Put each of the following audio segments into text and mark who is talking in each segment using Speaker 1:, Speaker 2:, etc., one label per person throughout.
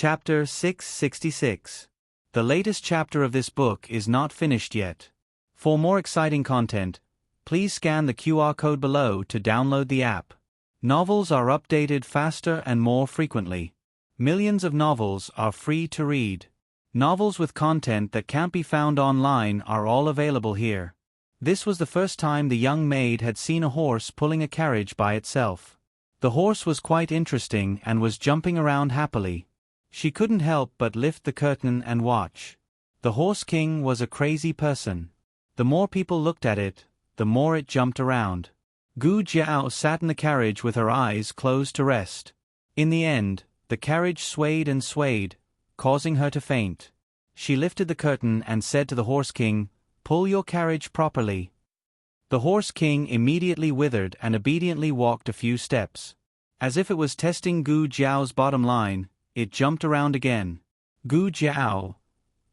Speaker 1: Chapter 666. The latest chapter of this book is not finished yet. For more exciting content, please scan the QR code below to download the app. Novels are updated faster and more frequently. Millions of novels are free to read. Novels with content that can't be found online are all available here. This was the first time the young maid had seen a horse pulling a carriage by itself. The horse was quite interesting and was jumping around happily. She couldn't help but lift the curtain and watch. The Horse King was a crazy person. The more people looked at it, the more it jumped around. Gu Jiao sat in the carriage with her eyes closed to rest. In the end, the carriage swayed and swayed, causing her to faint. She lifted the curtain and said to the Horse King, "Pull your carriage properly." The Horse King immediately withered and obediently walked a few steps. As if it was testing Gu Jiao's bottom line, it jumped around again. Gu Jiao.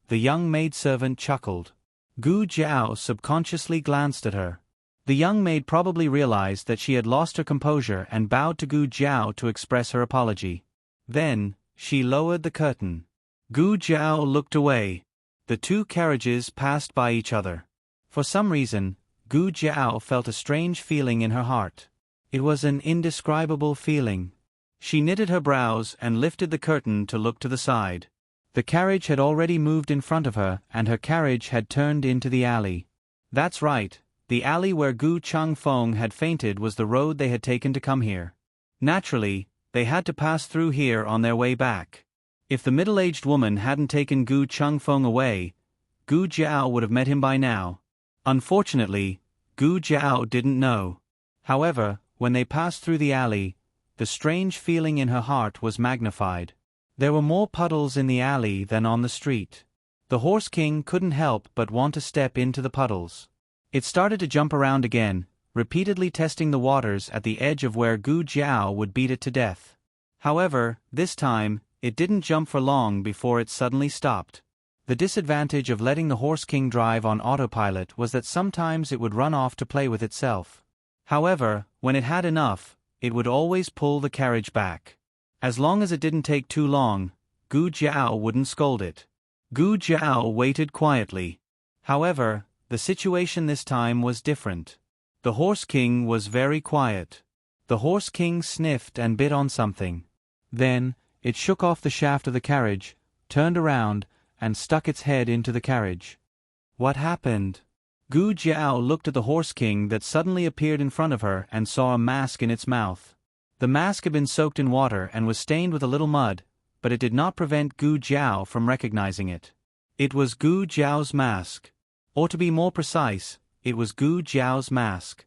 Speaker 1: The young maidservant chuckled. Gu Jiao subconsciously glanced at her. The young maid probably realized that she had lost her composure and bowed to Gu Jiao to express her apology. Then, she lowered the curtain. Gu Jiao looked away. The two carriages passed by each other. For some reason, Gu Jiao felt a strange feeling in her heart. It was an indescribable feeling. She knitted her brows and lifted the curtain to look to the side. The carriage had already moved in front of her, and her carriage had turned into the alley. That's right, the alley where Gu Changfeng had fainted was the road they had taken to come here. Naturally, they had to pass through here on their way back. If the middle-aged woman hadn't taken Gu Changfeng away, Gu Jiao would have met him by now. Unfortunately, Gu Jiao didn't know. However, when they passed through the alley, the strange feeling in her heart was magnified. There were more puddles in the alley than on the street. The Horse King couldn't help but want to step into the puddles. It started to jump around again, repeatedly testing the waters at the edge of where Gu Jiao would beat it to death. However, this time, it didn't jump for long before it suddenly stopped. The disadvantage of letting the Horse King drive on autopilot was that sometimes it would run off to play with itself. However, when it had enough, it would always pull the carriage back. As long as it didn't take too long, Gu Jiao wouldn't scold it. Gu Jiao waited quietly. However, the situation this time was different. The Horse King was very quiet. The Horse King sniffed and bit on something. Then, it shook off the shaft of the carriage, turned around, and stuck its head into the carriage. What happened? Gu Jiao looked at the Horse King that suddenly appeared in front of her and saw a mask in its mouth. The mask had been soaked in water and was stained with a little mud, but it did not prevent Gu Jiao from recognizing it. It was Gu Jiao's mask. Or to be more precise, it was Gu Jiao's mask.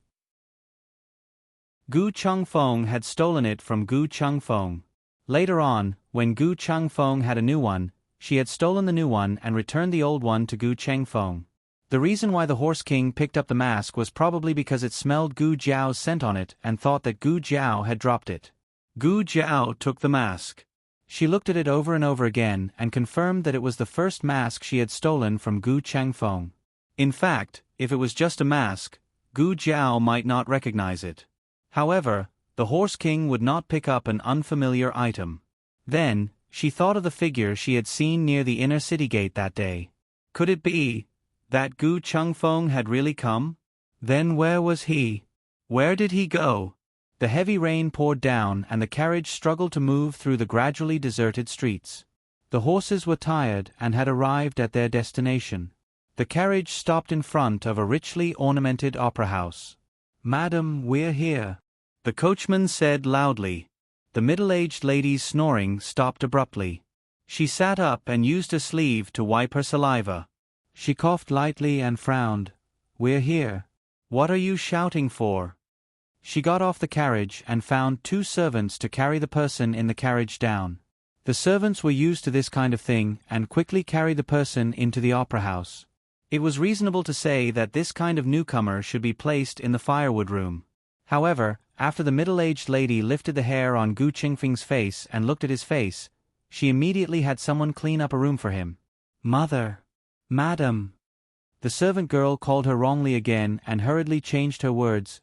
Speaker 1: Gu Changfeng had stolen it from Gu Changfeng. Later on, when Gu Changfeng had a new one, she had stolen the new one and returned the old one to Gu Changfeng. The reason why the Horse King picked up the mask was probably because it smelled Gu Jiao's scent on it and thought that Gu Jiao had dropped it. Gu Jiao took the mask. She looked at it over and over again and confirmed that it was the first mask she had stolen from Gu Changfeng. In fact, if it was just a mask, Gu Jiao might not recognize it. However, the Horse King would not pick up an unfamiliar item. Then, she thought of the figure she had seen near the inner city gate that day. Could it be that Gu Changfeng had really come? Then where was he? Where did he go? The heavy rain poured down and the carriage struggled to move through the gradually deserted streets. The horses were tired and had arrived at their destination. The carriage stopped in front of a richly ornamented opera house. "Madam, we're here," the coachman said loudly. The middle-aged lady's snoring stopped abruptly. She sat up and used her sleeve to wipe her saliva. She coughed lightly and frowned. "We're here. What are you shouting for?" She got off the carriage and found two servants to carry the person in the carriage down. The servants were used to this kind of thing and quickly carried the person into the opera house. It was reasonable to say that this kind of newcomer should be placed in the firewood room. However, after the middle-aged lady lifted the hair on Gu Changfeng's face and looked at his face, she immediately had someone clean up a room for him. "Mother! Madam!" The servant girl called her wrongly again and hurriedly changed her words.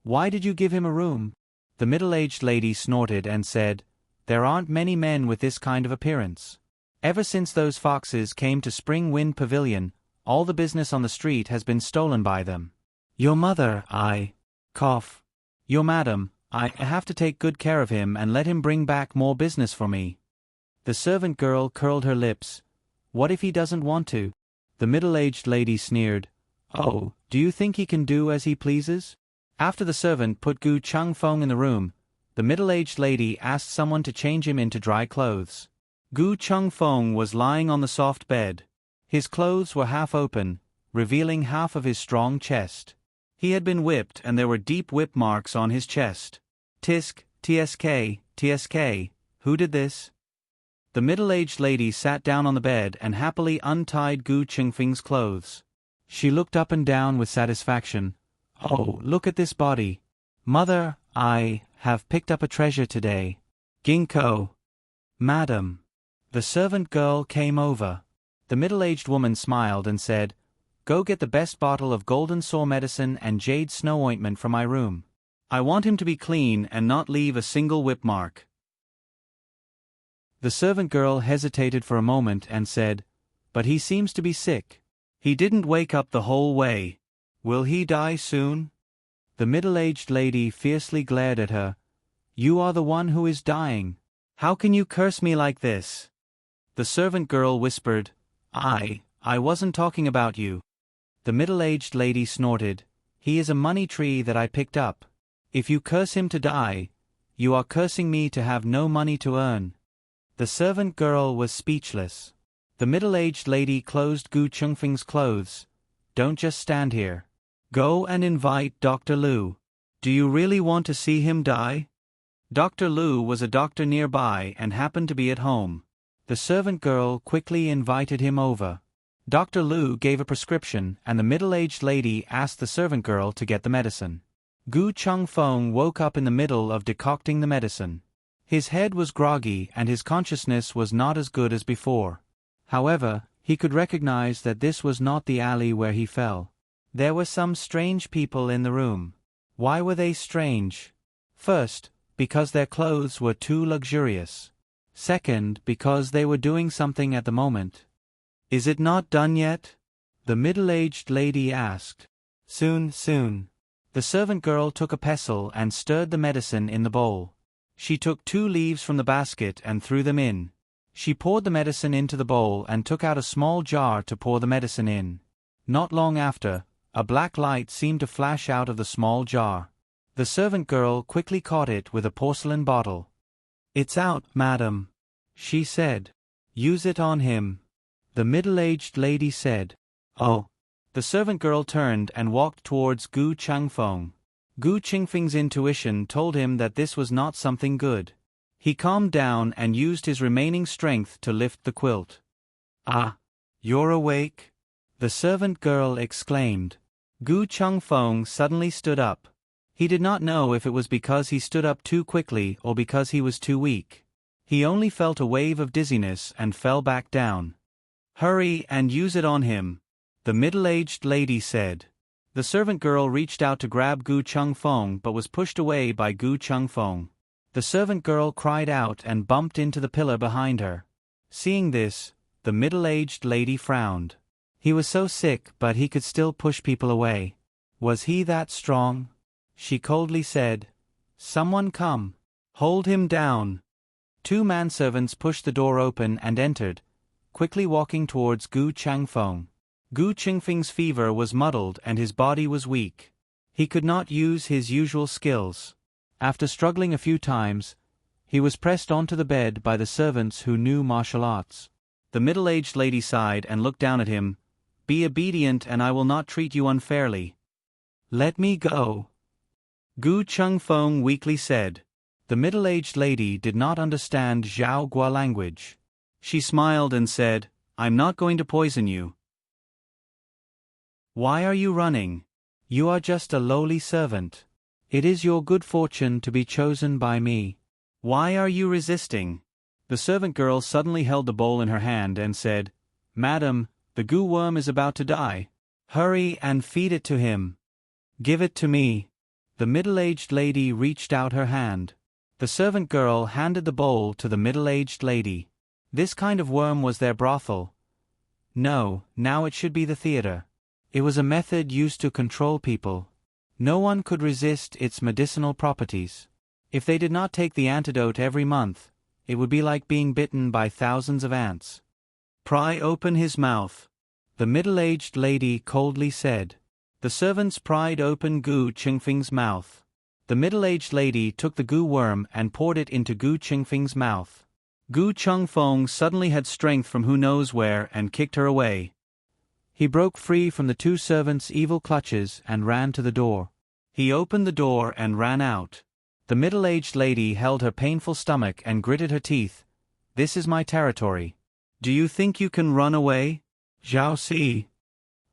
Speaker 1: "Why did you give him a room?" The middle-aged lady snorted and said, there aren't many men with this kind of appearance. Ever since those foxes came to Spring Wind Pavilion, all the business on the street has been stolen by them. Your mother, cough. Your madam, I have to take good care of him and let him bring back more business for me. The servant girl curled her lips. What if he doesn't want to? The middle-aged lady sneered. Oh, do you think he can do as he pleases? After the servant put Gu Changfeng in the room, the middle-aged lady asked someone to change him into dry clothes. Gu Changfeng was lying on the soft bed. His clothes were half open, revealing half of his strong chest. He had been whipped and there were deep whip marks on his chest. Tisk, tsk, tsk, who did this? The middle-aged lady sat down on the bed and happily untied Gu Changfeng's clothes. She looked up and down with satisfaction. Oh, look at this body. Mother, I have picked up a treasure today. Ginkgo. Madam. The servant girl came over. The middle-aged woman smiled and said, Go get the best bottle of golden sore medicine and jade snow ointment from my room. I want him to be clean and not leave a single whip mark. The servant girl hesitated for a moment and said, But he seems to be sick. He didn't wake up the whole way. Will he die soon? The middle-aged lady fiercely glared at her. You are the one who is dying. How can you curse me like this? The servant girl whispered, I wasn't talking about you. The middle-aged lady snorted. He is a money tree that I picked up. If you curse him to die, you are cursing me to have no money to earn. The servant girl was speechless. The middle-aged lady closed Gu Changfeng's clothes. Don't just stand here. Go and invite Dr. Lu. Do you really want to see him die? Dr. Lu was a doctor nearby and happened to be at home. The servant girl quickly invited him over. Dr. Lu gave a prescription and the middle-aged lady asked the servant girl to get the medicine. Gu Changfeng woke up in the middle of decocting the medicine. His head was groggy and his consciousness was not as good as before. However, he could recognize that this was not the alley where he fell. There were some strange people in the room. Why were they strange? First, because their clothes were too luxurious. Second, because they were doing something at the moment. Is it not done yet? The middle-aged lady asked. Soon. The servant girl took a pestle and stirred the medicine in the bowl. She took 2 leaves from the basket and threw them in. She poured the medicine into the bowl and took out a small jar to pour the medicine in. Not long after, a black light seemed to flash out of the small jar. The servant girl quickly caught it with a porcelain bottle. It's out, madam, she said. Use it on him. The middle-aged lady said. Oh. The servant girl turned and walked towards Gu Changfeng. Gu Changfeng's intuition told him that this was not something good. He calmed down and used his remaining strength to lift the quilt. Ah, you're awake? The servant girl exclaimed. Gu Changfeng suddenly stood up. He did not know if it was because he stood up too quickly or because he was too weak. He only felt a wave of dizziness and fell back down. Hurry and use it on him, the middle-aged lady said. The servant girl reached out to grab Gu Changfeng but was pushed away by Gu Changfeng. The servant girl cried out and bumped into the pillar behind her. Seeing this, the middle-aged lady frowned. He was so sick but he could still push people away. Was he that strong? She coldly said, Someone come. Hold him down. 2 manservants pushed the door open and entered, quickly walking towards Gu Changfeng. Gu Changfeng's fever was muddled and his body was weak. He could not use his usual skills. After struggling a few times, he was pressed onto the bed by the servants who knew martial arts. The middle-aged lady sighed and looked down at him. Be obedient and I will not treat you unfairly. Let me go. Gu Changfeng weakly said. The middle-aged lady did not understand Zhao Gua language. She smiled and said, I'm not going to poison you. Why are you running? You are just a lowly servant. It is your good fortune to be chosen by me. Why are you resisting? The servant girl suddenly held the bowl in her hand and said, Madam, the Gu worm is about to die. Hurry and feed it to him. Give it to me. The middle-aged lady reached out her hand. The servant girl handed the bowl to the middle-aged lady. This kind of worm was their brothel. No, now it should be the theater. It was a method used to control people. No one could resist its medicinal properties. If they did not take the antidote every month, it would be like being bitten by thousands of ants. "Pry open his mouth," the middle-aged lady coldly said. The servants pried open Gu Qingfeng's mouth. The middle-aged lady took the goo worm and poured it into Gu Qingfeng's mouth. Gu Chengfeng suddenly had strength from who knows where and kicked her away. He broke free from the two servants' evil clutches and ran to the door. He opened the door and ran out. The middle-aged lady held her painful stomach and gritted her teeth. "This is my territory. Do you think you can run away, Zhao Si?"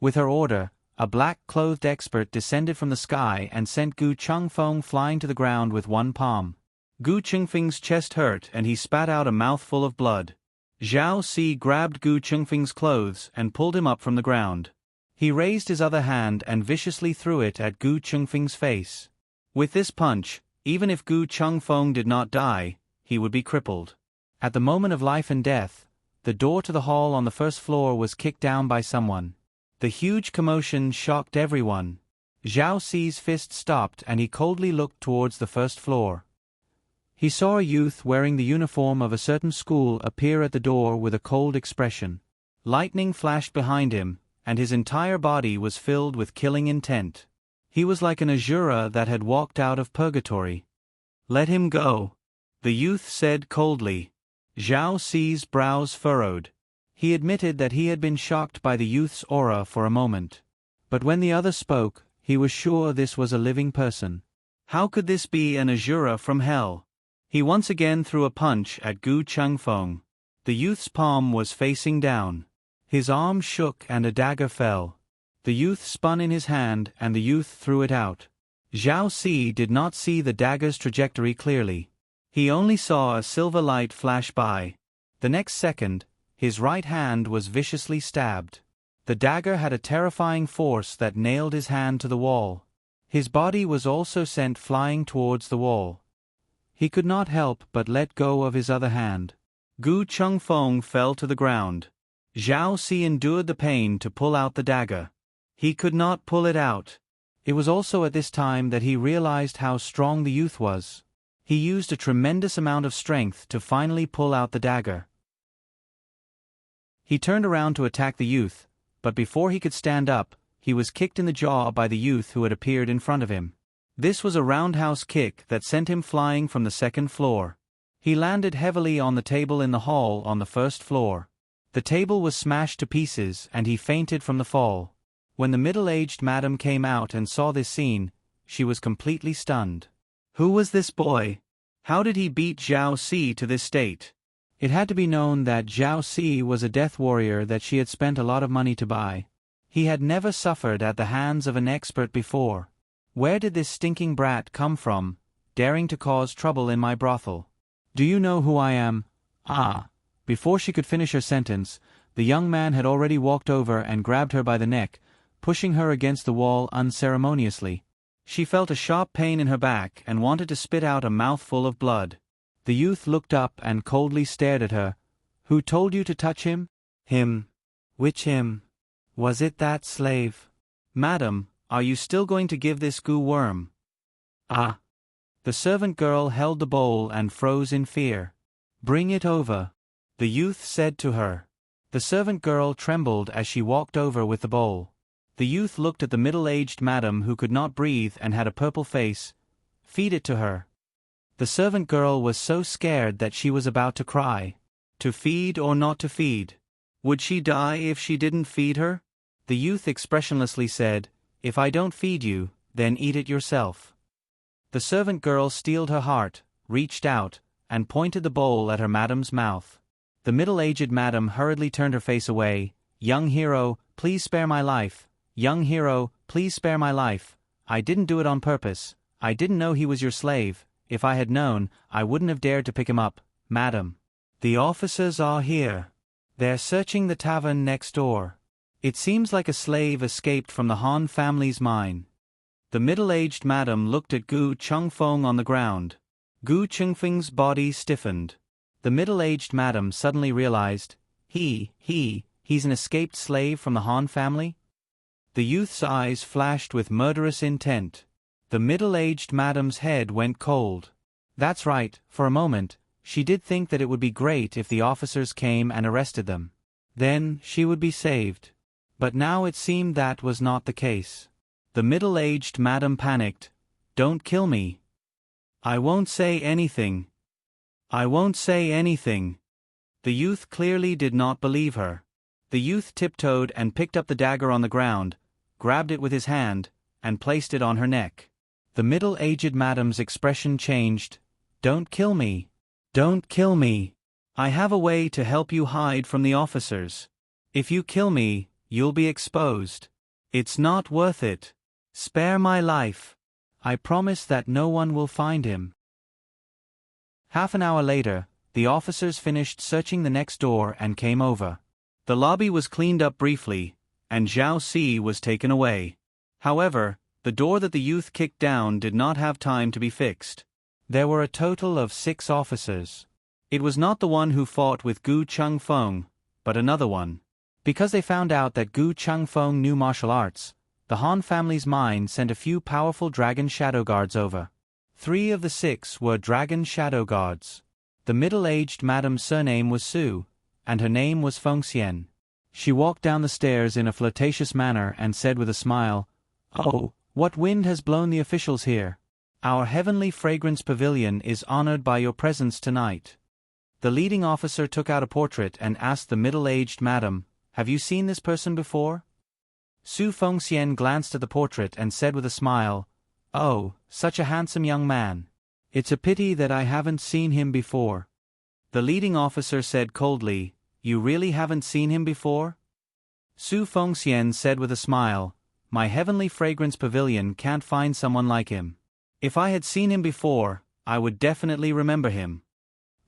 Speaker 1: With her order, a black-clothed expert descended from the sky and sent Gu Chengfeng flying to the ground with one palm. Gu Qingfeng's chest hurt and he spat out a mouthful of blood. Zhao Si grabbed Gu Qingfeng's clothes and pulled him up from the ground. He raised his other hand and viciously threw it at Gu Qingfeng's face. With this punch, even if Gu Chengfeng did not die, he would be crippled. At the moment of life and death, the door to the hall on the first floor was kicked down by someone. The huge commotion shocked everyone. Zhao Si's fist stopped and he coldly looked towards the first floor. He saw a youth wearing the uniform of a certain school appear at the door with a cold expression. Lightning flashed behind him, and his entire body was filled with killing intent. He was like an Asura that had walked out of purgatory. "Let him go," the youth said coldly. Zhao Si's brows furrowed. He admitted that he had been shocked by the youth's aura for a moment. But when the other spoke, he was sure this was a living person. How could this be an Asura from hell? He once again threw a punch at Gu Chengfeng. The youth's palm was facing down. His arm shook and a dagger fell. The youth spun in his hand and the youth threw it out. Zhao Si did not see the dagger's trajectory clearly. He only saw a silver light flash by. The next second, his right hand was viciously stabbed. The dagger had a terrifying force that nailed his hand to the wall. His body was also sent flying towards the wall. He could not help but let go of his other hand. Gu Chengfeng fell to the ground. Zhao Si endured the pain to pull out the dagger. He could not pull it out. It was also at this time that he realized how strong the youth was. He used a tremendous amount of strength to finally pull out the dagger. He turned around to attack the youth, but before he could stand up, he was kicked in the jaw by the youth who had appeared in front of him. This was a roundhouse kick that sent him flying from the second floor. He landed heavily on the table in the hall on the first floor. The table was smashed to pieces and he fainted from the fall. When the middle-aged madam came out and saw this scene, she was completely stunned. Who was this boy? How did he beat Zhao Si to this state? It had to be known that Zhao Si was a death warrior that she had spent a lot of money to buy. He had never suffered at the hands of an expert before. Where did this stinking brat come from, daring to cause trouble in my brothel? Do you know who I am? Ah! Before she could finish her sentence, the young man had already walked over and grabbed her by the neck, pushing her against the wall unceremoniously. She felt a sharp pain in her back and wanted to spit out a mouthful of blood. The youth looked up and coldly stared at her. "Who told you to touch him?" "Him." "Which him? Was it that slave?" "Madam, are you still going to give this goo worm?" "Ah." The servant girl held the bowl and froze in fear. "Bring it over," the youth said to her. The servant girl trembled as she walked over with the bowl. The youth looked at the middle-aged madam who could not breathe and had a purple face. "Feed it to her." The servant girl was so scared that she was about to cry. To feed or not to feed? Would she die if she didn't feed her? The youth expressionlessly said, "If I don't feed you, then eat it yourself." The servant girl steeled her heart, reached out, and pointed the bowl at her madam's mouth. The middle-aged madam hurriedly turned her face away. "Young hero, please spare my life. Young hero, please spare my life. I didn't do it on purpose. I didn't know he was your slave. If I had known, I wouldn't have dared to pick him up, madam. The officers are here. They're searching the tavern next door. It seems like a slave escaped from the Han family's mine." The middle-aged madam looked at Gu Chengfeng on the ground. Gu Chengfeng's body stiffened. The middle-aged madam suddenly realized, he's an escaped slave from the Han family? The youth's eyes flashed with murderous intent. The middle-aged madam's head went cold. That's right, for a moment, she did think that it would be great if the officers came and arrested them. Then, she would be saved. But now it seemed that was not the case. The middle-aged madam panicked. Don't kill me. I won't say anything. I won't say anything. The youth clearly did not believe her. The youth tiptoed and picked up the dagger on the ground, grabbed it with his hand, and placed it on her neck. The middle-aged madam's expression changed. Don't kill me. Don't kill me. I have a way to help you hide from the officers. If you kill me, you'll be exposed. It's not worth it. Spare my life. I promise that no one will find him. Half an hour later, the officers finished searching the next door and came over. The lobby was cleaned up briefly, and Zhao Si was taken away. However, the door that the youth kicked down did not have time to be fixed. There were a total of 6 officers. It was not the one who fought with Gu Chengfeng, but another one. Because they found out that Gu Chengfeng knew martial arts, the Han family's mind sent a few powerful dragon shadow guards over. 3 of the 6 were dragon shadow guards. The middle-aged madam's surname was Su, and her name was Fengxian. She walked down the stairs in a flirtatious manner and said with a smile, "Oh, what wind has blown the officials here? Our heavenly fragrance pavilion is honored by your presence tonight." The leading officer took out a portrait and asked the middle-aged madam, "Have you seen this person before?" Su Fengxian glanced at the portrait and said with a smile, "Oh, such a handsome young man. It's a pity that I haven't seen him before." The leading officer said coldly, "You really haven't seen him before?" Su Fengxian said with a smile, "My heavenly fragrance pavilion can't find someone like him. If I had seen him before, I would definitely remember him."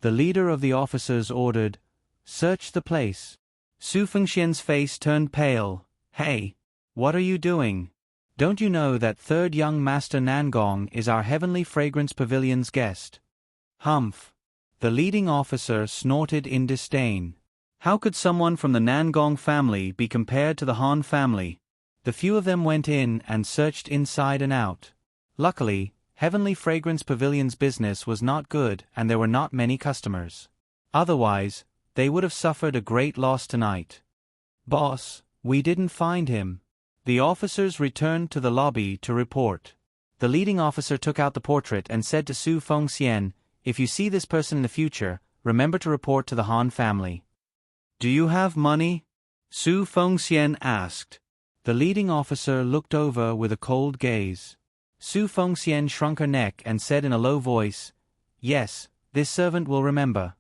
Speaker 1: The leader of the officers ordered, "Search the place." Su Fengxian's face turned pale. "Hey, what are you doing? Don't you know that third young master Nangong is our heavenly fragrance pavilion's guest?" "Humph." The leading officer snorted in disdain. How could someone from the Nangong family be compared to the Han family? The few of them went in and searched inside and out. Luckily, Heavenly Fragrance Pavilion's business was not good and there were not many customers. Otherwise, they would have suffered a great loss tonight. "Boss, we didn't find him." The officers returned to the lobby to report. The leading officer took out the portrait and said to Su Fengxian, "If you see this person in the future, remember to report to the Han family." "Do you have money?" Su Fengxian asked. The leading officer looked over with a cold gaze. Su Fengxian shrunk her neck and said in a low voice, "Yes, this servant will remember."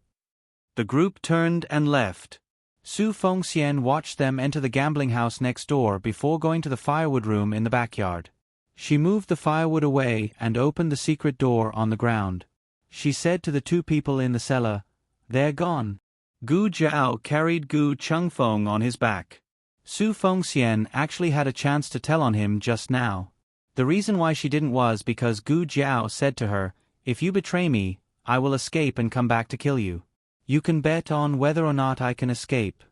Speaker 1: The group turned and left. Su Fengxian watched them enter the gambling house next door before going to the firewood room in the backyard. She moved the firewood away and opened the secret door on the ground. She said to the 2 people in the cellar, "They're gone." Gu Jiao carried Gu Chengfeng on his back. Su Fengxian actually had a chance to tell on him just now. The reason why she didn't was because Gu Jiao said to her, "If you betray me, I will escape and come back to kill you. You can bet on whether or not I can escape."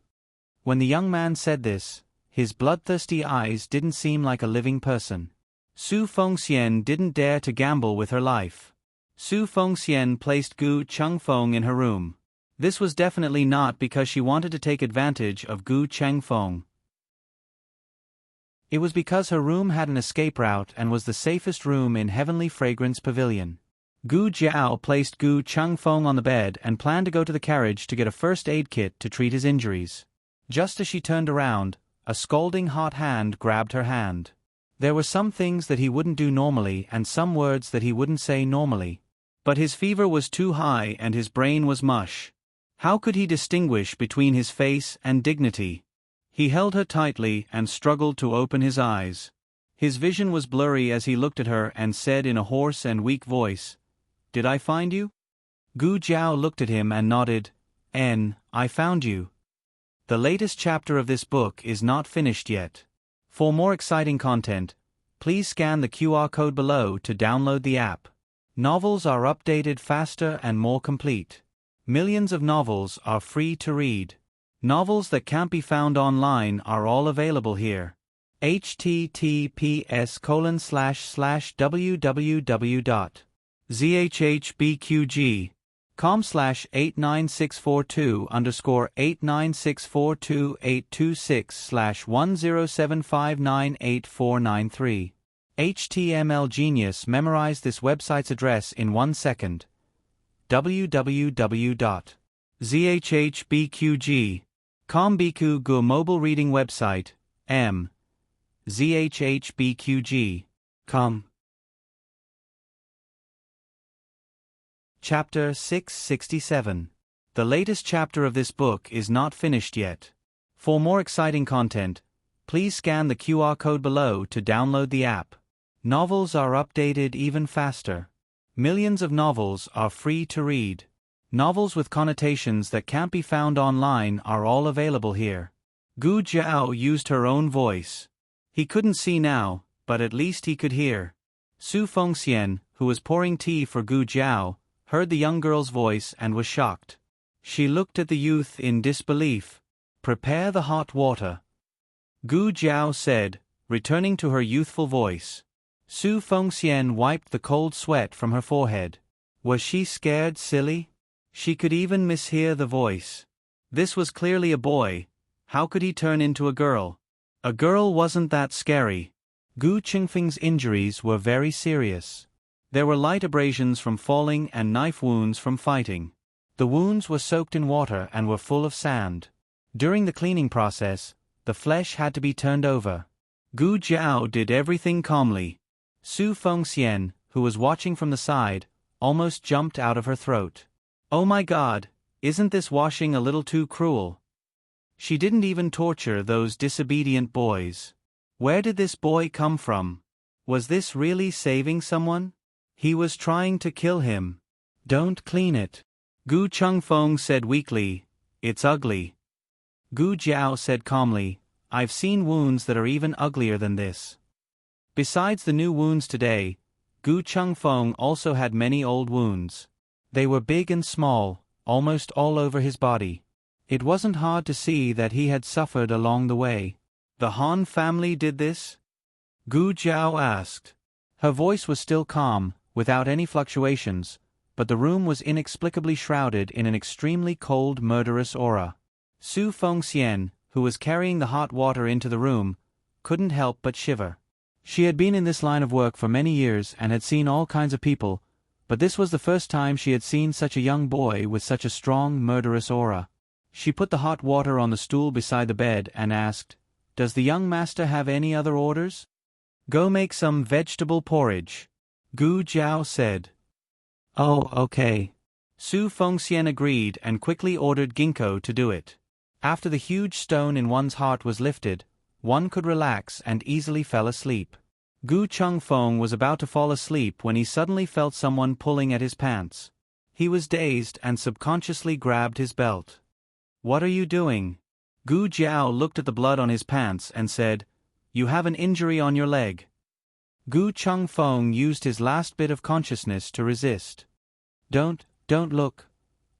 Speaker 1: When the young man said this, his bloodthirsty eyes didn't seem like a living person. Su Fengxian didn't dare to gamble with her life. Su Fengxian placed Gu Chengfeng in her room. This was definitely not because she wanted to take advantage of Gu Chengfeng. It was because her room had an escape route and was the safest room in Heavenly Fragrance Pavilion. Gu Jiao placed Gu Chengfeng on the bed and planned to go to the carriage to get a first aid kit to treat his injuries. Just as she turned around, a scalding hot hand grabbed her hand. There were some things that he wouldn't do normally and some words that he wouldn't say normally. But his fever was too high and his brain was mush. How could he distinguish between his face and dignity? He held her tightly and struggled to open his eyes. His vision was blurry as he looked at her and said in a hoarse and weak voice, "Did I find you?" Gu Jiao looked at him and nodded. I found you." The latest chapter of this book is not finished yet. For more exciting content, please scan the QR code below to download the app. Novels are updated faster and more complete. Millions of novels are free to read. Novels that can't be found online are all available here. https://www.zhbqg.com/89642/826/1075984993. HTML Genius memorized this website's address in 1 second. www.zhbqg.com Biku Gu mobile reading website, m. zhbqg.com. Chapter 667. The latest chapter of this book is not finished yet. For more exciting content, please scan the QR code below to download the app. Novels are updated even faster. Millions of novels are free to read. Novels with connotations that can't be found online are all available here. Gu Jiao used her own voice. He couldn't see now, but at least he could hear. Su Fengxian, who was pouring tea for Gu Jiao, heard the young girl's voice and was shocked. She looked at the youth in disbelief. "Prepare the hot water," Gu Jiao said, returning to her youthful voice. Su Fengxian wiped the cold sweat from her forehead. Was she scared silly? She could even mishear the voice. This was clearly a boy. How could he turn into a girl? A girl wasn't that scary. Gu Qingfeng's injuries were very serious. There were light abrasions from falling and knife wounds from fighting. The wounds were soaked in water and were full of sand. During the cleaning process, the flesh had to be turned over. Gu Jiao did everything calmly. Su Fengxian, who was watching from the side, almost jumped out of her throat. "Oh my God, isn't this washing a little too cruel?" She didn't even torture those disobedient boys. Where did this boy come from? Was this really saving someone? He was trying to kill him. "Don't clean it," Gu Chengfeng said weakly. "It's ugly." Gu Jiao said calmly, "I've seen wounds that are even uglier than this." Besides the new wounds today, Gu Chengfeng also had many old wounds. They were big and small, almost all over his body. It wasn't hard to see that he had suffered along the way. "The Han family did this?" Gu Jiao asked. Her voice was still calm, without any fluctuations, but the room was inexplicably shrouded in an extremely cold, murderous aura. Su Fengxian, who was carrying the hot water into the room, couldn't help but shiver. She had been in this line of work for many years and had seen all kinds of people, but this was the first time she had seen such a young boy with such a strong, murderous aura. She put the hot water on the stool beside the bed and asked, "Does the young master have any other orders?" "Go make some vegetable porridge," Gu Jiao said. "Oh, okay." Su Fengxian agreed and quickly ordered Ginkgo to do it. After the huge stone in one's heart was lifted, one could relax and easily fell asleep. Gu Chengfeng was about to fall asleep when he suddenly felt someone pulling at his pants. He was dazed and subconsciously grabbed his belt. "What are you doing?" Gu Jiao looked at the blood on his pants and said, "You have an injury on your leg." Gu Chengfeng used his last bit of consciousness to resist. Don't look.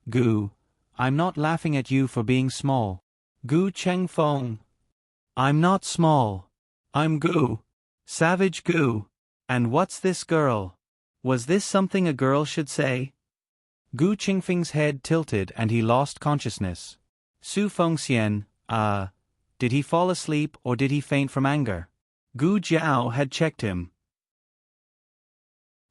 Speaker 1: Gu. I'm not laughing at you for being small." Gu Chengfeng. "I'm not small. I'm Gu. Savage Gu. And what's this girl? Was this something a girl should say?" Gu Qingfeng's head tilted and he lost consciousness. Su Fengxian, did he fall asleep or did he faint from anger? Gu Jiao had checked him.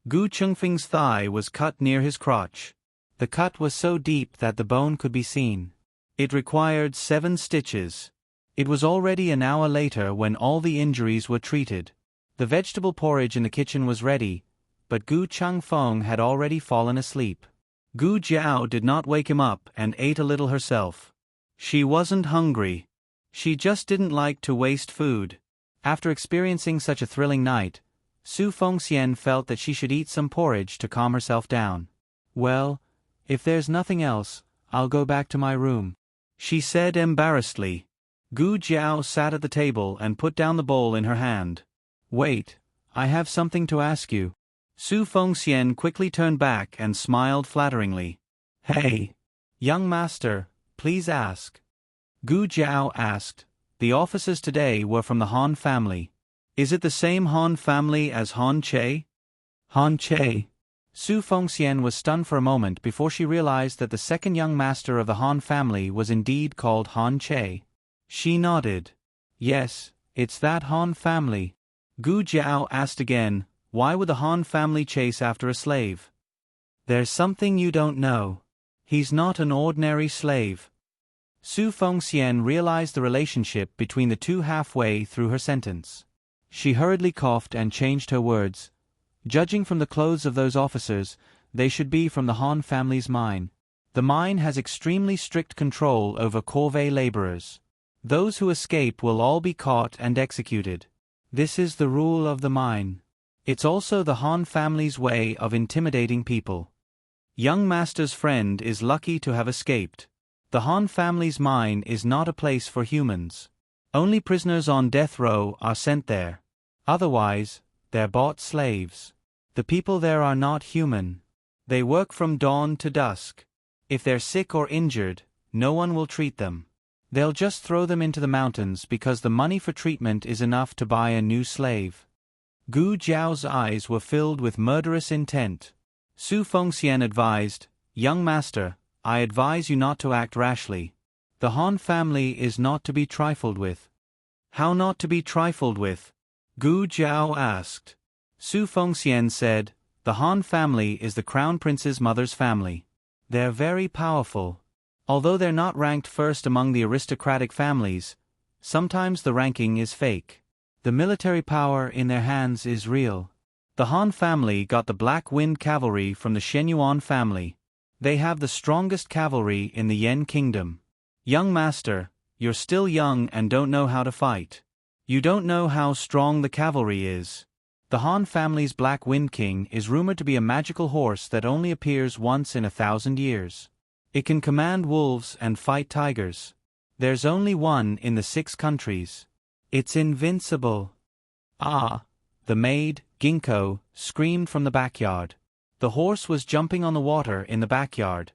Speaker 1: Gu Chengfeng's thigh was cut near his crotch. The cut was so deep that the bone could be seen. It required 7 stitches. It was already an hour later when all the injuries were treated. The vegetable porridge in the kitchen was ready, but Gu Chengfeng had already fallen asleep. Gu Jiao did not wake him up and ate a little herself. She wasn't hungry. She just didn't like to waste food. After experiencing such a thrilling night, Su Fengxian felt that she should eat some porridge to calm herself down. "Well, if there's nothing else, I'll go back to my room," she said embarrassedly. Gu Jiao sat at the table and put down the bowl in her hand. "Wait, I have something to ask you." Su Fengxian quickly turned back and smiled flatteringly. Hey, young master, please ask. Gu Jiao asked. The officers today were from the Han family. Is it the same Han family as Han Che? Han Che. Su Fengxian was stunned for a moment before she realized that the second young master of the Han family was indeed called Han Che. She nodded. Yes, it's that Han family. Gu Jiao asked again, why would the Han family chase after a slave? There's something you don't know. He's not an ordinary slave. Su Fengxian realized the relationship between the two halfway through her sentence. She hurriedly coughed and changed her words. Judging from the clothes of those officers, they should be from the Han family's mine. The mine has extremely strict control over corvée laborers. Those who escape will all be caught and executed. This is the rule of the mine. It's also the Han family's way of intimidating people. Young master's friend is lucky to have escaped. The Han family's mine is not a place for humans. Only prisoners on death row are sent there. Otherwise, they're bought slaves. The people there are not human. They work from dawn to dusk. If they're sick or injured, no one will treat them. They'll just throw them into the mountains because the money for treatment is enough to buy a new slave. Gu Jiao's eyes were filled with murderous intent. Su Fengxian advised, young master, I advise you not to act rashly. The Han family is not to be trifled with. How not to be trifled with? Gu Jiao asked. Su Fengxian said, the Han family is the crown prince's mother's family. They're very powerful. Although they're not ranked first among the aristocratic families, sometimes the ranking is fake. The military power in their hands is real. The Han family got the Black Wind cavalry from the Shenyuan family. They have the strongest cavalry in the Yen kingdom. Young master, you're still young and don't know how to fight. You don't know how strong the cavalry is. The Han family's Black Wind King is rumored to be a magical horse that only appears once in 1,000 years. It can command wolves and fight tigers. There's only one in the 6 countries. It's invincible. Ah! The maid, Ginkgo, screamed from the backyard. The horse was jumping on the water in the backyard.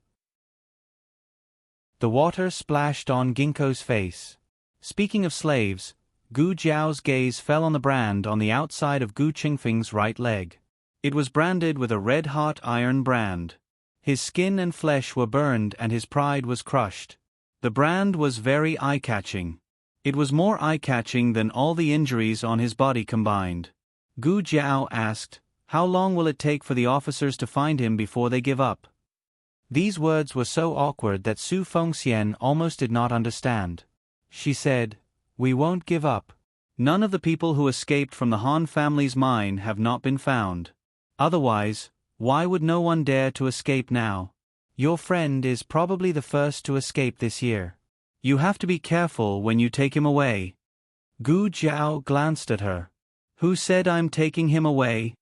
Speaker 1: The water splashed on Ginkgo's face. Speaking of slaves, Gu Jiao's gaze fell on the brand on the outside of Gu Qingfeng's right leg. It was branded with a red-hot iron brand. His skin and flesh were burned and his pride was crushed. The brand was very eye-catching. It was more eye-catching than all the injuries on his body combined. Gu Jiao asked, how long will it take for the officers to find him before they give up? These words were so awkward that Su Fengxian almost did not understand. She said, we won't give up. None of the people who escaped from the Han family's mine have not been found. Otherwise, why would no one dare to escape now? Your friend is probably the first to escape this year. You have to be careful when you take him away. Gu Jiao glanced at her. Who said I'm taking him away?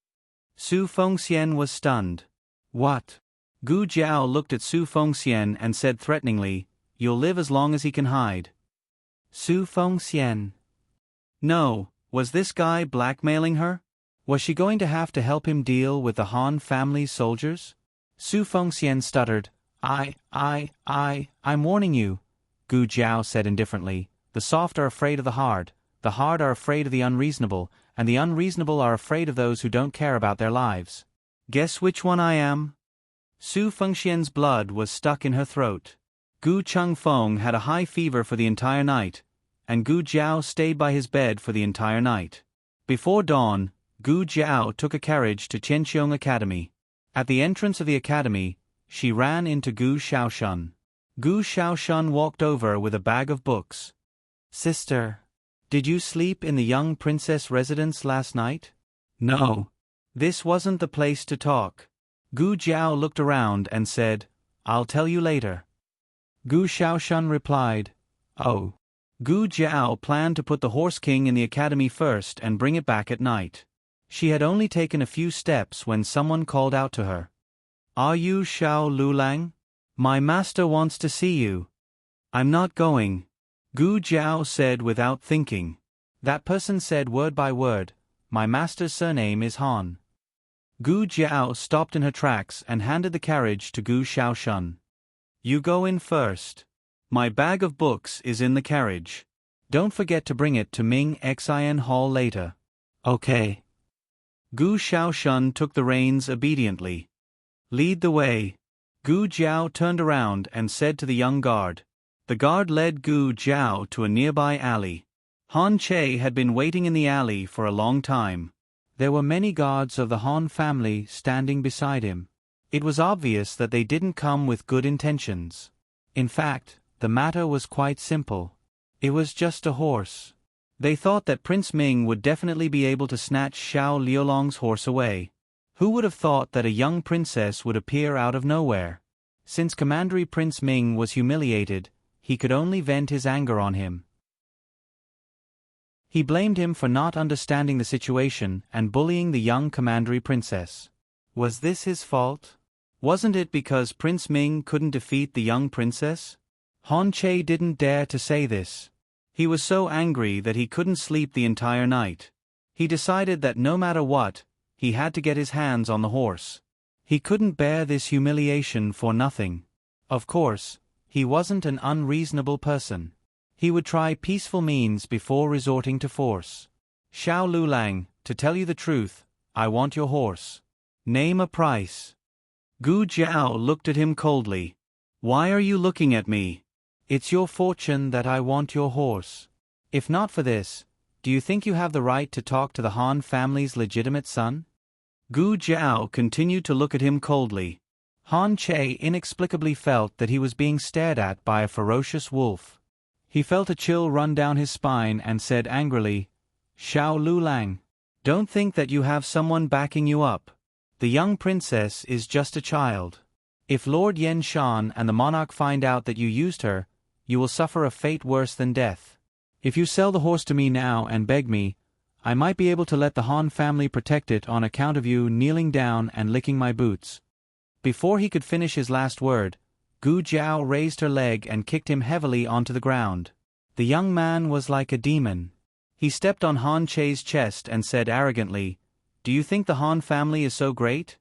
Speaker 1: Su Fengxian was stunned. What? Gu Jiao looked at Su Fengxian and said threateningly, you'll live as long as he can hide. Su Fengxian. No, was this guy blackmailing her? Was she going to have to help him deal with the Han family's soldiers? Su Fengxian stuttered, I'm warning you. Gu Jiao said indifferently, the soft are afraid of the hard are afraid of the unreasonable, and the unreasonable are afraid of those who don't care about their lives. Guess which one I am? Su Fengxian's blood was stuck in her throat. Gu Chengfeng had a high fever for the entire night, and Gu Jiao stayed by his bed for the entire night. Before dawn, Gu Jiao took a carriage to Qianqiong Academy. At the entrance of the academy, she ran into Gu Shaoshun. Gu Shaoshun walked over with a bag of books. Sister, did you sleep in the young princess residence last night? No. This wasn't the place to talk. Gu Jiao looked around and said, I'll tell you later. Gu Shaoshun replied, Oh. Gu Jiao planned to put the Horse King in the academy first and bring it back at night. She had only taken a few steps when someone called out to her. Are you Xiao Lulang? My master wants to see you. I'm not going. Gu Jiao said without thinking. That person said word by word, my master's surname is Han. Gu Jiao stopped in her tracks and handed the carriage to Gu Xiaoshun. You go in first. My bag of books is in the carriage. Don't forget to bring it to Ming Xin Hall later. Okay. Gu Xiaoshun took the reins obediently. Lead the way. Gu Jiao turned around and said to the young guard. The guard led Gu Jiao to a nearby alley. Han Che had been waiting in the alley for a long time. There were many guards of the Han family standing beside him. It was obvious that they didn't come with good intentions. In fact, the matter was quite simple. It was just a horse. They thought that Prince Ming would definitely be able to snatch Xiao Liulong's horse away. Who would have thought that a young princess would appear out of nowhere? Since Commandery Prince Ming was humiliated, he could only vent his anger on him. He blamed him for not understanding the situation and bullying the young Commandery princess. Was this his fault? Wasn't it because Prince Ming couldn't defeat the young princess? Han Che didn't dare to say this. He was so angry that he couldn't sleep the entire night. He decided that no matter what, he had to get his hands on the horse. He couldn't bear this humiliation for nothing. Of course, he wasn't an unreasonable person. He would try peaceful means before resorting to force. Xiao Lulang, to tell you the truth, I want your horse. Name a price. Gu Jiao looked at him coldly. Why are you looking at me? It's your fortune that I want your horse. If not for this, do you think you have the right to talk to the Han family's legitimate son? Gu Jiao continued to look at him coldly. Han Che inexplicably felt that he was being stared at by a ferocious wolf. He felt a chill run down his spine and said angrily, Xiao Lulang, don't think that you have someone backing you up. The young princess is just a child. If Lord Yen Shan and the monarch find out that you used her, you will suffer a fate worse than death. If you sell the horse to me now and beg me, I might be able to let the Han family protect it on account of you kneeling down and licking my boots. Before he could finish his last word, Gu Jiao raised her leg and kicked him heavily onto the ground. The young man was like a demon. He stepped on Han Che's chest and said arrogantly, Do you think the Han family is so great?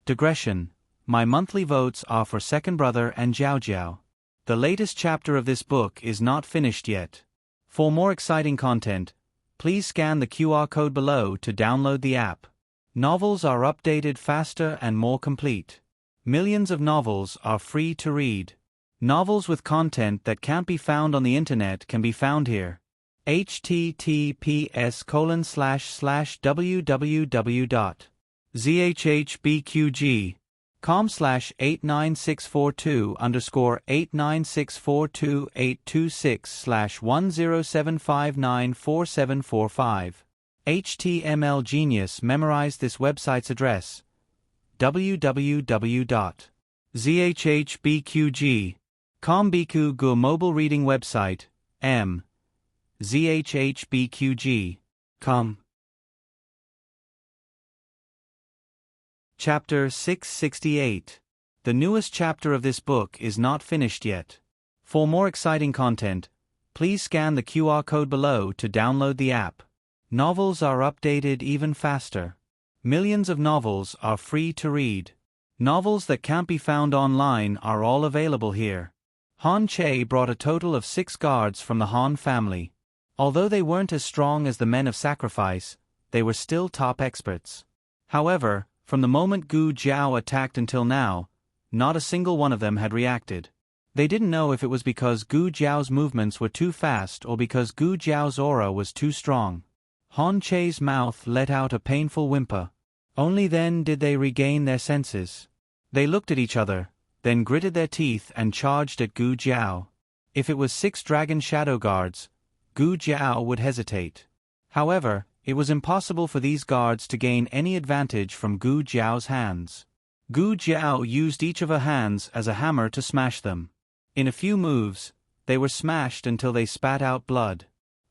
Speaker 1: Digression. My monthly votes are for second brother and Jiao Jiao. The latest chapter of this book is not finished yet. For more exciting content, please scan the QR code below to download the app. Novels are updated faster and more complete. Millions of novels are free to read. Novels with content that can't be found on the internet can be found here. https://www.zhbqg.com/89642/826/1075944745. HTML Genius memorized this website's address. www.zhhbqg.com Biku Gu mobile reading website, zhhbqg.com. Chapter 668. The newest chapter of this book is not finished yet. For more exciting content, please scan the QR code below to download the app. Novels are updated even faster. Millions of novels are free to read. Novels that can't be found online are all available here. Han Che brought a total of 6 guards from the Han family. Although they weren't as strong as the men of sacrifice, they were still top experts. However, from the moment Gu Jiao attacked until now, not a single one of them had reacted. They didn't know if it was because Gu Jiao's movements were too fast or because Gu Jiao's aura was too strong. Han Che's mouth let out a painful whimper. Only then did they regain their senses. They looked at each other, then gritted their teeth and charged at Gu Jiao. If it was 6 dragon shadow guards, Gu Jiao would hesitate. However, it was impossible for these guards to gain any advantage from Gu Jiao's hands. Gu Jiao used each of her hands as a hammer to smash them. In a few moves, they were smashed until they spat out blood.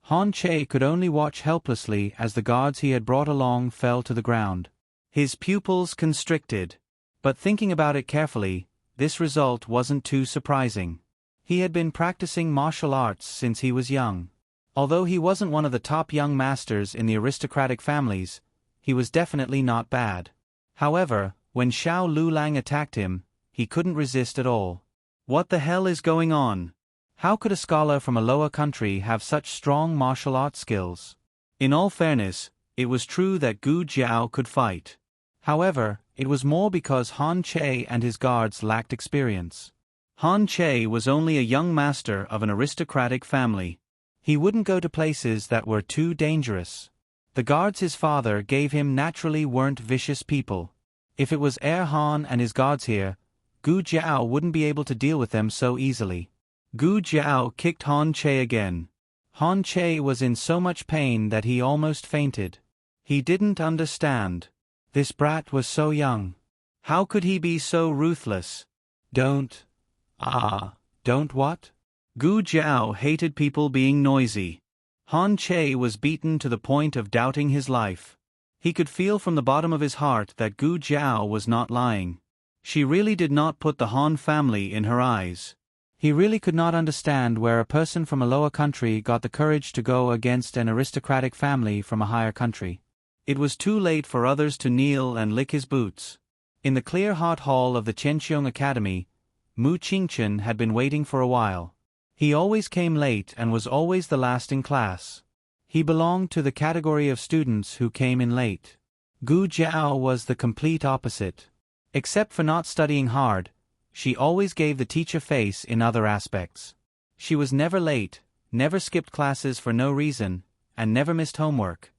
Speaker 1: Han Che could only watch helplessly as the guards he had brought along fell to the ground. His pupils constricted. But thinking about it carefully, this result wasn't too surprising. He had been practicing martial arts since he was young. Although he wasn't one of the top young masters in the aristocratic families, he was definitely not bad. However, when Xiao Lulang attacked him, he couldn't resist at all. What the hell is going on? How could a scholar from a lower country have such strong martial arts skills? In all fairness, it was true that Gu Jiao could fight. However, it was more because Han Che and his guards lacked experience. Han Che was only a young master of an aristocratic family. He wouldn't go to places that were too dangerous. The guards his father gave him naturally weren't vicious people. If it was Han and his guards here, Gu Jiao wouldn't be able to deal with them so easily. Gu Jiao kicked Han Che again. Han Che was in so much pain that he almost fainted. He didn't understand. This brat was so young. How could he be so ruthless? Don't what? Gu Jiao hated people being noisy. Han Che was beaten to the point of doubting his life. He could feel from the bottom of his heart that Gu Jiao was not lying. She really did not put the Han family in her eyes. He really could not understand where a person from a lower country got the courage to go against an aristocratic family from a higher country. It was too late for others to kneel and lick his boots. In the clear hot hall of the Chenxiong Academy, Mu Qingchen had been waiting for a while. He always came late and was always the last in class. He belonged to the category of students who came in late. Gu Jiao was the complete opposite. Except for not studying hard, she always gave the teacher face in other aspects. She was never late, never skipped classes for no reason, and never missed homework.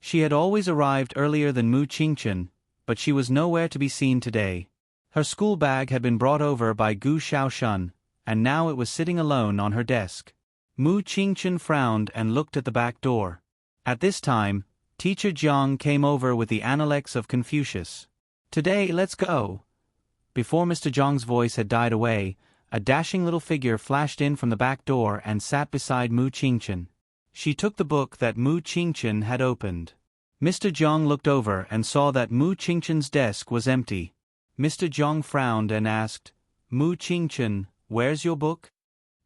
Speaker 1: She had always arrived earlier than Mu Qingchen, but she was nowhere to be seen today. Her school bag had been brought over by Gu Xiaoshun, and now it was sitting alone on her desk. Mu Qingchen frowned and looked at the back door. At this time, Teacher Jiang came over with the Analects of Confucius. "Today, let's go." Before Mr. Jiang's voice had died away, a dashing little figure flashed in from the back door and sat beside Mu Qingchen. She took the book that Mu Qingchen had opened. Mr. Jiang looked over and saw that Mu Qingchen's desk was empty. Mr. Jiang frowned and asked, "Mu Qingchen, where's your book?"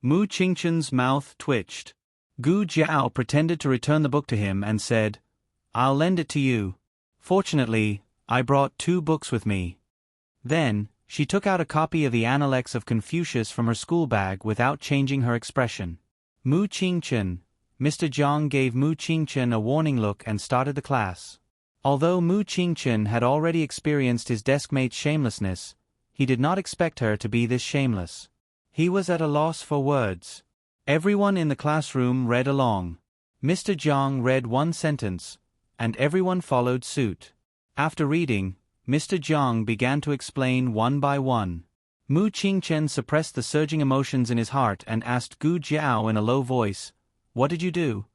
Speaker 1: Mu Qingchen's mouth twitched. Gu Jiao pretended to return the book to him and said, "I'll lend it to you. Fortunately, I brought 2 books with me." Then, she took out a copy of the Analects of Confucius from her school bag without changing her expression. "Mu Qingchen." Mr. Jiang gave Mu Qingchen a warning look and started the class. Although Mu Qingchen had already experienced his deskmate's shamelessness, he did not expect her to be this shameless. He was at a loss for words. Everyone in the classroom read along. Mr. Jiang read one sentence, and everyone followed suit. After reading, Mr. Jiang began to explain one by one. Mu Qingchen suppressed the surging emotions in his heart and asked Gu Jiao in a low voice, "What did you do?"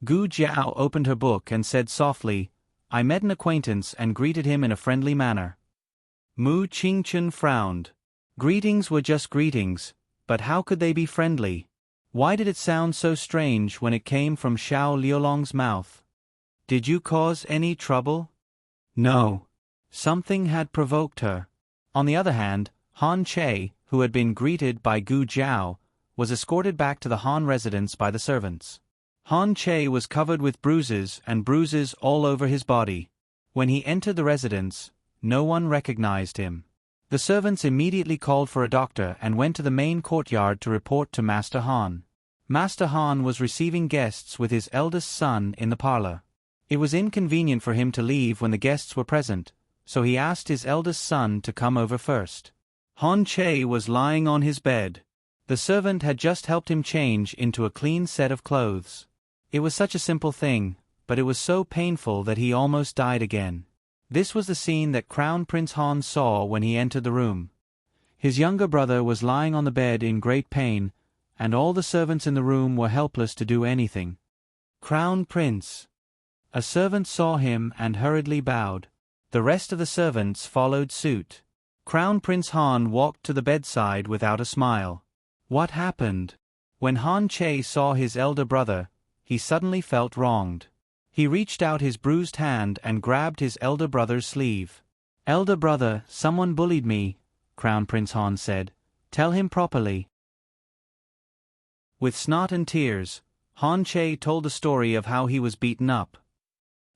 Speaker 1: Gu Jiao opened her book and said softly, "I met an acquaintance and greeted him in a friendly manner." Mu Qingchen frowned. Greetings were just greetings, but how could they be friendly? Why did it sound so strange when it came from Xiao Liulong's mouth? "Did you cause any trouble?" No. Something had provoked her. On the other hand, Han Che, who had been greeted by Gu Jiao, was escorted back to the Han residence by the servants. Han Che was covered with bruises and bruises all over his body. When he entered the residence, no one recognized him. The servants immediately called for a doctor and went to the main courtyard to report to Master Han. Master Han was receiving guests with his eldest son in the parlor. It was inconvenient for him to leave when the guests were present, so he asked his eldest son to come over first. Han Che was lying on his bed. The servant had just helped him change into a clean set of clothes. It was such a simple thing, but it was so painful that he almost died again. This was the scene that Crown Prince Han saw when he entered the room. His younger brother was lying on the bed in great pain, and all the servants in the room were helpless to do anything. "Crown Prince." A servant saw him and hurriedly bowed. The rest of the servants followed suit. Crown Prince Han walked to the bedside without a smile. What happened? When Han Che saw his elder brother, he suddenly felt wronged. He reached out his bruised hand and grabbed his elder brother's sleeve. "Elder brother, someone bullied me," Crown Prince Han said. "Tell him properly." With snot and tears, Han Che told the story of how he was beaten up.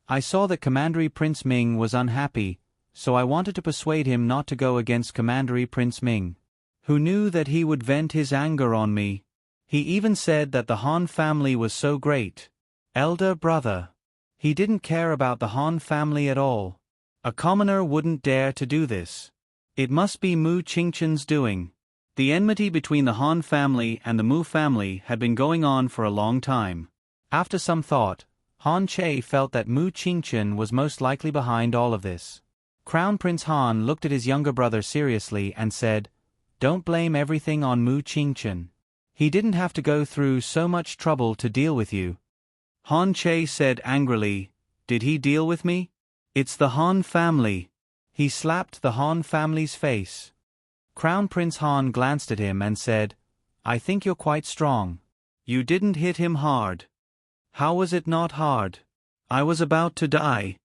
Speaker 1: I saw that Commandery Prince Ming was unhappy, so I wanted to persuade him not to go against Commandery Prince Ming, who knew that he would vent his anger on me. He even said that the Han family was so great. Elder brother. He didn't care about the Han family at all. A commoner wouldn't dare to do this. It must be Mu Qingchen's doing. The enmity between the Han family and the Mu family had been going on for a long time. After some thought, Han Che felt that Mu Qingchen was most likely behind all of this. Crown Prince Han looked at his younger brother seriously and said, "Don't blame everything on Mu Qingchen. He didn't have to go through so much trouble to deal with you." Han Che said angrily, "Did he deal with me? It's the Han family." He slapped the Han family's face. Crown Prince Han glanced at him and said, "I think you're quite strong. You didn't hit him hard." "How was it not hard? I was about to die.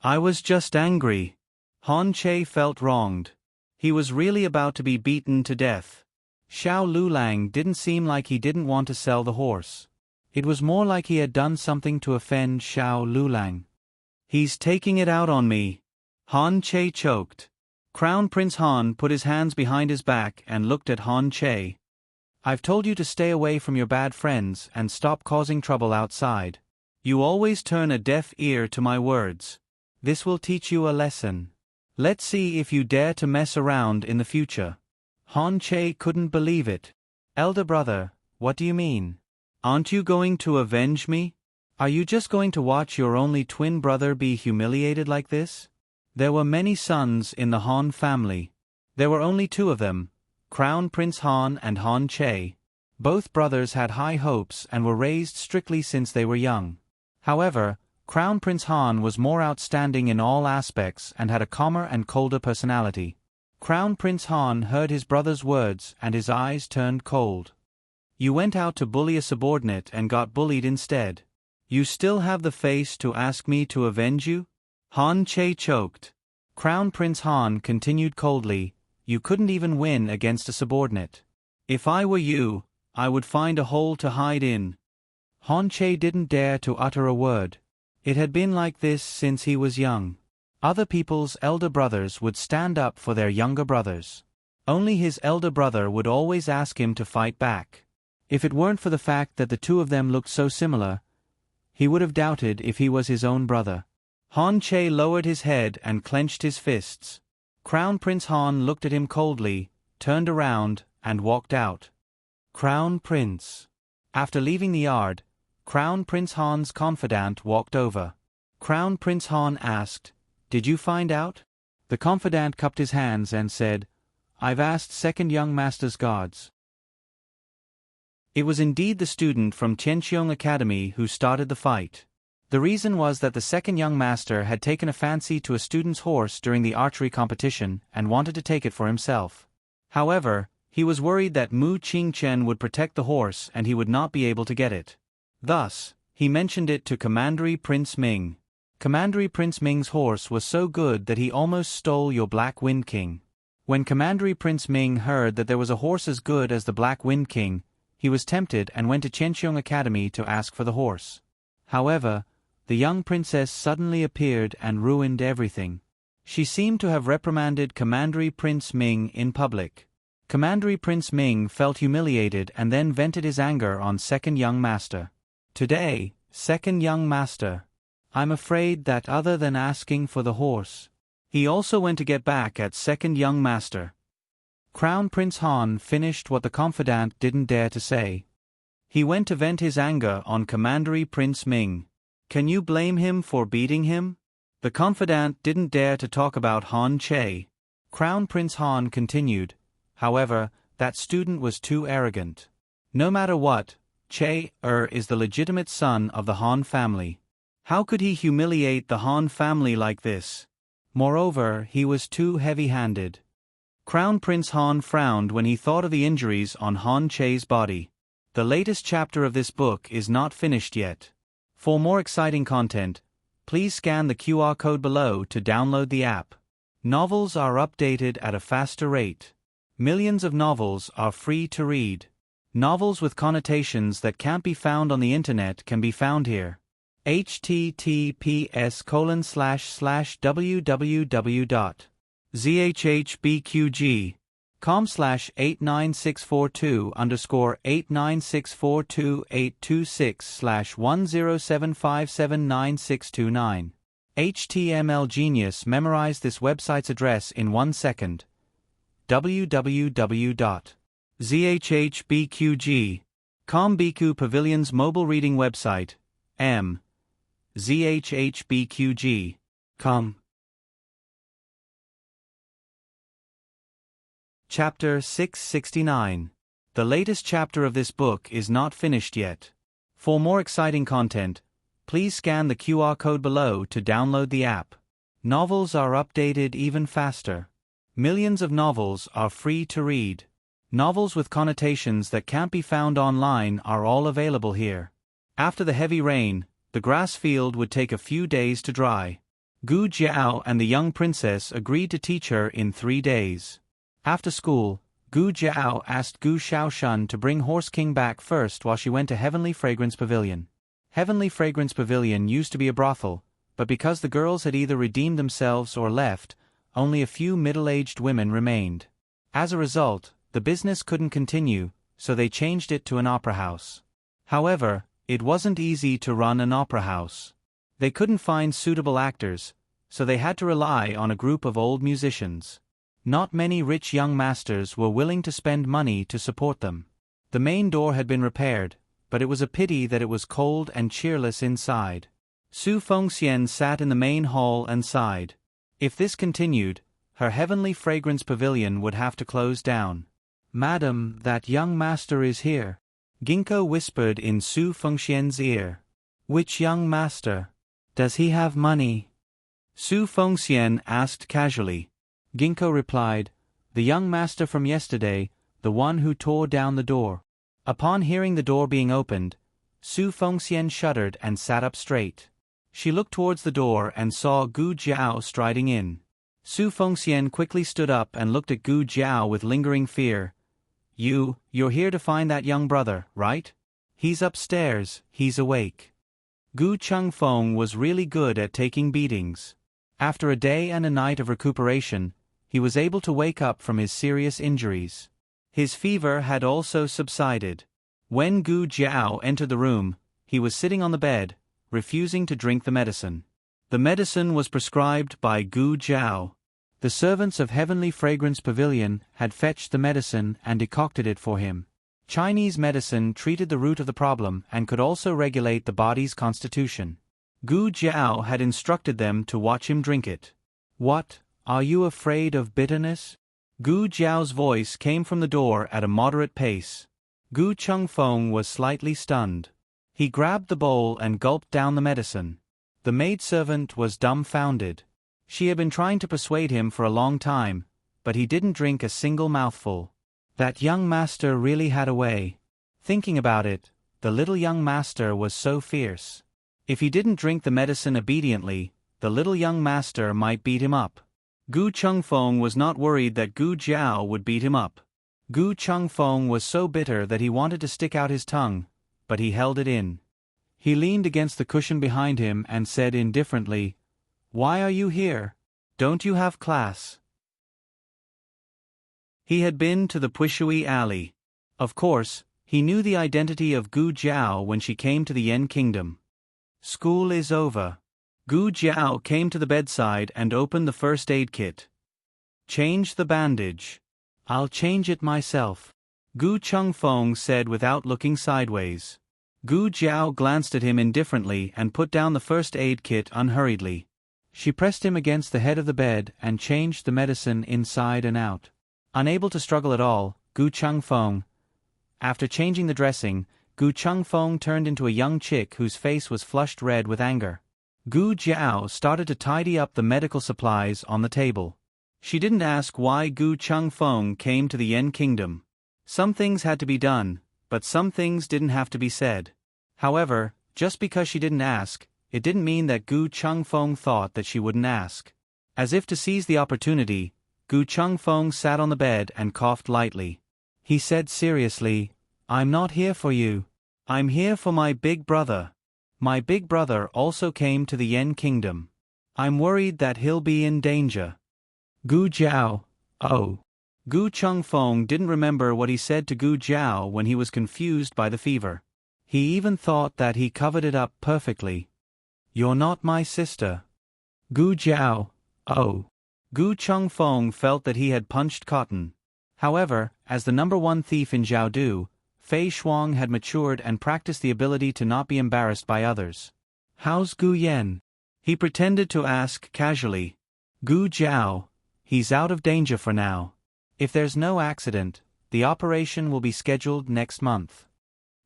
Speaker 1: I was just angry." Han Che felt wronged. He was really about to be beaten to death. Xiao Lulang didn't seem like he didn't want to sell the horse. It was more like he had done something to offend Xiao Lulang. "He's taking it out on me." Han Che choked. Crown Prince Han put his hands behind his back and looked at Han Che. "I've told you to stay away from your bad friends and stop causing trouble outside. You always turn a deaf ear to my words. This will teach you a lesson. Let's see if you dare to mess around in the future." Han Che couldn't believe it. "Elder brother, what do you mean? Aren't you going to avenge me? Are you just going to watch your only twin brother be humiliated like this?" There were many sons in the Han family. There were only two of them, Crown Prince Han and Han Che. Both brothers had high hopes and were raised strictly since they were young. However, Crown Prince Han was more outstanding in all aspects and had a calmer and colder personality. Crown Prince Han heard his brother's words and his eyes turned cold. "You went out to bully a subordinate and got bullied instead. You still have the face to ask me to avenge you?" Han Che choked. Crown Prince Han continued coldly, "You couldn't even win against a subordinate. If I were you, I would find a hole to hide in." Han Che didn't dare to utter a word. It had been like this since he was young. Other people's elder brothers would stand up for their younger brothers. Only his elder brother would always ask him to fight back. If it weren't for the fact that the two of them looked so similar, he would have doubted if he was his own brother. Han Che lowered his head and clenched his fists. Crown Prince Han looked at him coldly, turned around, and walked out. Crown Prince. After leaving the yard, Crown Prince Han's confidant walked over. Crown Prince Han asked, "Did you find out?" The confidant cupped his hands and said, "I've asked second young master's guards." It was indeed the student from Tianqiong Academy who started the fight. The reason was that the second young master had taken a fancy to a student's horse during the archery competition and wanted to take it for himself. However, he was worried that Mu Qingchen would protect the horse and he would not be able to get it. Thus, he mentioned it to Commandery Prince Ming. Commandery Prince Ming's horse was so good that he almost stole your Black Wind King. When Commandery Prince Ming heard that there was a horse as good as the Black Wind King, he was tempted and went to Tianqiong Academy to ask for the horse. However, the young princess suddenly appeared and ruined everything. She seemed to have reprimanded Commandery Prince Ming in public. Commandery Prince Ming felt humiliated and then vented his anger on second young master. "Today, second young master, I'm afraid that other than asking for the horse, he also went to get back at second young master." Crown Prince Han finished what the confidant didn't dare to say. He went to vent his anger on Commandery Prince Ming. Can you blame him for beating him? The confidant didn't dare to talk about Han Che. Crown Prince Han continued, "However, that student was too arrogant. No matter what, Che is the legitimate son of the Han family. How could he humiliate the Han family like this? Moreover, he was too heavy-handed." Crown Prince Han frowned when he thought of the injuries on Han Che's body. The latest chapter of this book is not finished yet. For more exciting content, please scan the QR code below to download the app. Novels are updated at a faster rate. Millions of novels are free to read. Novels with connotations that can't be found on the internet can be found here. https://www.zhbqg.com/89642_89642_826/10757969. HTML Genius memorized this website's address in 1 second. www.zhhbqg.com Biku Pavilion's mobile reading website. zhhbqg.com. Chapter 669. The latest chapter of this book is not finished yet. For more exciting content, please scan the QR code below to download the app. Novels are updated even faster. Millions of novels are free to read. Novels with connotations that can't be found online are all available here. After the heavy rain, the grass field would take a few days to dry. Gu Jiao and the young princess agreed to teach her in 3 days. After school, Gu Jiao asked Gu Shaoshan to bring Horse King back first while she went to Heavenly Fragrance Pavilion. Heavenly Fragrance Pavilion used to be a brothel, but because the girls had either redeemed themselves or left, only a few middle-aged women remained. As a result, the business couldn't continue, so they changed it to an opera house. However, it wasn't easy to run an opera house. They couldn't find suitable actors, so they had to rely on a group of old musicians. Not many rich young masters were willing to spend money to support them. The main door had been repaired, but it was a pity that it was cold and cheerless inside. Su Fengxian sat in the main hall and sighed. If this continued, her Heavenly Fragrance Pavilion would have to close down. "Madam, that young master is here," Ginkgo whispered in Su Fengxian's ear. "Which young master? Does he have money?" Su Fengxian asked casually. Ginkgo replied, "The young master from yesterday, the one who tore down the door." Upon hearing the door being opened, Su Fengxian shuddered and sat up straight. She looked towards the door and saw Gu Jiao striding in. Su Fengxian quickly stood up and looked at Gu Jiao with lingering fear. You're here to find that young brother, right? He's upstairs, he's awake." Gu Chengfeng was really good at taking beatings. After a day and a night of recuperation, he was able to wake up from his serious injuries. His fever had also subsided. When Gu Jiao entered the room, he was sitting on the bed, refusing to drink the medicine. The medicine was prescribed by Gu Jiao. The servants of Heavenly Fragrance Pavilion had fetched the medicine and decocted it for him. Chinese medicine treated the root of the problem and could also regulate the body's constitution. Gu Jiao had instructed them to watch him drink it. "What, are you afraid of bitterness?" Gu Jiao's voice came from the door at a moderate pace. Gu Chengfeng was slightly stunned. He grabbed the bowl and gulped down the medicine. The maidservant was dumbfounded. She had been trying to persuade him for a long time, but he didn't drink a single mouthful. That young master really had a way. Thinking about it, the little young master was so fierce. If he didn't drink the medicine obediently, the little young master might beat him up. Gu Chengfeng was not worried that Gu Jiao would beat him up. Gu Chengfeng was so bitter that he wanted to stick out his tongue, but he held it in. He leaned against the cushion behind him and said indifferently, "Why are you here? Don't you have class?" He had been to the Puishui Alley. Of course, he knew the identity of Gu Jiao when she came to the Yen Kingdom. "School is over." Gu Jiao came to the bedside and opened the first aid kit. "Change the bandage." "I'll change it myself," Gu Chengfeng said without looking sideways. Gu Jiao glanced at him indifferently and put down the first aid kit unhurriedly. She pressed him against the head of the bed and changed the medicine inside and out. Unable to struggle at all, after changing the dressing, Gu Chengfeng turned into a young chick whose face was flushed red with anger. Gu Jiao started to tidy up the medical supplies on the table. She didn't ask why Gu Chengfeng came to the Yen Kingdom. Some things had to be done, but some things didn't have to be said. However, just because she didn't ask, it didn't mean that Gu Chengfeng thought that she wouldn't ask. As if to seize the opportunity, Gu Chengfeng sat on the bed and coughed lightly. He said seriously, "I'm not here for you. I'm here for my big brother." My big brother also came to the Yen Kingdom. I'm worried that he'll be in danger. Gu Jiao, oh. Gu Chengfeng didn't remember what he said to Gu Jiao when he was confused by the fever. He even thought that he covered it up perfectly. You're not my sister. Gu Jiao, oh. Gu Chengfeng felt that he had punched cotton. However, as the #1 thief in Jiaodu, Fei Shuang had matured and practiced the ability to not be embarrassed by others. How's Gu Yen? He pretended to ask casually. Gu Jiao. He's out of danger for now. If there's no accident, the operation will be scheduled next month.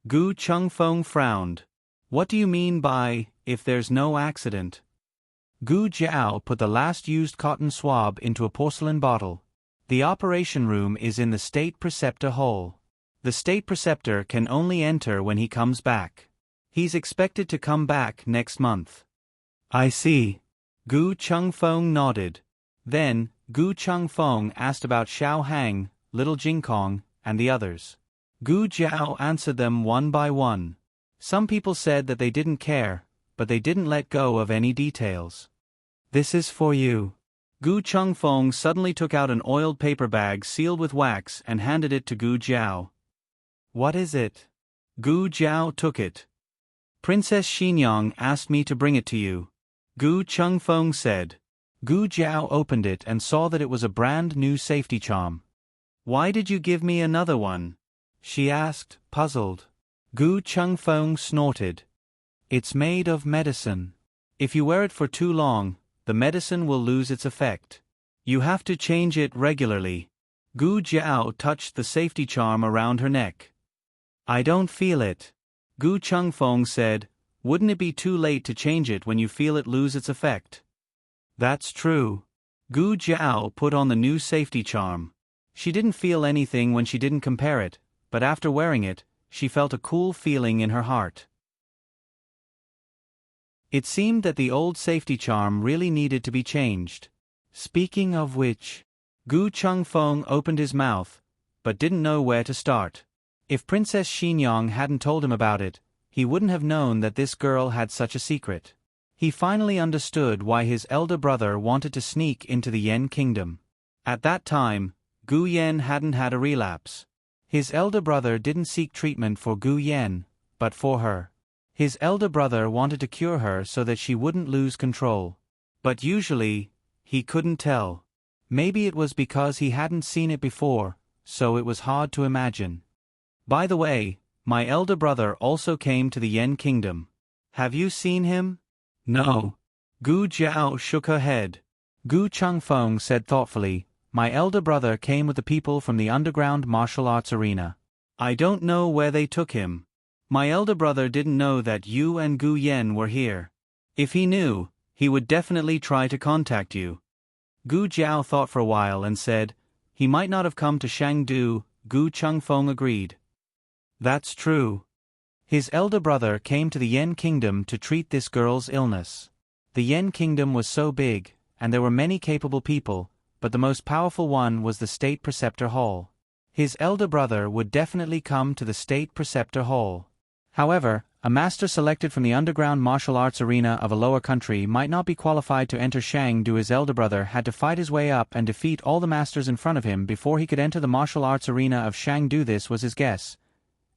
Speaker 1: Gu Chengfeng frowned. What do you mean by, if there's no accident? Gu Jiao put the last used cotton swab into a porcelain bottle. The operation room is in the State Preceptor Hall. The State Preceptor can only enter when he comes back. He's expected to come back next month. I see. Gu Chengfeng nodded. Then, Gu Chengfeng asked about Xiao Hang, Little Jingkong, and the others. Gu Jiao answered them one by one. Some people said that they didn't care, but they didn't let go of any details. This is for you. Gu Chengfeng suddenly took out an oiled paper bag sealed with wax and handed it to Gu Jiao. What is it? Gu Jiao took it. Princess Xinyang asked me to bring it to you. Gu Chengfeng said. Gu Jiao opened it and saw that it was a brand new safety charm. Why did you give me another one? She asked, puzzled. Gu Chengfeng snorted. It's made of medicine. If you wear it for too long, the medicine will lose its effect. You have to change it regularly. Gu Jiao touched the safety charm around her neck. I don't feel it. Gu Chengfeng said, wouldn't it be too late to change it when you feel it lose its effect? That's true. Gu Jiao put on the new safety charm. She didn't feel anything when she didn't compare it, but after wearing it, she felt a cool feeling in her heart. It seemed that the old safety charm really needed to be changed. Speaking of which, Gu Chengfeng opened his mouth, but didn't know where to start. If Princess Xinyang hadn't told him about it, he wouldn't have known that this girl had such a secret. He finally understood why his elder brother wanted to sneak into the Yen Kingdom. At that time, Gu Yen hadn't had a relapse. His elder brother didn't seek treatment for Gu Yen, but for her. His elder brother wanted to cure her so that she wouldn't lose control. But usually, he couldn't tell. Maybe it was because he hadn't seen it before, so it was hard to imagine. By the way, my elder brother also came to the Yen Kingdom. Have you seen him? No. Gu Jiao shook her head. Gu Chengfeng said thoughtfully, my elder brother came with the people from the underground martial arts arena. I don't know where they took him. My elder brother didn't know that you and Gu Yen were here. If he knew, he would definitely try to contact you. Gu Jiao thought for a while and said, he might not have come to Shangdu. Gu Chengfeng agreed. That's true. His elder brother came to the Yen Kingdom to treat this girl's illness. The Yen Kingdom was so big, and there were many capable people, but the most powerful one was the State Preceptor Hall. His elder brother would definitely come to the State Preceptor Hall. However, a master selected from the underground martial arts arena of a lower country might not be qualified to enter Shangdu. His elder brother had to fight his way up and defeat all the masters in front of him before he could enter the martial arts arena of Shangdu. This was his guess.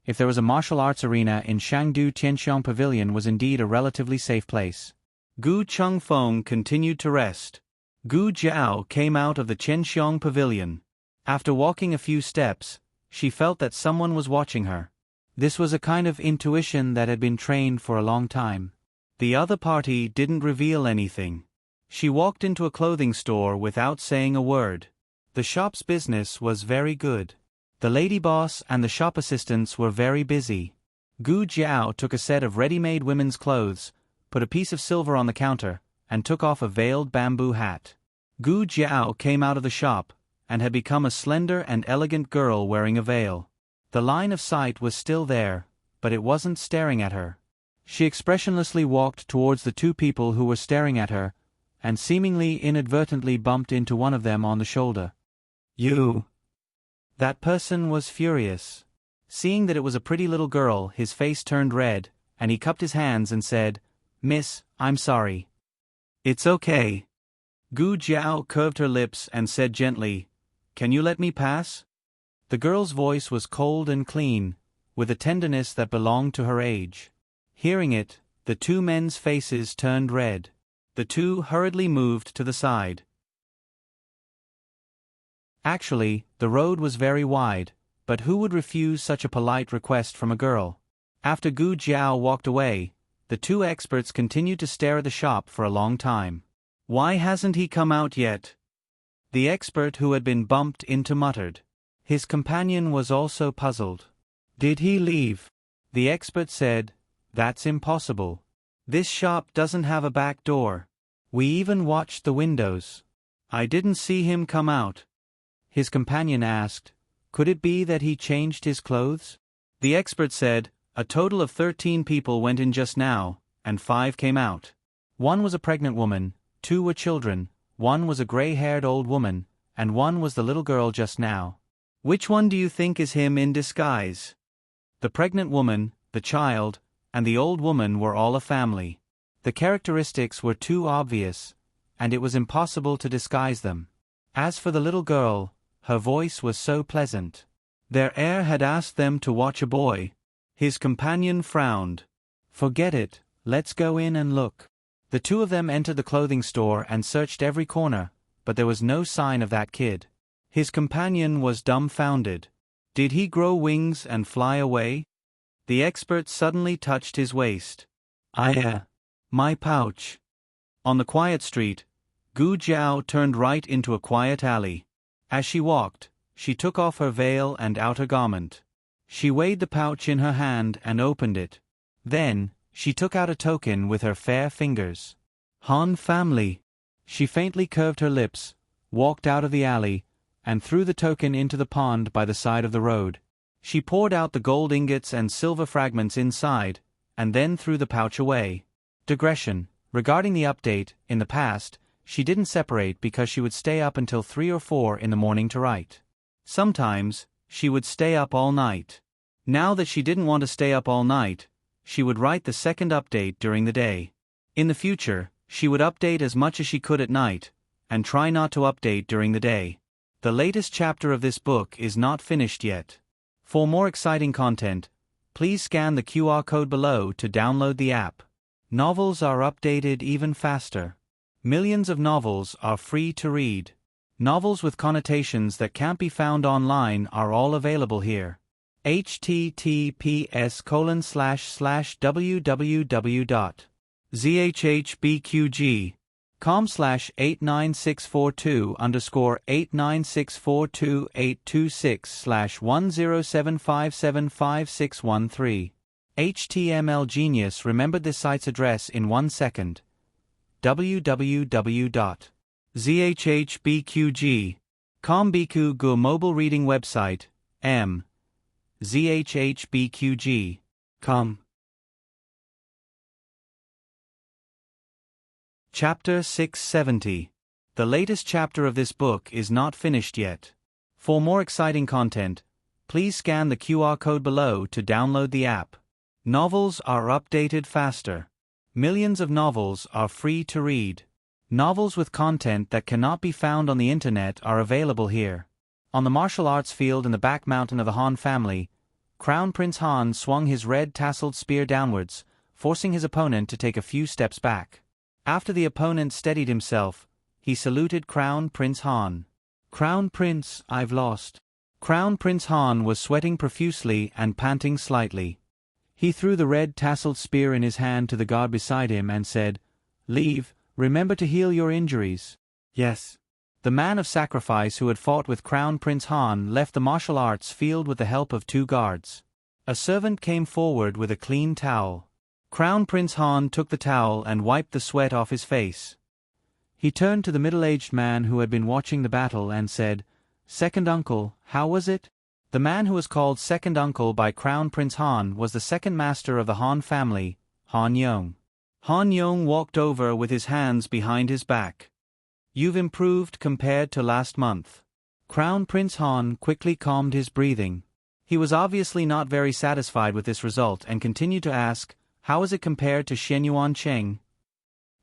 Speaker 1: If there was a martial arts arena in Shangdu, Tianxiang Pavilion was indeed a relatively safe place. Gu Chengfeng continued to rest. Gu Jiao came out of the Tianxiang Pavilion. After walking a few steps, she felt that someone was watching her. This was a kind of intuition that had been trained for a long time. The other party didn't reveal anything. She walked into a clothing store without saying a word. The shop's business was very good. The lady boss and the shop assistants were very busy. Gu Jiao took a set of ready-made women's clothes, put a piece of silver on the counter, and took off a veiled bamboo hat. Gu Jiao came out of the shop, and had become a slender and elegant girl wearing a veil. The line of sight was still there, but it wasn't staring at her. She expressionlessly walked towards the two people who were staring at her, and seemingly inadvertently bumped into one of them on the shoulder. You! That person was furious. Seeing that it was a pretty little girl, his face turned red, and he cupped his hands and said, "Miss, I'm sorry." "It's okay." Gu Jiao curved her lips and said gently, "Can you let me pass?" The girl's voice was cold and clean, with a tenderness that belonged to her age. Hearing it, the two men's faces turned red. The two hurriedly moved to the side. Actually, the road was very wide, but who would refuse such a polite request from a girl? After Gu Jiao walked away, the two experts continued to stare at the shop for a long time. "Why hasn't he come out yet?" The expert who had been bumped into muttered. His companion was also puzzled. "Did he leave?" The expert said, "That's impossible. This shop doesn't have a back door. We even watched the windows. I didn't see him come out." His companion asked, "Could it be that he changed his clothes?" The expert said, "A total of 13 people went in just now, and 5 came out. 1 was a pregnant woman, 2 were children, 1 was a gray-haired old woman, and 1 was the little girl just now. Which one do you think is him in disguise?" The pregnant woman, the child, and the old woman were all a family. The characteristics were too obvious, and it was impossible to disguise them. As for the little girl, her voice was so pleasant. Their heir had asked them to watch a boy. His companion frowned. "Forget it, let's go in and look." The two of them entered the clothing store and searched every corner, but there was no sign of that kid. His companion was dumbfounded. Did he grow wings and fly away? The expert suddenly touched his waist. My pouch." On the quiet street, Gu Jiao turned right into a quiet alley. As she walked, she took off her veil and outer garment. She weighed the pouch in her hand and opened it. Then, she took out a token with her fair fingers. "Han family." She faintly curved her lips, walked out of the alley, and threw the token into the pond by the side of the road. She poured out the gold ingots and silver fragments inside, and then threw the pouch away. Digression: regarding the update, in the past, she didn't separate because she would stay up until 3 or 4 in the morning to write. Sometimes, she would stay up all night. Now that she didn't want to stay up all night, she would write the second update during the day. In the future, she would update as much as she could at night, and try not to update during the day. The latest chapter of this book is not finished yet. For more exciting content, please scan the QR code below to download the app. Novels are updated even faster. Millions of novels are free to read. Novels with connotations that can't be found online are all available here. https://www.zhbqg.com/89642_826/1075755613. HTML Genius remembered this site's address in 1 second. www.zhbqg.com Biku Gu mobile reading website, zhbqg.com. Chapter 670. The latest chapter of this book is not finished yet. For more exciting content, please scan the QR code below to download the app. Novels are updated faster. Millions of novels are free to read. Novels with content that cannot be found on the internet are available here. On the martial arts field in the back mountain of the Han family, Crown Prince Han swung his red tasseled spear downwards, forcing his opponent to take a few steps back. After the opponent steadied himself, he saluted Crown Prince Han. "Crown Prince, I've lost." Crown Prince Han was sweating profusely and panting slightly. He threw the red tasseled spear in his hand to the guard beside him and said, "Leave, remember to heal your injuries." "Yes." The man of sacrifice who had fought with Crown Prince Han left the martial arts field with the help of 2 guards. A servant came forward with a clean towel. Crown Prince Han took the towel and wiped the sweat off his face. He turned to the middle-aged man who had been watching the battle and said, "Second uncle, how was it?" The man who was called Second Uncle by Crown Prince Han was the second master of the Han family, Han Yong. Han Yong walked over with his hands behind his back. "You've improved compared to last month." Crown Prince Han quickly calmed his breathing. He was obviously not very satisfied with this result and continued to ask, How is it compared to Shenyuan Cheng?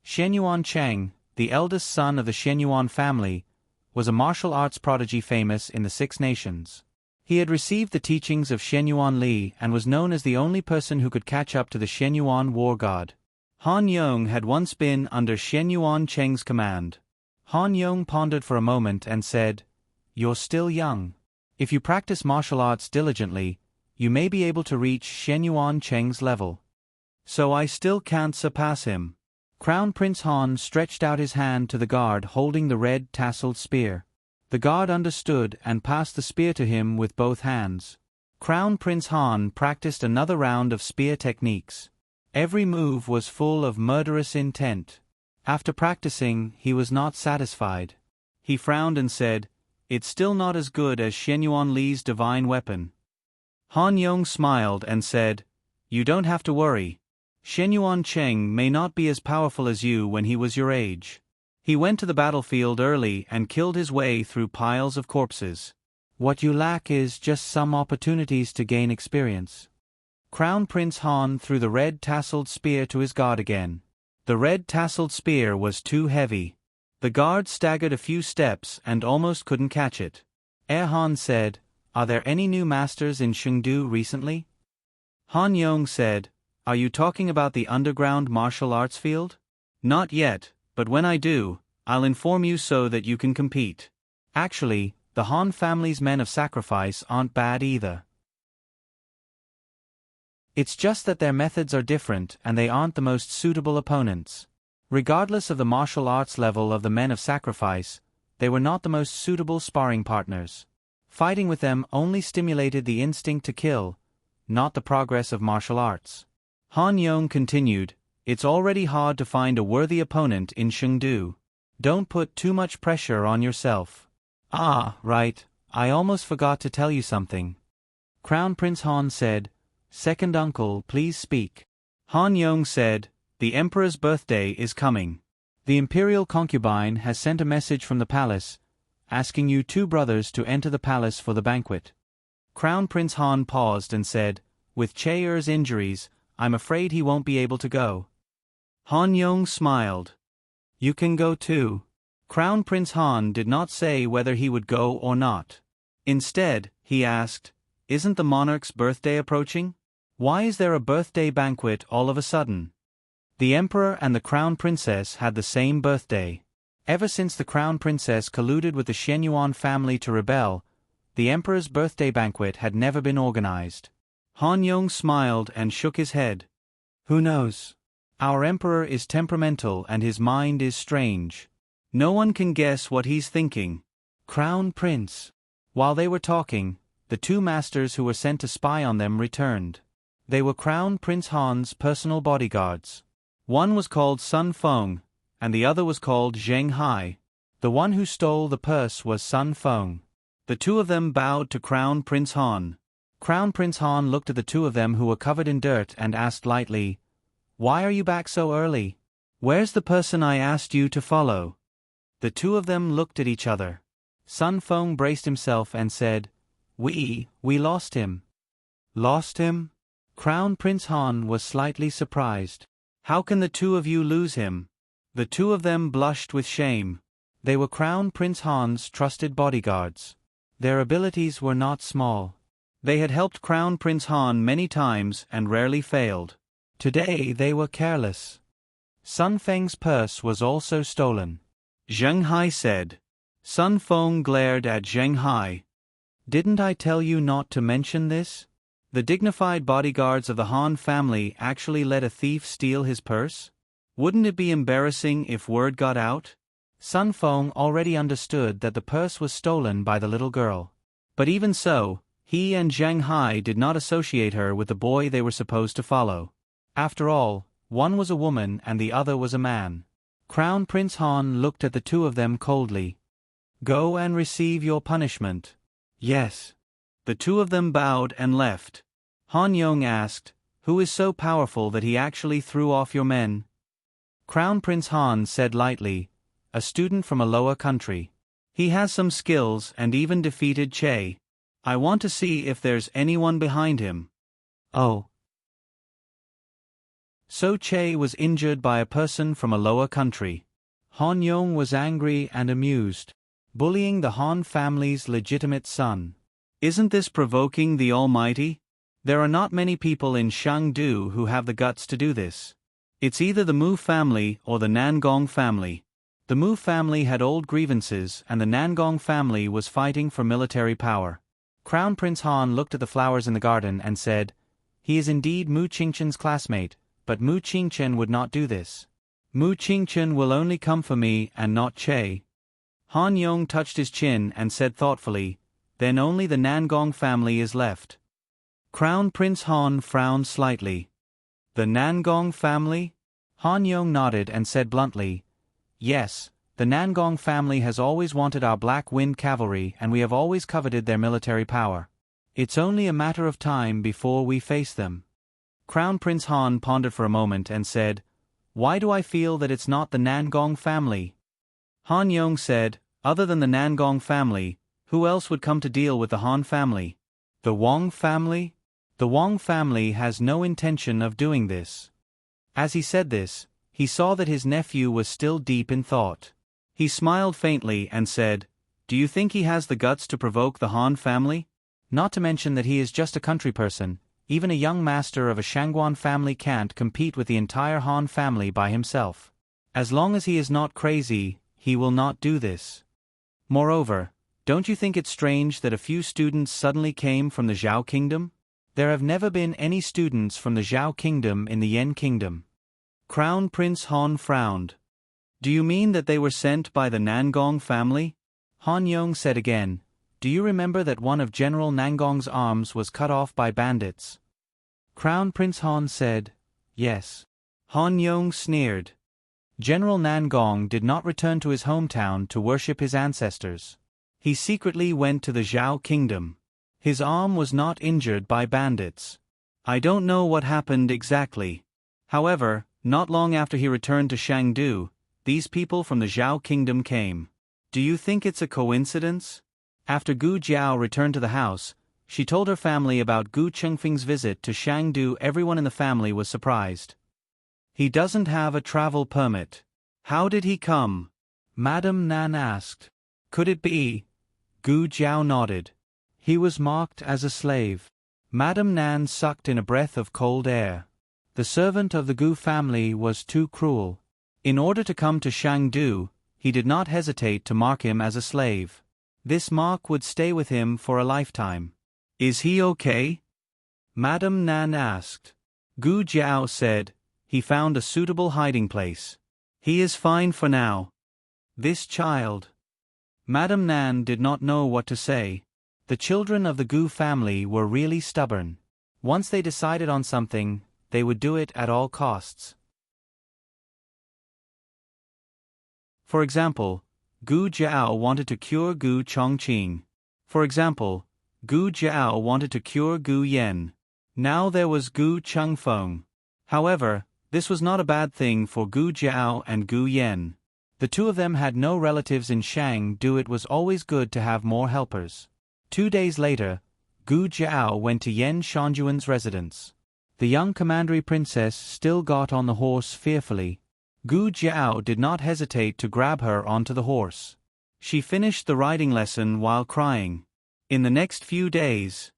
Speaker 1: Shenyuan Cheng, the eldest son of the Shenyuan family, was a martial arts prodigy famous in the Six Nations. He had received the teachings of Shenyuan Li and was known as the only person who could catch up to the Shenyuan war god. Han Yong had once been under Shenyuan Cheng's command. Han Yong pondered for a moment and said, "You're still young. If you practice martial arts diligently, you may be able to reach Shenyuan Cheng's level. So I still can't surpass him." Crown Prince Han stretched out his hand to the guard holding the red tasseled spear. The guard understood and passed the spear to him with both hands. Crown Prince Han practiced another round of spear techniques. Every move was full of murderous intent. After practicing, he was not satisfied. He frowned and said, "It's still not as good as Shenyuan Li's divine weapon." Han Yong smiled and said, "You don't have to worry. Shenyuan Cheng may not be as powerful as you when he was your age. He went to the battlefield early and killed his way through piles of corpses. What you lack is just some opportunities to gain experience." Crown Prince Han threw the red tasseled spear to his guard again. The red tasseled spear was too heavy. The guard staggered a few steps and almost couldn't catch it. Han said, "Are there any new masters in Chengdu recently?" Han Yong said, "Are you talking about the underground martial arts field?" "Not yet, but when I do, I'll inform you so that you can compete." Actually, the Han family's men of sacrifice aren't bad either. It's just that their methods are different and they aren't the most suitable opponents. Regardless of the martial arts level of the men of sacrifice, they were not the most suitable sparring partners. Fighting with them only stimulated the instinct to kill, not the progress of martial arts. Han Yong continued, "It's already hard to find a worthy opponent in Chengdu. Don't put too much pressure on yourself." "Ah, right, I almost forgot to tell you something." Crown Prince Han said, "Second uncle, please speak." Han Yong said, "The Emperor's birthday is coming. The imperial concubine has sent a message from the palace, asking you two brothers to enter the palace for the banquet." Crown Prince Han paused and said, "With Che-er's injuries, I'm afraid he won't be able to go." Han Yong smiled. "You can go too." Crown Prince Han did not say whether he would go or not. Instead, he asked, "Isn't the monarch's birthday approaching? Why is there a birthday banquet all of a sudden?" The emperor and the crown princess had the same birthday. Ever since the crown princess colluded with the Shenyuan family to rebel, the emperor's birthday banquet had never been organized. Han Yong smiled and shook his head. "Who knows? Our emperor is temperamental and his mind is strange. No one can guess what he's thinking." "Crown Prince." While they were talking, the two masters who were sent to spy on them returned. They were Crown Prince Han's personal bodyguards. One was called Sun Feng, and the other was called Zheng Hai. The one who stole the purse was Sun Feng. The two of them bowed to Crown Prince Han. Crown Prince Han looked at the two of them who were covered in dirt and asked lightly, "Why are you back so early? Where's the person I asked you to follow?" The two of them looked at each other. Sun Feng braced himself and said, We lost him." "Lost him?" Crown Prince Han was slightly surprised. "How can the two of you lose him?" The two of them blushed with shame. They were Crown Prince Han's trusted bodyguards. Their abilities were not small. They had helped Crown Prince Han many times and rarely failed. Today they were careless. Sun Feng's purse was also stolen. Zheng Hai said. Sun Feng glared at Zheng Hai. "Didn't I tell you not to mention this?" The dignified bodyguards of the Han family actually let a thief steal his purse? Wouldn't it be embarrassing if word got out? Sun Feng already understood that the purse was stolen by the little girl. But even so, he and Zheng Hai did not associate her with the boy they were supposed to follow. After all, one was a woman and the other was a man. Crown Prince Han looked at the two of them coldly. "Go and receive your punishment." "Yes." The two of them bowed and left. Han Yong asked, "Who is so powerful that he actually threw off your men?" Crown Prince Han said lightly, "A student from a lower country. He has some skills and even defeated Che. I want to see if there's anyone behind him." "Oh." So Che was injured by a person from a lower country. Han Yong was angry and amused. Bullying the Han family's legitimate son. Isn't this provoking the Almighty? There are not many people in Shangdu who have the guts to do this. It's either the Mu family or the Nangong family. The Mu family had old grievances and the Nangong family was fighting for military power. Crown Prince Han looked at the flowers in the garden and said, "He is indeed Mu Qingchen's classmate, but Mu Qingchen would not do this. Mu Qingchen will only come for me and not Che." Han Yong touched his chin and said thoughtfully, "Then only the Nangong family is left." Crown Prince Han frowned slightly. "The Nangong family?" Han Yong nodded and said bluntly, "Yes, the Nangong family has always wanted our Black Wind cavalry and we have always coveted their military power. It's only a matter of time before we face them." Crown Prince Han pondered for a moment and said, "Why do I feel that it's not the Nangong family?" Han Yong said, "Other than the Nangong family, who else would come to deal with the Han family? The Wang family? The Wang family has no intention of doing this." As he said this, he saw that his nephew was still deep in thought. He smiled faintly and said, "Do you think he has the guts to provoke the Han family? Not to mention that he is just a country person, even a young master of a Shangguan family can't compete with the entire Han family by himself. As long as he is not crazy, he will not do this. Moreover, don't you think it strange that a few students suddenly came from the Zhao Kingdom? There have never been any students from the Zhao Kingdom in the Yen Kingdom." Crown Prince Han frowned. "Do you mean that they were sent by the Nangong family?" Han Yong said again, "Do you remember that one of General Nangong's arms was cut off by bandits?" Crown Prince Han said, "Yes." Han Yong sneered. General Nangong did not return to his hometown to worship his ancestors. He secretly went to the Zhao Kingdom. His arm was not injured by bandits. I don't know what happened exactly. However, not long after he returned to Shangdu, these people from the Zhao Kingdom came. Do you think it's a coincidence? After Gu Jiao returned to the house, she told her family about Gu Chengfeng's visit to Shangdu. Everyone in the family was surprised. "He doesn't have a travel permit. How did he come?" Madame Nan asked. "Could it be?" Gu Jiao nodded. "He was marked as a slave." Madame Nan sucked in a breath of cold air. The servant of the Gu family was too cruel. In order to come to Shangdu, he did not hesitate to mark him as a slave. This mark would stay with him for a lifetime. "Is he okay?" Madame Nan asked. Gu Jiao said, "He found a suitable hiding place. He is fine for now." This child. Madame Nan did not know what to say. The children of the Gu family were really stubborn. Once they decided on something, they would do it at all costs. For example, Gu Jiao wanted to cure Gu Chongqing. For example, Gu Jiao wanted to cure Gu Yen. Now there was Gu Chengfeng. However, this was not a bad thing for Gu Jiao and Gu Yen. The two of them had no relatives in Shangdu. It was always good to have more helpers. 2 days later, Gu Jiao went to Yen Shanjuan's residence. The young commandery princess still got on the horse fearfully. Gu Jiao did not hesitate to grab her onto the horse. She finished the riding lesson while crying. "In the next few days."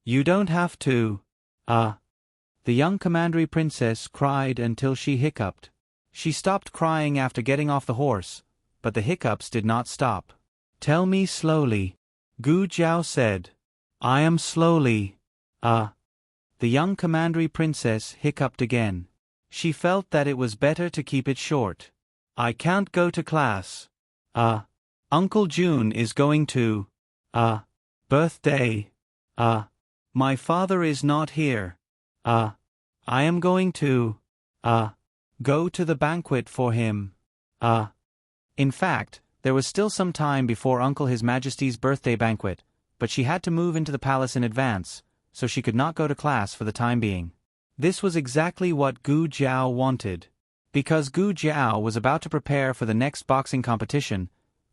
Speaker 1: You don't have to." The young commandery princess cried until she hiccuped. She stopped crying after getting off the horse, but the hiccups did not stop. "Tell me slowly," Gu Jiao said. "I am slowly." The young commandery princess hiccuped again. She felt that it was better to keep it short. "I can't go to class. Uncle June is going to birthday. My father is not here. I am going to go to the banquet for him. In fact, there was still some time before Uncle His Majesty's birthday banquet, but she had to move into the palace in advance, so she could not go to class for the time being. This was exactly what Gu Jiao wanted. Because Gu Jiao was about to prepare for the next boxing competition,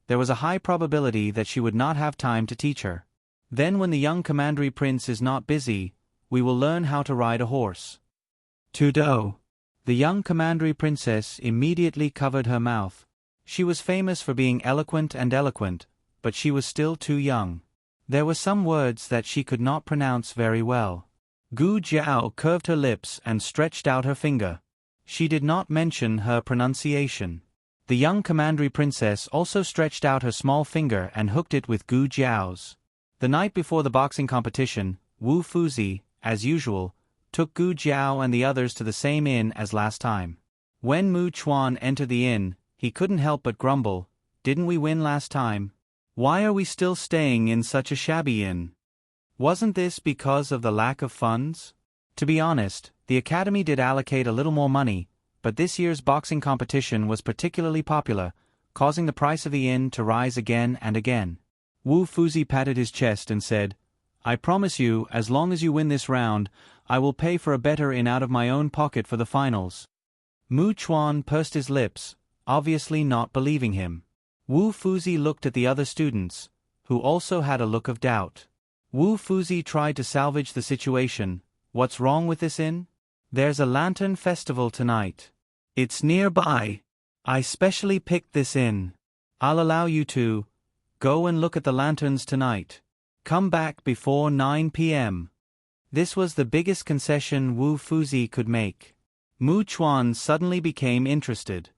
Speaker 1: there was a high probability that she would not have time to teach her. Then when the young commandery prince is not busy, we will learn how to ride a horse. Tudo. The young commandery princess immediately covered her mouth. She was famous for being eloquent, but she was still too young. There were some words that she could not pronounce very well. Gu Jiao curved her lips and stretched out her finger. She did not mention her pronunciation. The young commandery princess also stretched out her small finger and hooked it with Gu Jiao's. The night before the boxing competition, Wu Fuzi, as usual, took Gu Jiao and the others to the same inn as last time. When Mu Chuan entered the inn, he couldn't help but grumble, "Didn't we win last time? Why are we still staying in such a shabby inn? Wasn't this because of the lack of funds?" To be honest, the academy did allocate a little more money, but this year's boxing competition was particularly popular, causing the price of the inn to rise again and again. Wu Fuzi patted his chest and said, "I promise you, as long as you win this round, I will pay for a better inn out of my own pocket for the finals." Mu Chuan pursed his lips, obviously not believing him. Wu Fuzi looked at the other students, who also had a look of doubt. Wu Fuzi tried to salvage the situation. "What's wrong with this inn? There's a lantern festival tonight. It's nearby. I specially picked this inn. I'll allow you to go and look at the lanterns tonight. Come back before 9 p.m. This was the biggest concession Wu Fuzi could make. Mu Chuan suddenly became interested.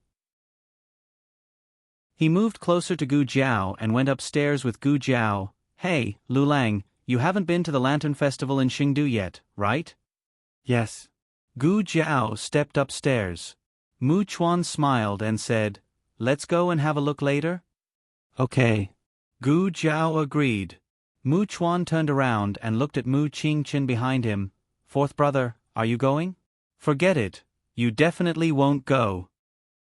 Speaker 1: He moved closer to Gu Jiao and went upstairs with Gu Jiao. "Hey, Lu Lang, you haven't been to the Lantern Festival in Xingdu yet, right?" "Yes." Gu Jiao stepped upstairs. Mu Chuan smiled and said, "Let's go and have a look later?" "Okay." Gu Jiao agreed. Mu Chuan turned around and looked at Mu Qingchen behind him. "Fourth brother, are you going?" "Forget it. You definitely won't go."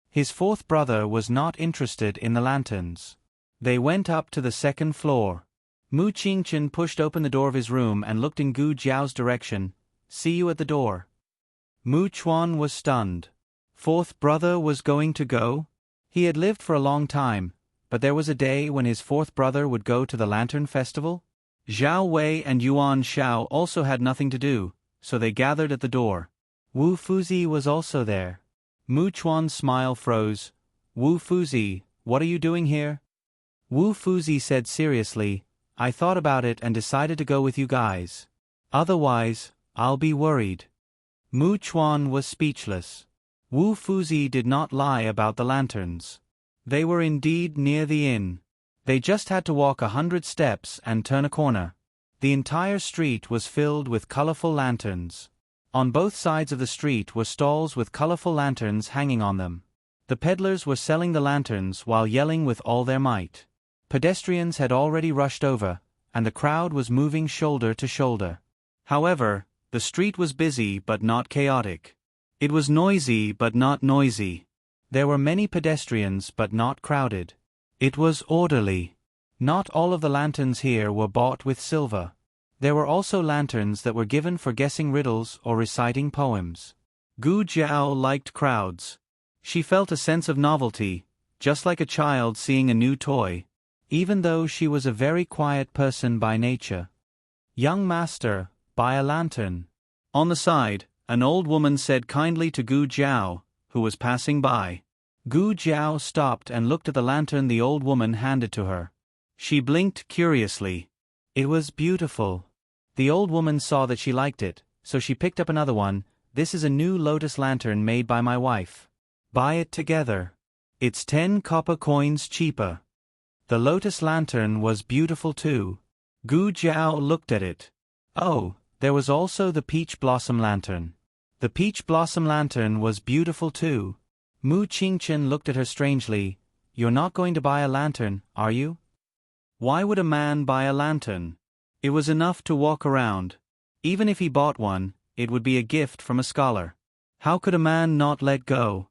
Speaker 1: His fourth brother was not interested in the lanterns. They went up to the second floor. Mu Qingchen pushed open the door of his room and looked in Gu Jiao's direction. "See you at the door." Mu Chuan was stunned. Fourth brother was going to go? He had lived for a long time, but there was a day when his fourth brother would go to the Lantern Festival? Zhao Wei and Yuan Shao also had nothing to do, so they gathered at the door. Wu Fuzi was also there. Mu Chuan's smile froze. "Wu Fuzi, what are you doing here?" Wu Fuzi said seriously, "I thought about it and decided to go with you guys. Otherwise, I'll be worried." Mu Chuan was speechless. Wu Fuzi did not lie about the lanterns. They were indeed near the inn. They just had to walk 100 steps and turn a corner. The entire street was filled with colorful lanterns. On both sides of the street were stalls with colorful lanterns hanging on them. The peddlers were selling the lanterns while yelling with all their might. Pedestrians had already rushed over, and the crowd was moving shoulder to shoulder. However, the street was busy but not chaotic. It was noisy but not noisy. There were many pedestrians but not crowded. It was orderly. Not all of the lanterns here were bought with silver. There were also lanterns that were given for guessing riddles or reciting poems. Gu Jiao liked crowds. She felt a sense of novelty, just like a child seeing a new toy, even though she was a very quiet person by nature. "Young master, buy a lantern." On the side, an old woman said kindly to Gu Jiao, who was passing by. Gu Jiao stopped and looked at the lantern the old woman handed to her. She blinked curiously. It was beautiful. The old woman saw that she liked it, so she picked up another one. "This is a new lotus lantern made by my wife. Buy it together. It's 10 copper coins cheaper." The lotus lantern was beautiful too. Gu Jiao looked at it. Oh, there was also the peach blossom lantern. The peach blossom lantern was beautiful too. Mu Qingchen looked at her strangely. "You're not going to buy a lantern, are you?" Why would a man buy a lantern? It was enough to walk around. Even if he bought one, it would be a gift from a scholar. How could a man not let go?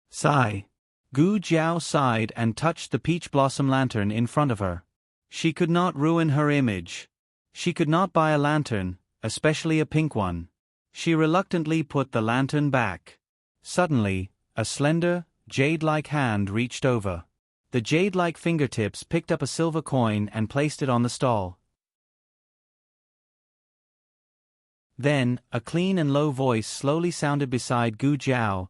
Speaker 1: Sigh. Gu Jiao sighed and touched the peach blossom lantern in front of her. She could not ruin her image. She could not buy a lantern, especially a pink one. She reluctantly put the lantern back. Suddenly, a slender, jade-like hand reached over. The jade-like fingertips picked up a silver coin and placed it on the stall. Then, a clean and low voice slowly sounded beside Gu Jiao.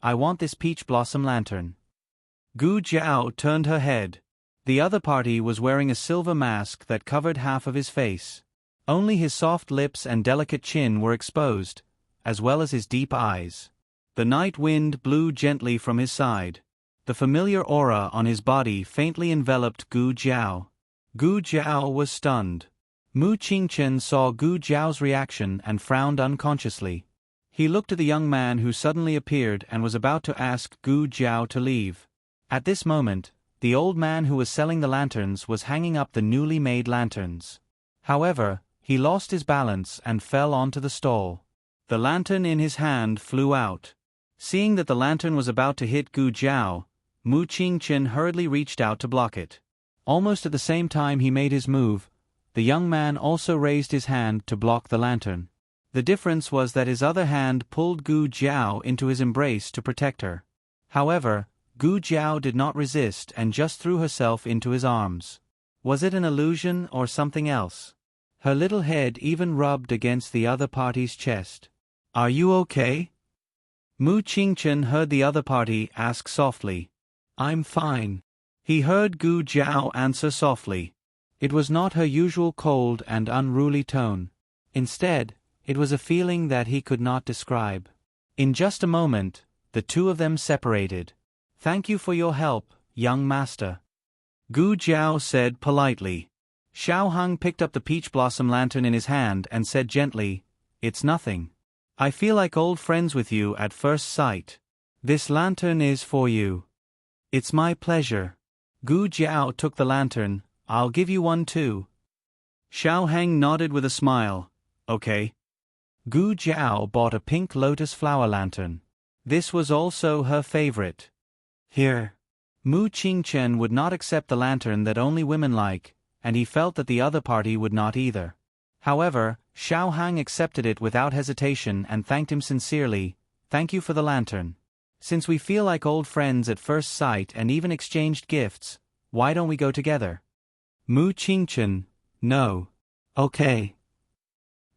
Speaker 1: I want this peach blossom lantern. Gu Jiao turned her head. The other party was wearing a silver mask that covered half of his face. Only his soft lips and delicate chin were exposed, as well as his deep eyes. The night wind blew gently from his side. The familiar aura on his body faintly enveloped Gu Jiao. Gu Jiao was stunned. Mu Qingchen saw Gu Jiao's reaction and frowned unconsciously. He looked at the young man who suddenly appeared and was about to ask Gu Jiao to leave. At this moment, the old man who was selling the lanterns was hanging up the newly made lanterns. However, he lost his balance and fell onto the stall. The lantern in his hand flew out. Seeing that the lantern was about to hit Gu Jiao, Mu Qingchen hurriedly reached out to block it. Almost at the same time he made his move, the young man also raised his hand to block the lantern. The difference was that his other hand pulled Gu Jiao into his embrace to protect her. However, Gu Jiao did not resist and just threw herself into his arms. Was it an illusion or something else? Her little head even rubbed against the other party's chest. Are you okay? Mu Qingchen heard the other party ask softly. I'm fine. He heard Gu Jiao answer softly. It was not her usual cold and unruly tone. Instead, it was a feeling that he could not describe. In just a moment, the two of them separated. Thank you for your help, young master. Gu Jiao said politely. Xiao Hung picked up the peach blossom lantern in his hand and said gently, It's nothing. I feel like old friends with you at first sight. This lantern is for you. It's my pleasure. Gu Jiao took the lantern. I'll give you one too. Xiao Hang nodded with a smile. Okay. Gu Jiao bought a pink lotus flower lantern. This was also her favorite. Here. Mu Qingchen would not accept the lantern that only women like, and he felt that the other party would not either. However, Xiao Hang accepted it without hesitation and thanked him sincerely. Thank you for the lantern. Since we feel like old friends at first sight and even exchanged gifts, why don't we go together? Mu Qingchen, no. Okay.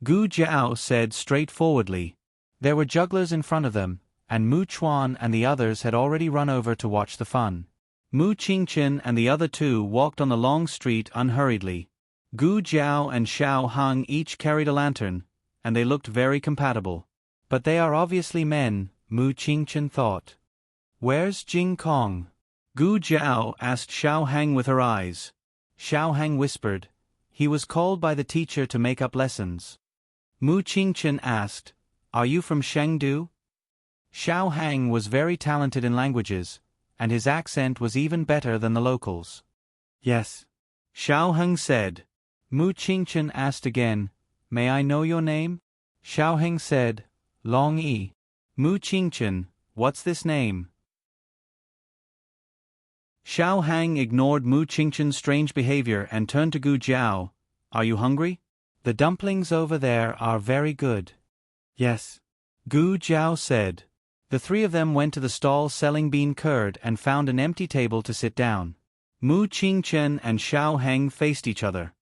Speaker 1: Gu Jiao said straightforwardly. There were jugglers in front of them, and Mu Chuan and the others had already run over to watch the fun. Mu Qingchen and the other two walked on the long street unhurriedly. Gu Jiao and Xiao Hung each carried a lantern, and they looked very compatible. But they are obviously men, Mu Qingchen thought. Where's Jing Kong? Gu Jiao asked Xiao Hang with her eyes. Xiao Hang whispered. He was called by the teacher to make up lessons. Mu Qingchen asked, Are you from Chengdu? Xiao Hang was very talented in languages, and his accent was even better than the locals. Yes. Xiao Hang said. Mu Qingchen asked again, May I know your name? Xiao Hang said, Long Yi. Mu Qingchen, what's this name? Xiao Hang ignored Mu Qingchen's strange behavior and turned to Gu Jiao. Are you hungry? The dumplings over there are very good. Yes. Gu Jiao said. The three of them went to the stall selling bean curd and found an empty table to sit down. Mu Qingchen and Xiao Hang faced each other.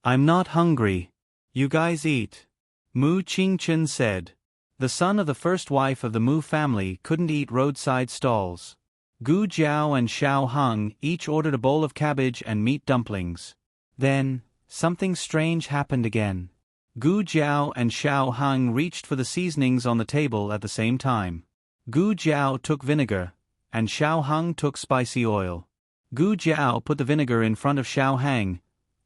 Speaker 1: I'm not hungry. You guys eat. Mu Qingchen said. The son of the first wife of the Mu family couldn't eat roadside stalls. Gu Jiao and Xiao Hung each ordered a bowl of cabbage and meat dumplings. Then, something strange happened again. Gu Jiao and Xiao Hung reached for the seasonings on the table at the same time. Gu Jiao took vinegar, and Xiao Hung took spicy oil. Gu Jiao put the vinegar in front of Xiao Hang,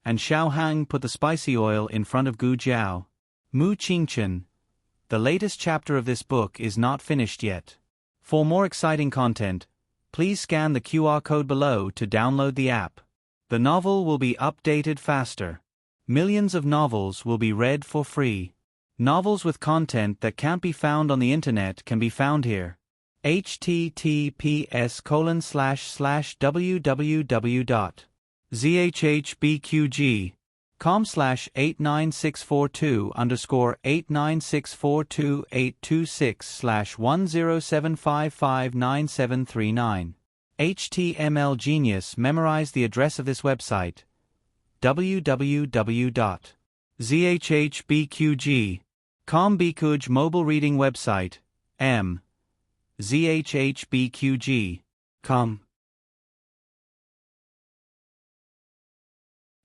Speaker 1: and Xiao Hang put the spicy oil in front of Gu Jiao. Mu Qingchen. The latest chapter of this book is not finished yet. For more exciting content, please scan the QR code below to download the app. The novel will be updated faster. Millions of novels will be read for free. Novels with content that can't be found on the internet can be found here. https://www.zhbqg.com/89642_8964286/1075597939. HTML Genius memorized the address of this website. www.zhbqg.com Combikuj mobile reading website, M. ZHHBQG. Com.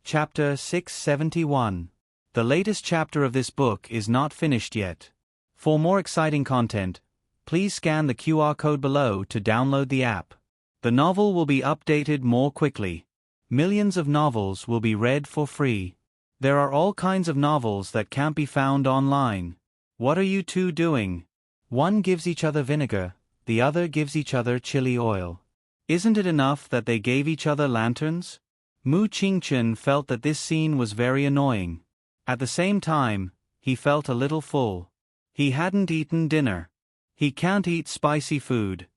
Speaker 1: Chapter 671. The latest chapter of this book is not finished yet. For more exciting content, please scan the QR code below to download the app. The novel will be updated more quickly. Millions of novels will be read for free. There are all kinds of novels that can't be found online. What are you two doing? One gives each other vinegar, the other gives each other chili oil. Isn't it enough that they gave each other lanterns? Mu Qingchen felt that this scene was very annoying. At the same time, he felt a little full. He hadn't eaten dinner. He can't eat spicy food.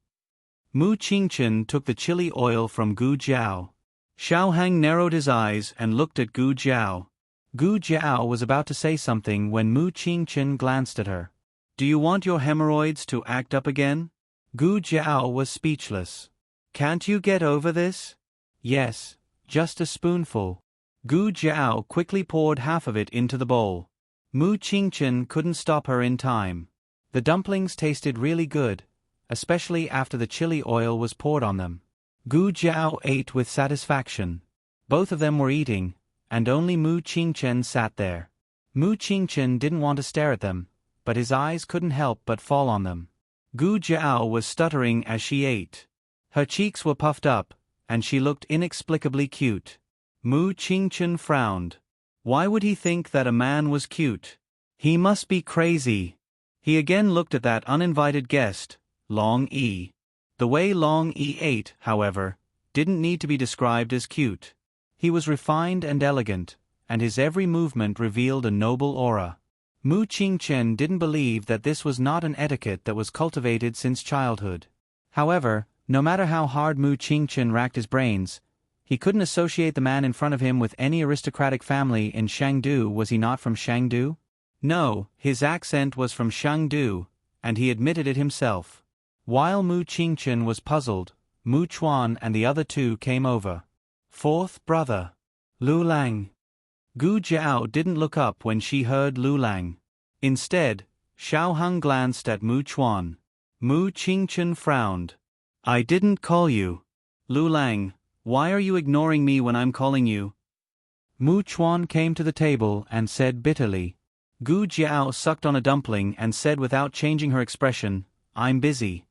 Speaker 1: Mu Qingchen took the chili oil from Gu Jiao. Xiaohang narrowed his eyes and looked at Gu Jiao. Gu Jiao was about to say something when Mu Qingchen glanced at her. Do you want your hemorrhoids to act up again? Gu Jiao was speechless. Can't you get over this? Yes, just a spoonful. Gu Jiao quickly poured half of it into the bowl. Mu Qingchen couldn't stop her in time. The dumplings tasted really good, especially after the chili oil was poured on them. Gu Jiao ate with satisfaction. Both of them were eating, and only Mu Qingchen sat there. Mu Qingchen didn't want to stare at them, but his eyes couldn't help but fall on them. Gu Jiao was stuttering as she ate. Her cheeks were puffed up, and she looked inexplicably cute. Mu Qingchen frowned. Why would he think that a man was cute? He must be crazy. He again looked at that uninvited guest, Long Yi. The way Long Yi ate, however, didn't need to be described as cute. He was refined and elegant, and his every movement revealed a noble aura. Mu Qingchen didn't believe that this was not an etiquette that was cultivated since childhood. However, no matter how hard Mu Qingchen racked his brains, he couldn't associate the man in front of him with any aristocratic family in Shangdu. Was he not from Shangdu? No, his accent was from Shangdu, and he admitted it himself. While Mu Qingchen was puzzled, Mu Chuan and the other two came over. Fourth brother. Lu Lang. Gu Jiao didn't look up when she heard Lu Lang. Instead, Xiaohang glanced at Mu Chuan. Mu Qingchen frowned. I didn't call you. Lu Lang, why are you ignoring me when I'm calling you? Mu Chuan came to the table and said bitterly. Gu Jiao sucked on a dumpling and said without changing her expression, I'm busy.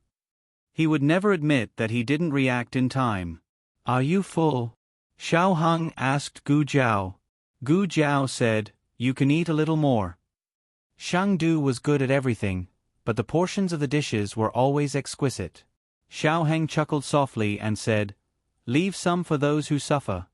Speaker 1: He would never admit that he didn't react in time. Are you full? Xiaohang asked Gu Jiao. Gu Jiao said, you can eat a little more. Shangdu was good at everything, but the portions of the dishes were always exquisite. Xiaohang chuckled softly and said, leave some for those who suffer.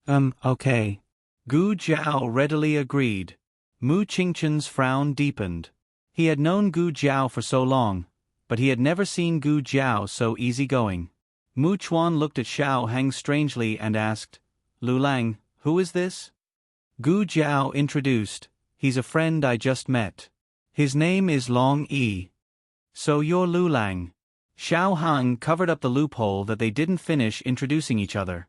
Speaker 1: Okay. Gu Jiao readily agreed. Mu Qingchen's frown deepened. He had known Gu Jiao for so long, but he had never seen Gu Jiao so easygoing. Mu Chuan looked at Xiaohang strangely and asked, Lu Lang, who is this? Gu Jiao introduced, he's a friend I just met. His name is Long Yi. So you're Lu Lang. Xiaohang covered up the loophole that they didn't finish introducing each other.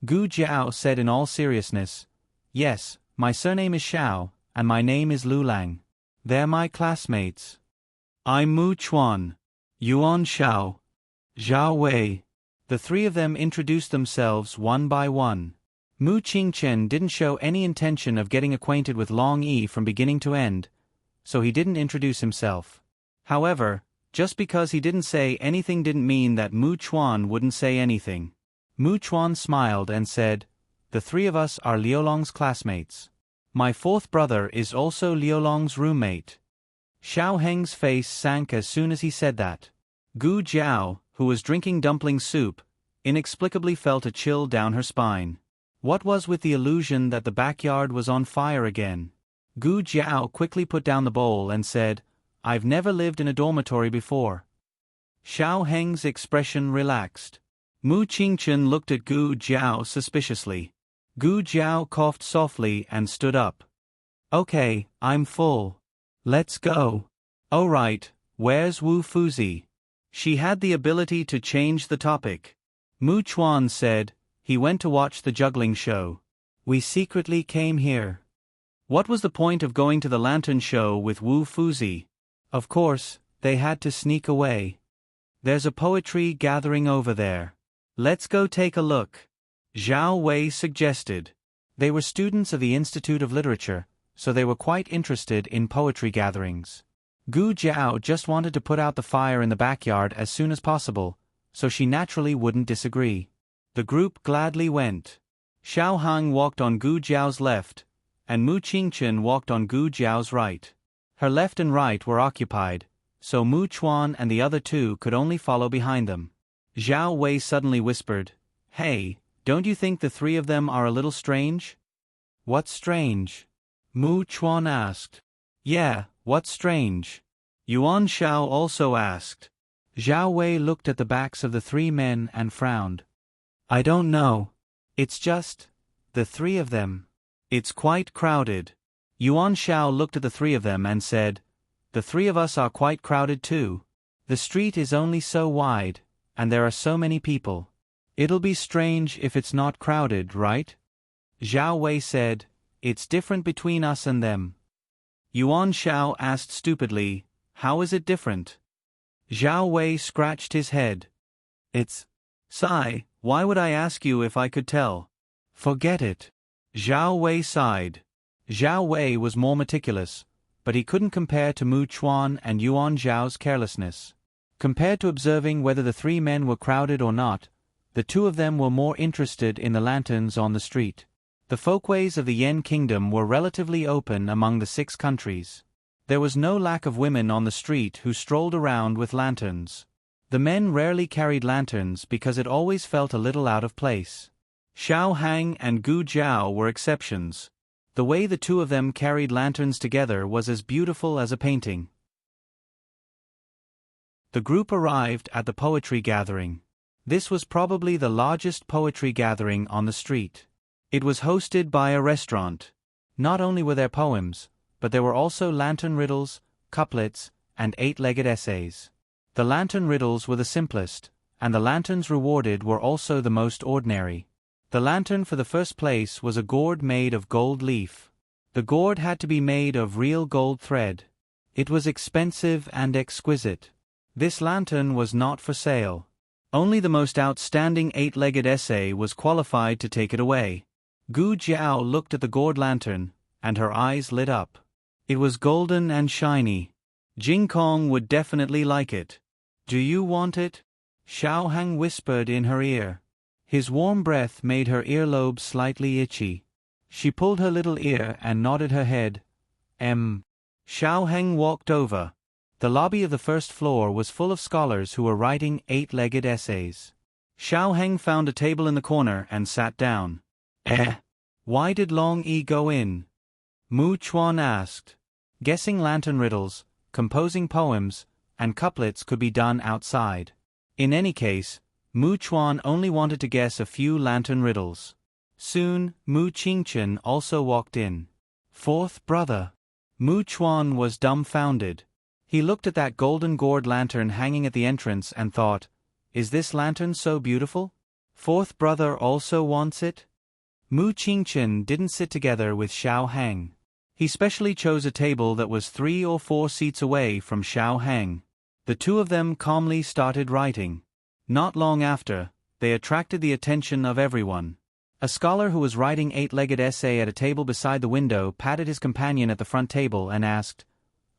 Speaker 1: Gu Jiao said in all seriousness, yes, my surname is Xiao, and my name is Lu Lang. They're my classmates. I'm Mu Chuan. Yuan Xiao. Zhao Wei. The three of them introduced themselves one by one. Mu Qingchen didn't show any intention of getting acquainted with Long Yi from beginning to end, so he didn't introduce himself. However, just because he didn't say anything didn't mean that Mu Chuan wouldn't say anything. Mu Chuan smiled and said, the three of us are Liulong's classmates. My fourth brother is also Liulong's roommate. Xiaoheng's face sank as soon as he said that. Gu Jiao, who was drinking dumpling soup, inexplicably felt a chill down her spine. What was with the illusion that the backyard was on fire again? Gu Jiao quickly put down the bowl and said, I've never lived in a dormitory before. Xiaoheng's expression relaxed. Mu Qingchen looked at Gu Jiao suspiciously. Gu Jiao coughed softly and stood up. Okay, I'm full. Let's go. Oh right, where's Wu Fuzi? She had the ability to change the topic. Mu Chuan said, he went to watch the juggling show. We secretly came here. What was the point of going to the lantern show with Wu Fuzi? Of course, they had to sneak away. There's a poetry gathering over there. Let's go take a look, Zhao Wei suggested. They were students of the Institute of Literature, so they were quite interested in poetry gatherings. Gu Jiao just wanted to put out the fire in the backyard as soon as possible, so she naturally wouldn't disagree. The group gladly went. Xiao Hang walked on Gu Jiao's left, and Mu Qingchen walked on Gu Jiao's right. Her left and right were occupied, so Mu Chuan and the other two could only follow behind them. Zhao Wei suddenly whispered, "Hey, don't you think the three of them are a little strange?" "What's strange?" Mu Chuan asked. "Yeah, what's strange?" Yuan Shao also asked. Zhao Wei looked at the backs of the three men and frowned. "I don't know. It's just the three of them. It's quite crowded." Yuan Shao looked at the three of them and said, "The three of us are quite crowded too. The street is only so wide, and there are so many people. It'll be strange if it's not crowded, right?" Zhao Wei said, "It's different between us and them." Yuan Shao asked stupidly, "How is it different?" Zhao Wei scratched his head. "It's... Sigh, why would I ask you if I could tell? Forget it." Zhao Wei sighed. Zhao Wei was more meticulous, but he couldn't compare to Mu Chuan and Yuan Zhao's carelessness. Compared to observing whether the three men were crowded or not, the two of them were more interested in the lanterns on the street. The folkways of the Yen Kingdom were relatively open among the 6 countries. There was no lack of women on the street who strolled around with lanterns. The men rarely carried lanterns because it always felt a little out of place. Xiao Hang and Gu Jiao were exceptions. The way the two of them carried lanterns together was as beautiful as a painting. The group arrived at the poetry gathering. This was probably the largest poetry gathering on the street. It was hosted by a restaurant. Not only were there poems, but there were also lantern riddles, couplets, and 8-legged essays. The lantern riddles were the simplest, and the lanterns rewarded were also the most ordinary. The lantern for the first place was a gourd made of gold leaf. The gourd had to be made of real gold thread. It was expensive and exquisite. This lantern was not for sale. Only the most outstanding 8-legged essay was qualified to take it away. Gu Jiao looked at the gourd lantern, and her eyes lit up. It was golden and shiny. Jing Kong would definitely like it. "Do you want it?" Xiao Hang whispered in her ear. His warm breath made her earlobe slightly itchy. She pulled her little ear and nodded her head. Xiao Hang walked over. The lobby of the first floor was full of scholars who were writing 8-legged essays. Xiao Hang found a table in the corner and sat down. Why did Long Yi go in?" Mu Chuan asked. Guessing lantern riddles, composing poems, and couplets could be done outside. In any case, Mu Chuan only wanted to guess a few lantern riddles. Soon, Mu Qingchen also walked in. "Fourth brother." Mu Chuan was dumbfounded. He looked at that golden gourd lantern hanging at the entrance and thought, "Is this lantern so beautiful? Fourth brother also wants it?" Mu Qingchen didn't sit together with Xiao Hang. He specially chose a table that was 3 or 4 seats away from Xiao Hang. The two of them calmly started writing. Not long after, they attracted the attention of everyone. A scholar who was writing 8-legged essay at a table beside the window patted his companion at the front table and asked,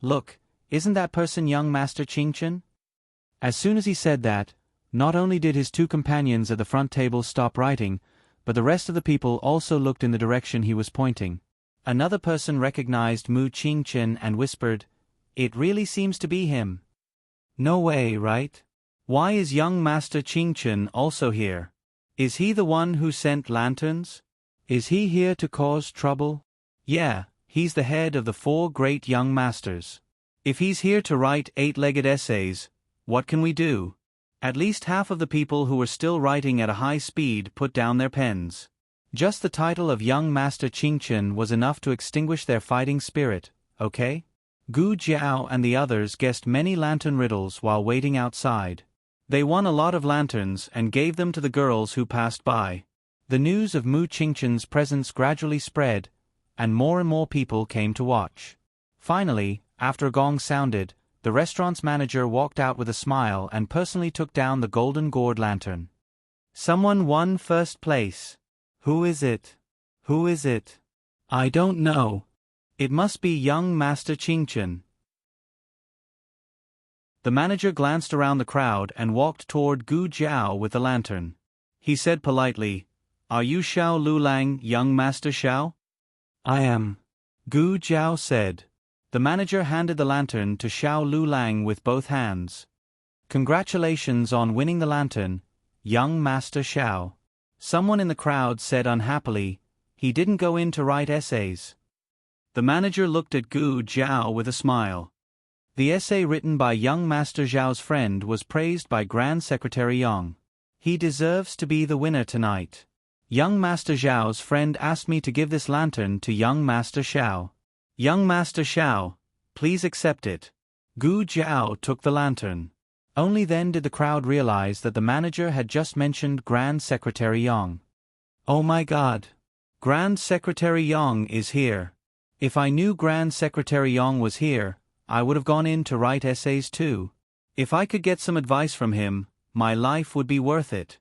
Speaker 1: "Look, isn't that person young Master Qingchen?" As soon as he said that, not only did his two companions at the front table stop writing, but the rest of the people also looked in the direction he was pointing. Another person recognized Mu Qingchen and whispered, "It really seems to be him." "No way, right? Why is young Master Qingchen also here? Is he the one who sent lanterns? Is he here to cause trouble?" "Yeah, he's the head of the 4 great young masters. If he's here to write 8-legged essays, what can we do?" At least half of the people who were still writing at a high speed put down their pens. Just the title of young Master Qingchen was enough to extinguish their fighting spirit, okay? Gu Jiao and the others guessed many lantern riddles while waiting outside. They won a lot of lanterns and gave them to the girls who passed by. The news of Mu Qingchen's presence gradually spread, and more people came to watch. Finally, after a gong sounded, the restaurant's manager walked out with a smile and personally took down the golden gourd lantern. Someone won first place. Who is it? Who is it? I don't know. It must be young Master Qingchen. The manager glanced around the crowd and walked toward Gu Jiao with the lantern. He said politely, "Are you Xiao Lulang, young Master Xiao?" "I am," Gu Jiao said. The manager handed the lantern to Xiao Lulang with both hands. "Congratulations on winning the lantern, young Master Xiao." Someone in the crowd said unhappily, "He didn't go in to write essays." The manager looked at Gu Jiao with a smile. The essay written by young Master Zhao's friend was praised by Grand Secretary Yang. "He deserves to be the winner tonight. Young Master Zhao's friend asked me to give this lantern to young Master Xiao. Young Master Xiao, please accept it." Gu Jiao took the lantern. Only then did the crowd realize that the manager had just mentioned Grand Secretary Yang. "Oh my God! Grand Secretary Yang is here. If I knew Grand Secretary Yang was here, I would have gone in to write essays too. If I could get some advice from him, my life would be worth it."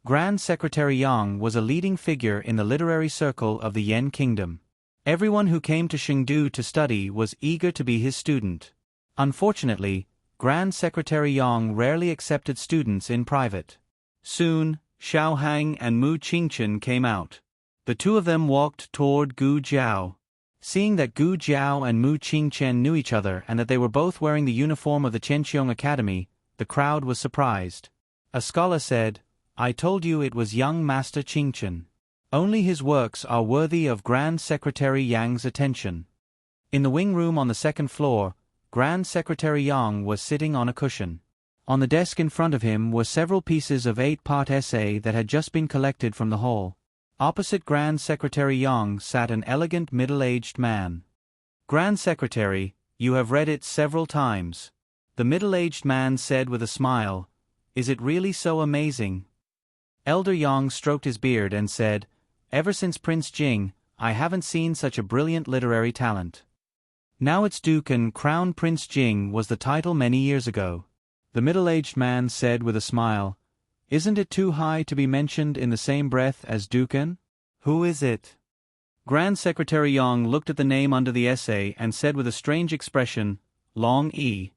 Speaker 1: Grand Secretary Yang was a leading figure in the literary circle of the Yan Kingdom. Everyone who came to Chengdu to study was eager to be his student. Unfortunately, Grand Secretary Yang rarely accepted students in private. Soon, Xiao Hang and Mu Qingchen came out. The two of them walked toward Gu Jiao. Seeing that Gu Jiao and Mu Qingchen knew each other and that they were both wearing the uniform of the Qianqiong Academy, the crowd was surprised. A scholar said, "I told you it was young Master Qingchen. Only his works are worthy of Grand Secretary Yang's attention." In the wing room on the second floor, Grand Secretary Yang was sitting on a cushion. On the desk in front of him were several pieces of 8-part essay that had just been collected from the hall. Opposite Grand Secretary Yang sat an elegant middle-aged man. "Grand Secretary, you have read it several times." The middle-aged man said with a smile, "Is it really so amazing?" Elder Yang stroked his beard and said, "Ever since Prince Jing, I haven't seen such a brilliant literary talent. Now it's Duke and Crown Prince Jing was the title many years ago." The middle-aged man said with a smile, "Isn't it too high to be mentioned in the same breath as Dukan? Who is it?" Grand Secretary Yang looked at the name under the essay and said with a strange expression, "Long E."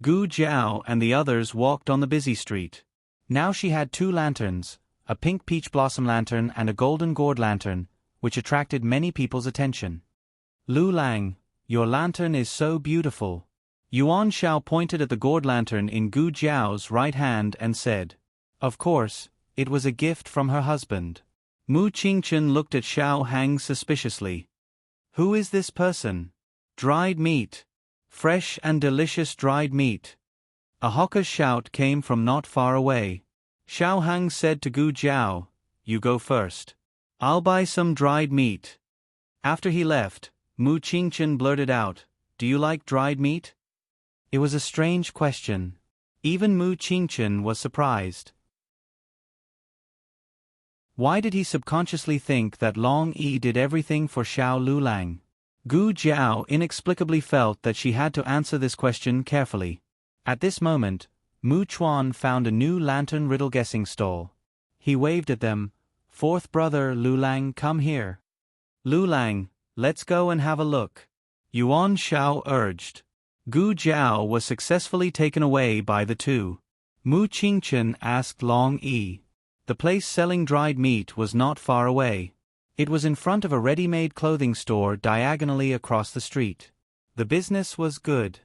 Speaker 1: Gu Jiao and the others walked on the busy street. Now she had 2 lanterns, a pink peach blossom lantern and a golden gourd lantern, which attracted many people's attention. "Lu Lang, your lantern is so beautiful." Yuan Shao pointed at the gourd lantern in Gu Jiao's right hand and said, "Of course, it was a gift from her husband." Mu Qingchen looked at Xiao Hang suspiciously. "Who is this person?" "Dried meat. Fresh and delicious dried meat." A hawker's shout came from not far away. Xiao Hang said to Gu Jiao, "You go first. I'll buy some dried meat." After he left, Mu Qingchen blurted out, "Do you like dried meat?" It was a strange question. Even Mu Qingchen was surprised. Why did he subconsciously think that Long Yi did everything for Xiao Lulang? Gu Jiao inexplicably felt that she had to answer this question carefully. At this moment, Mu Chuan found a new lantern riddle guessing stall. He waved at them, "Fourth brother Lulang, come here." "Lulang, let's go and have a look," Yuan Shao urged. Gu Jiao was successfully taken away by the two. Mu Qingchen asked Long Yi. The place selling dried meat was not far away. It was in front of a ready-made clothing store diagonally across the street. The business was good.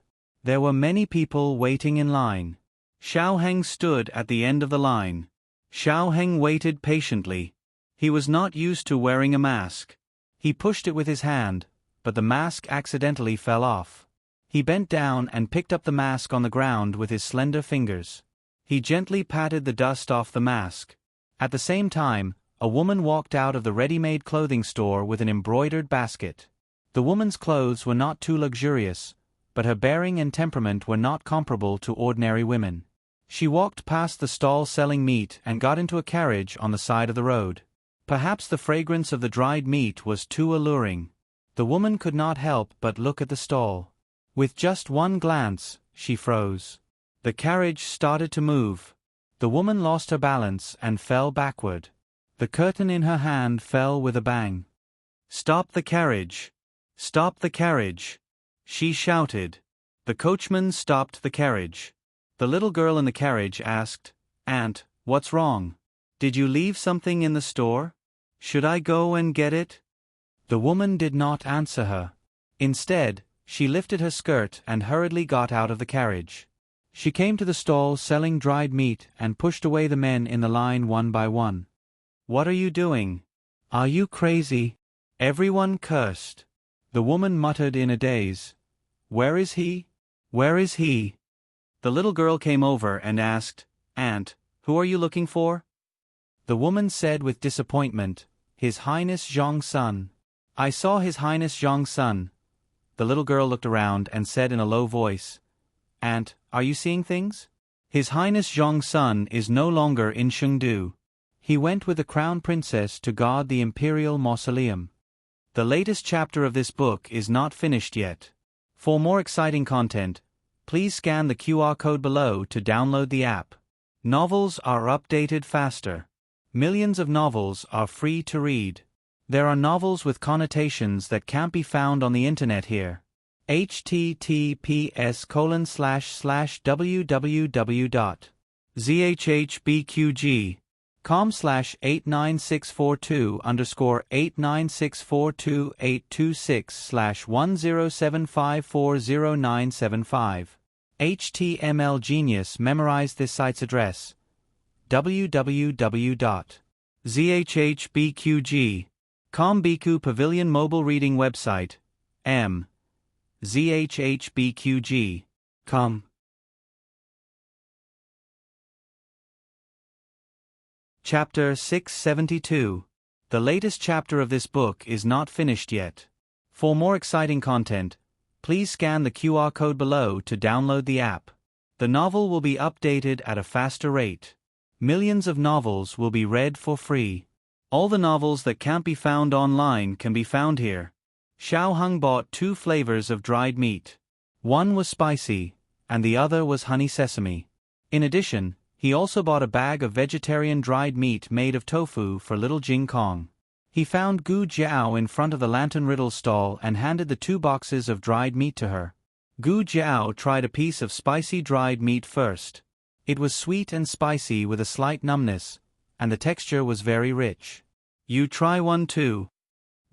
Speaker 1: There were many people waiting in line. Xiao Heng stood at the end of the line. Xiao Heng waited patiently. He was not used to wearing a mask. He pushed it with his hand, but the mask accidentally fell off. He bent down and picked up the mask on the ground with his slender fingers. He gently patted the dust off the mask. At the same time, a woman walked out of the ready-made clothing store with an embroidered basket. The woman's clothes were not too luxurious, but her bearing and temperament were not comparable to ordinary women. She walked past the stall selling meat and got into a carriage on the side of the road. Perhaps the fragrance of the dried meat was too alluring. The woman could not help but look at the stall. With just one glance, she froze. The carriage started to move. The woman lost her balance and fell backward. The curtain in her hand fell with a bang. "Stop the carriage! Stop the carriage!" she shouted. The coachman stopped the carriage. The little girl in the carriage asked, "Aunt, what's wrong? Did you leave something in the store? Should I go and get it?" The woman did not answer her. Instead, she lifted her skirt and hurriedly got out of the carriage. She came to the stall selling dried meat and pushed away the men in the line one by one. "What are you doing? Are you crazy?" Everyone cursed. The woman muttered in a daze, "Where is he? Where is he?" The little girl came over and asked, "Aunt, who are you looking for?" The woman said with disappointment, "His Highness Zhong's son." "I saw His Highness Zhong's son." The little girl looked around and said in a low voice, "Aunt, are you seeing things? His Highness Zhong's son is no longer in Chengdu. He went with the crown princess to guard the imperial mausoleum." The latest chapter of this book is not finished yet. For more exciting content, please scan the QR code below to download the app. Novels are updated faster. Millions of novels are free to read. There are novels with connotations that can't be found on the internet here. https://www.zhbqg.com/89642/826428266/1075400975. HTML Genius memorized this site's address. www.zhhbqg.com Biku Pavilion Mobile Reading Website. zhhbqg.com. Chapter 672. The latest chapter of this book is not finished yet. For more exciting content, please scan the QR code below to download the app. The novel will be updated at a faster rate. Millions of novels will be read for free. All the novels that can't be found online can be found here. Xiao Hung bought 2 flavors of dried meat. One was spicy, and the other was honey sesame. In addition, he also bought a bag of vegetarian dried meat made of tofu for little Jing Kong. He found Gu Jiao in front of the lantern riddle stall and handed the 2 boxes of dried meat to her. Gu Jiao tried a piece of spicy dried meat first. It was sweet and spicy with a slight numbness, and the texture was very rich. "You try one too."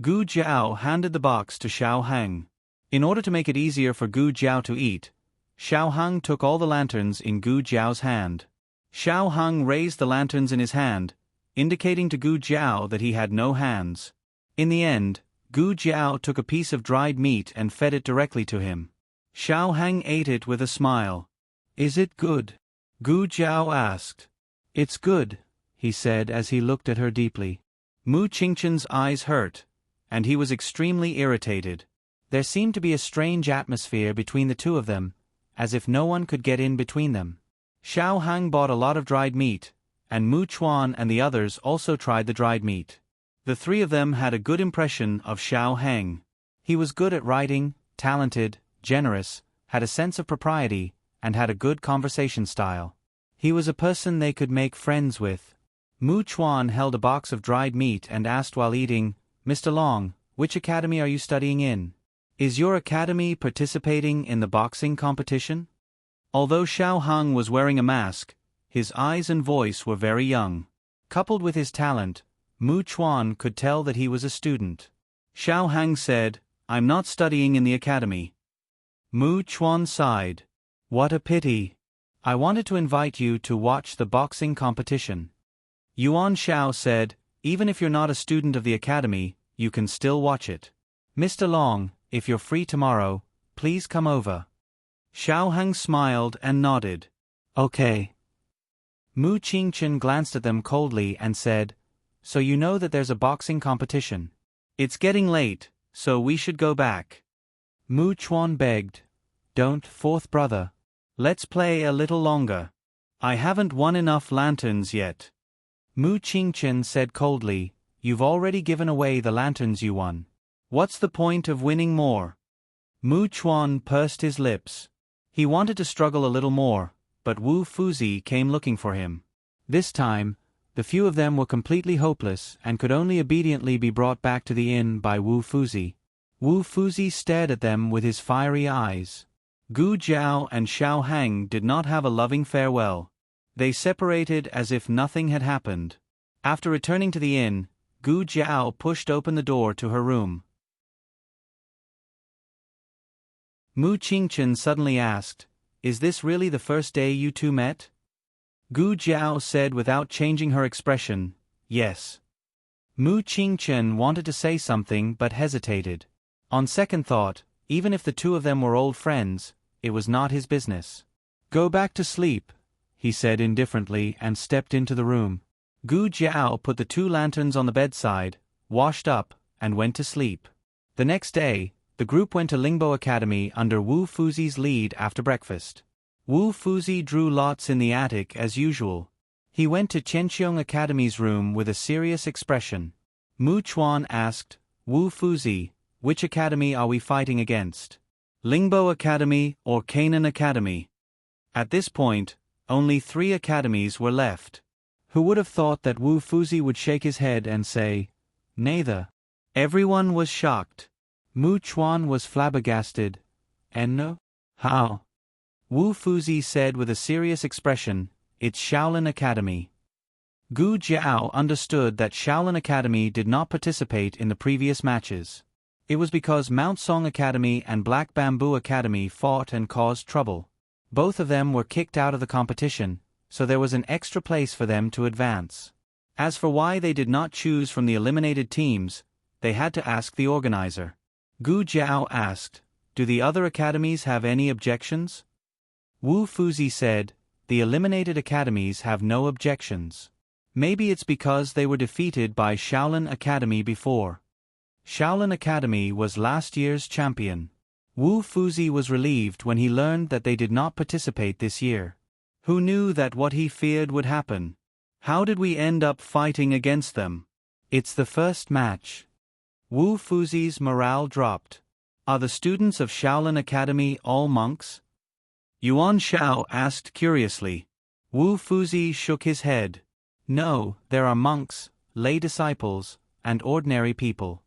Speaker 1: Gu Jiao handed the box to Xiao Hang. In order to make it easier for Gu Jiao to eat, Xiao Hang took all the lanterns in Gu Jiao's hand. Xiao Hang raised the lanterns in his hand, indicating to Gu Jiao that he had no hands. In the end, Gu Jiao took a piece of dried meat and fed it directly to him. Xiao Hang ate it with a smile. "Is it good?" Gu Jiao asked. "It's good," he said as he looked at her deeply. Mu Qingchen's eyes hurt, and he was extremely irritated. There seemed to be a strange atmosphere between the two of them, as if no one could get in between them. Xiao Hang bought a lot of dried meat, and Mu Chuan and the others also tried the dried meat. The 3 of them had a good impression of Xiao Hang. He was good at writing, talented, generous, had a sense of propriety, and had a good conversation style. He was a person they could make friends with. Mu Chuan held a box of dried meat and asked while eating, "Mr. Long, which academy are you studying in? Is your academy participating in the boxing competition?" Although Xiao Hang was wearing a mask, his eyes and voice were very young. Coupled with his talent, Mu Chuan could tell that he was a student. Xiao Hang said, "I'm not studying in the academy." Mu Chuan sighed. "What a pity. I wanted to invite you to watch the boxing competition." Yuan Xiao said, "Even if you're not a student of the academy, you can still watch it. Mr. Long, if you're free tomorrow, please come over." Xiao Hang smiled and nodded. "Okay." Mu Qingchen glanced at them coldly and said, "So you know that there's a boxing competition. It's getting late, so we should go back." Mu Chuan begged, "Don't, 4th brother. Let's play a little longer. I haven't won enough lanterns yet." Mu Qingchen said coldly, "You've already given away the lanterns you won. What's the point of winning more? Mu Chuan pursed his lips. He wanted to struggle a little more, but Wu Fuzi came looking for him. This time, the few of them were completely hopeless and could only obediently be brought back to the inn by Wu Fuzi. Wu Fuzi stared at them with his fiery eyes. Gu Jiao and Xiao Hang did not have a loving farewell. They separated as if nothing had happened. After returning to the inn, Gu Jiao pushed open the door to her room. Mu Qingchen suddenly asked, "Is this really the first day you two met?" Gu Jiao said without changing her expression, "Yes." Mu Qingchen wanted to say something but hesitated. On second thought, even if the two of them were old friends, it was not his business. "Go back to sleep," he said indifferently and stepped into the room. Gu Jiao put the 2 lanterns on the bedside, washed up, and went to sleep. The next day, the group went to Lingbo Academy under Wu Fuzi's lead after breakfast. Wu Fuzi drew lots in the attic as usual. He went to Chenqiong Academy's room with a serious expression. Mu Chuan asked, "Wu Fuzi, which academy are we fighting against? Lingbo Academy or Canaan Academy?" At this point, only 3 academies were left. Who would have thought that Wu Fuzi would shake his head and say, "Neither"? Everyone was shocked. Mu Chuan was flabbergasted. "And no? How?" Wu Fuzi said with a serious expression, "It's Shaolin Academy." Gu Jiao understood that Shaolin Academy did not participate in the previous matches. It was because Mount Song Academy and Black Bamboo Academy fought and caused trouble. Both of them were kicked out of the competition, so there was an extra place for them to advance. As for why they did not choose from the eliminated teams, they had to ask the organizer. Gu Jiao asked, "Do the other academies have any objections?" Wu Fuzi said, "The eliminated academies have no objections. Maybe it's because they were defeated by Shaolin Academy before. Shaolin Academy was last year's champion." Wu Fuzi was relieved when he learned that they did not participate this year. Who knew that what he feared would happen? How did we end up fighting against them? It's the first match. Wu Fuzi's morale dropped. Are the students of Shaolin Academy all monks? Yuan Shao asked curiously. Wu Fuzi shook his head. No, there are monks, lay disciples, and ordinary people.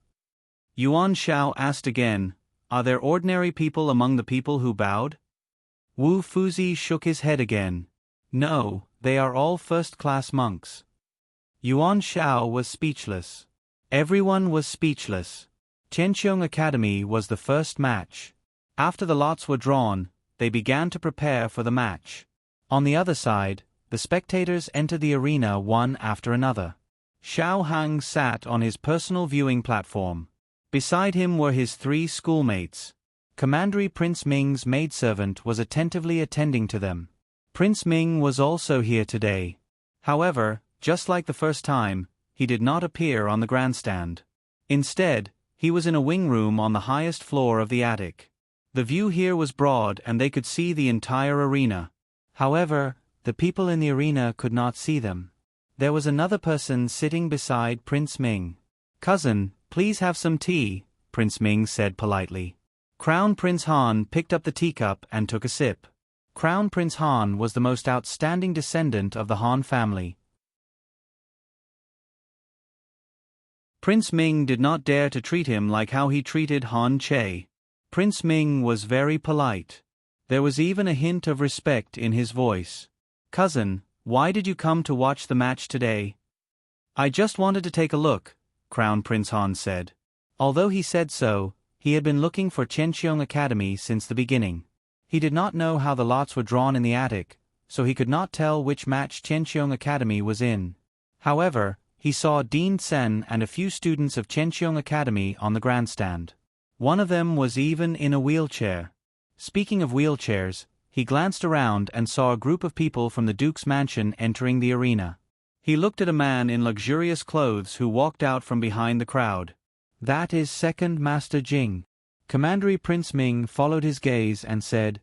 Speaker 1: Yuan Shao asked again, "Are there ordinary people among the people who bowed?" Wu Fuzi shook his head again. No, they are all first-class monks. Yuan Shao was speechless. Everyone was speechless. Chenqiong Academy was the first match. After the lots were drawn, they began to prepare for the match. On the other side, the spectators entered the arena one after another. Xiao Hang sat on his personal viewing platform. Beside him were his 3 schoolmates. Commandery Prince Ming's maidservant was attentively attending to them. Prince Ming was also here today. However, just like the first time, he did not appear on the grandstand. Instead, he was in a wing room on the highest floor of the attic. The view here was broad and they could see the entire arena. However, the people in the arena could not see them. There was another person sitting beside Prince Ming. "Cousin, please have some tea," Prince Ming said politely. Crown Prince Han picked up the teacup and took a sip. Crown Prince Han was the most outstanding descendant of the Han family. Prince Ming did not dare to treat him like how he treated Han Che. Prince Ming was very polite. There was even a hint of respect in his voice. "Cousin, why did you come to watch the match today?" "I just wanted to take a look," Crown Prince Han said. Although he said so, he had been looking for Chenqiong Academy since the beginning. He did not know how the lots were drawn in the attic, so he could not tell which match Chenqiong Academy was in. However, he saw Dean Sen and a few students of Chenqiong Academy on the grandstand. One of them was even in a wheelchair. Speaking of wheelchairs, he glanced around and saw a group of people from the Duke's mansion entering the arena. He looked at a man in luxurious clothes who walked out from behind the crowd. "That is Second Master Jing." Commandery Prince Ming followed his gaze and said,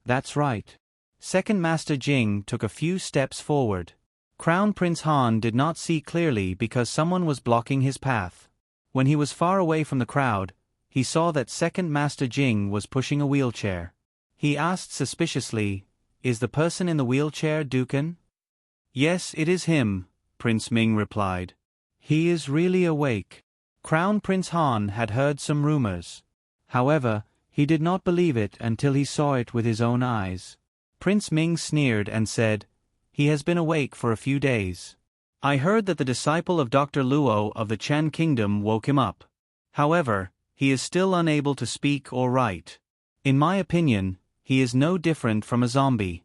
Speaker 1: "That's right." Second Master Jing took a few steps forward. Crown Prince Han did not see clearly because someone was blocking his path. When he was far away from the crowd, he saw that Second Master Jing was pushing a wheelchair. He asked suspiciously, "Is the person in the wheelchair Dukan?" "Yes, it is him," Prince Ming replied. "He is really awake." Crown Prince Han had heard some rumors. However, he did not believe it until he saw it with his own eyes. Prince Ming sneered and said, "He has been awake for a few days. I heard that the disciple of Dr. Luo of the Chen Kingdom woke him up. However, he is still unable to speak or write. In my opinion, he is no different from a zombie."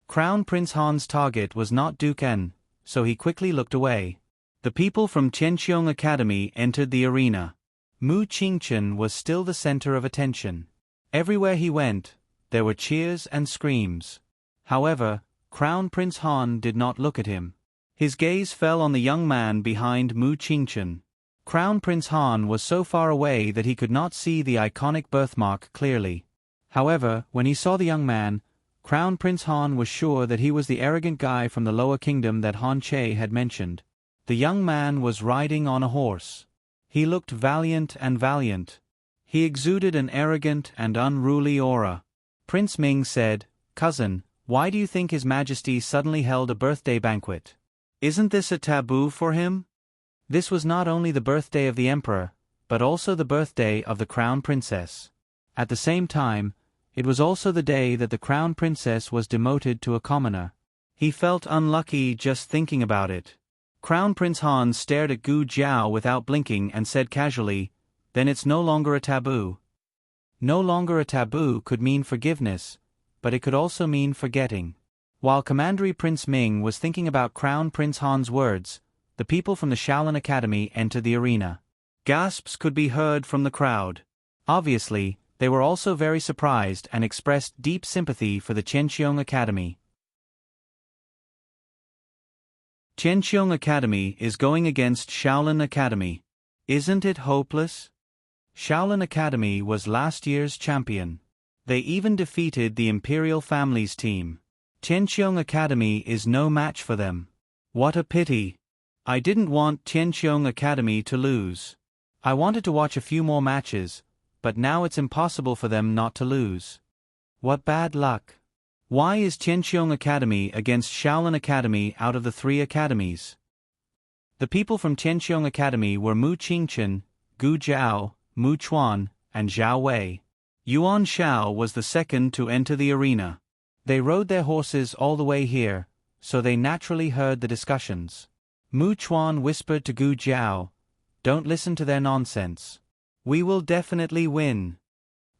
Speaker 1: Crown Prince Han's target was not Dukan, so he quickly looked away. The people from Qianqiong Academy entered the arena. Mu Qingchen was still the center of attention. Everywhere he went, there were cheers and screams. However, Crown Prince Han did not look at him. His gaze fell on the young man behind Mu Qingchen. Crown Prince Han was so far away that he could not see the iconic birthmark clearly. However, when he saw the young man, Crown Prince Han was sure that he was the arrogant guy from the lower kingdom that Han Che had mentioned. The young man was riding on a horse. He looked valiant. He exuded an arrogant and unruly aura. Prince Ming said, "Cousin, why do you think His Majesty suddenly held a birthday banquet? Isn't this a taboo for him?" This was not only the birthday of the emperor, but also the birthday of the crown princess. At the same time, it was also the day that the crown princess was demoted to a commoner. He felt unlucky just thinking about it. Crown Prince Han stared at Gu Jiao without blinking and said casually, "Then it's no longer a taboo." No longer a taboo could mean forgiveness, but it could also mean forgetting. While Commandery Prince Ming was thinking about Crown Prince Han's words, the people from the Shaolin Academy entered the arena. Gasps could be heard from the crowd. Obviously, they were also very surprised and expressed deep sympathy for the Qianqiong Academy. Qianqiong Academy is going against Shaolin Academy. Isn't it hopeless? Shaolin Academy was last year's champion. They even defeated the Imperial Family's team. Qianqiong Academy is no match for them. What a pity. I didn't want Qianqiong Academy to lose. I wanted to watch a few more matches, but now it's impossible for them not to lose. What bad luck. Why is Qianqiong Academy against Shaolin Academy out of the 3 academies? The people from Qianqiong Academy were Mu Qingchen, Gu Jiao, Mu Chuan, and Zhao Wei. Yuan Shao was the second to enter the arena. They rode their horses all the way here, so they naturally heard the discussions. Mu Chuan whispered to Gu Jiao, "Don't listen to their nonsense. We will definitely win."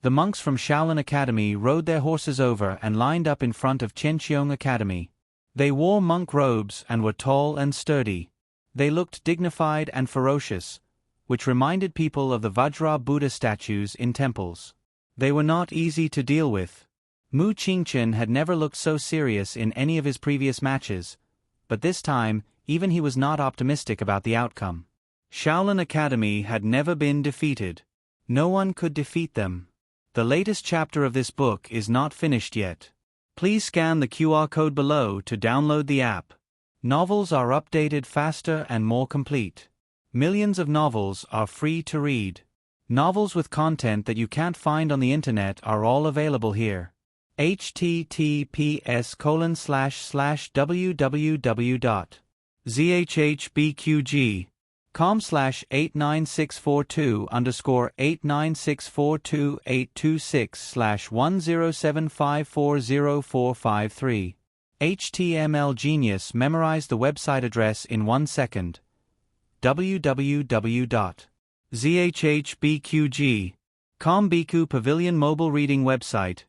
Speaker 1: The monks from Shaolin Academy rode their horses over and lined up in front of Qianqiong Academy. They wore monk robes and were tall and sturdy. They looked dignified and ferocious, which reminded people of the Vajra Buddha statues in temples. They were not easy to deal with. Mu Qingchen had never looked so serious in any of his previous matches, but this time, even he was not optimistic about the outcome. Shaolin Academy had never been defeated. No one could defeat them. The latest chapter of this book is not finished yet. Please scan the QR code below to download the app. Novels are updated faster and more complete. Millions of novels are free to read. Novels with content that you can't find on the internet are all available here. https://www.zhbqg.com/89642-826/1075404553. HTML Genius memorized the website address in 1 second. www.zhbqg.com Biku Pavilion Mobile Reading Website.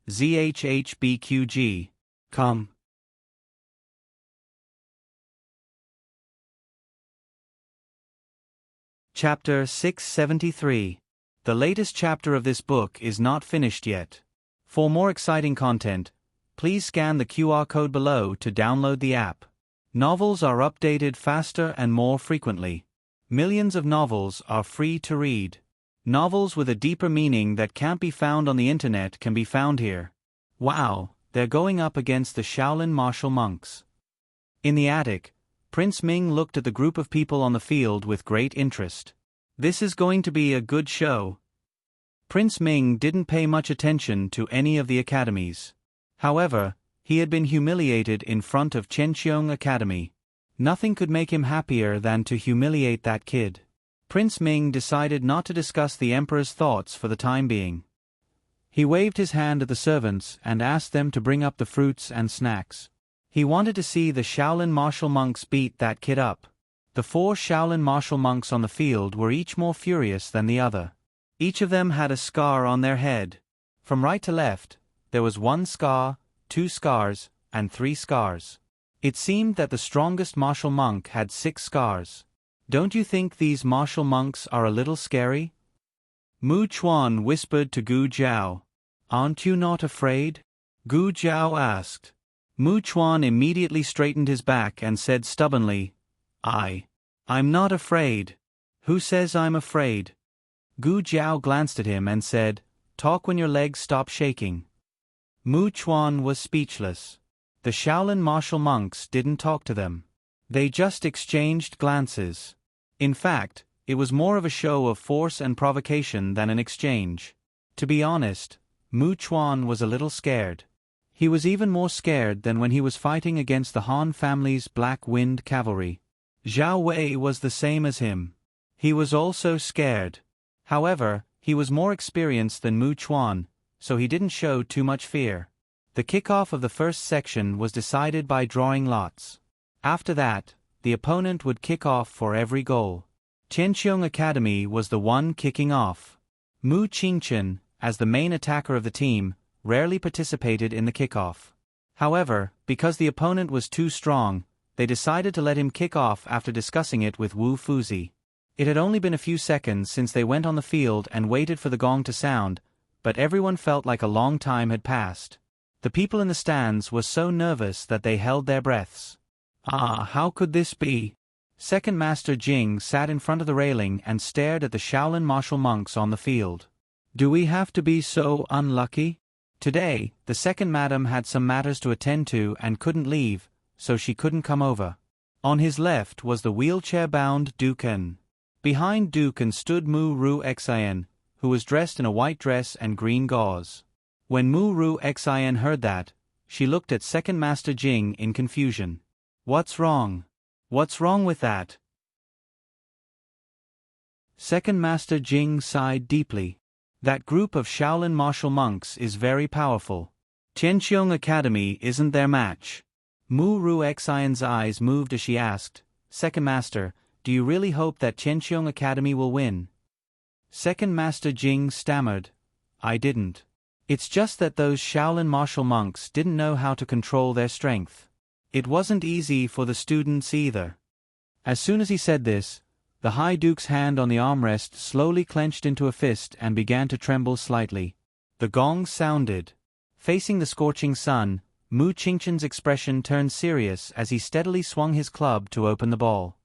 Speaker 1: zhbqg.com. Chapter 673. The latest chapter of this book is not finished yet. For more exciting content, please scan the QR code below to download the app. Novels are updated faster and more frequently. Millions of novels are free to read. Novels with a deeper meaning that can't be found on the internet can be found here. Wow, they're going up against the Shaolin martial monks. In the attic, Prince Ming looked at the group of people on the field with great interest. This is going to be a good show. Prince Ming didn't pay much attention to any of the academies. However, he had been humiliated in front of Chenqiong Academy. Nothing could make him happier than to humiliate that kid. Prince Ming decided not to discuss the emperor's thoughts for the time being. He waved his hand at the servants and asked them to bring up the fruits and snacks. He wanted to see the Shaolin martial monks beat that kid up. The 4 Shaolin martial monks on the field were each more furious than the other. Each of them had a scar on their head. From right to left, there was 1 scar, 2 scars, and 3 scars. It seemed that the strongest martial monk had 6 scars. Don't you think these martial monks are a little scary? Mu Chuan whispered to Gu Jiao. Aren't you not afraid? Gu Jiao asked. Mu Chuan immediately straightened his back and said stubbornly, I'm not afraid. Who says I'm afraid? Gu Jiao glanced at him and said, talk when your legs stop shaking. Mu Chuan was speechless. The Shaolin martial monks didn't talk to them. They just exchanged glances. In fact, it was more of a show of force and provocation than an exchange. To be honest, Mu Chuan was a little scared. He was even more scared than when he was fighting against the Han family's Black Wind cavalry. Zhao Wei was the same as him. He was also scared. However, he was more experienced than Mu Chuan, so he didn't show too much fear. The kickoff of the first section was decided by drawing lots. After that, the opponent would kick off for every goal. Chenqiong Academy was the one kicking off. Mu Qingchen, as the main attacker of the team, rarely participated in the kickoff. However, because the opponent was too strong, they decided to let him kick off after discussing it with Wu Fuzi. It had only been a few seconds since they went on the field and waited for the gong to sound, but everyone felt like a long time had passed. The people in the stands were so nervous that they held their breaths. How could this be? Second Master Jing sat in front of the railing and stared at the Shaolin martial monks on the field. Do we have to be so unlucky? Today, the second madam had some matters to attend to and couldn't leave, so she couldn't come over. On his left was the wheelchair-bound Duken. Behind Duken stood Mu Ru Xian, who was dressed in a white dress and green gauze. When Mu Ru Xian heard that, she looked at Second Master Jing in confusion. What's wrong? What's wrong with that? Second Master Jing sighed deeply. That group of Shaolin martial monks is very powerful. Chenqiong Academy isn't their match. Mu Ru Xian's eyes moved as she asked, Second Master, do you really hope that Chenqiong Academy will win? Second Master Jing stammered. I didn't. It's just that those Shaolin martial monks didn't know how to control their strength. It wasn't easy for the students either. As soon as he said this, the High Duke's hand on the armrest slowly clenched into a fist and began to tremble slightly. The gong sounded. Facing the scorching sun, Mu Qingchen's expression turned serious as he steadily swung his club to open the ball.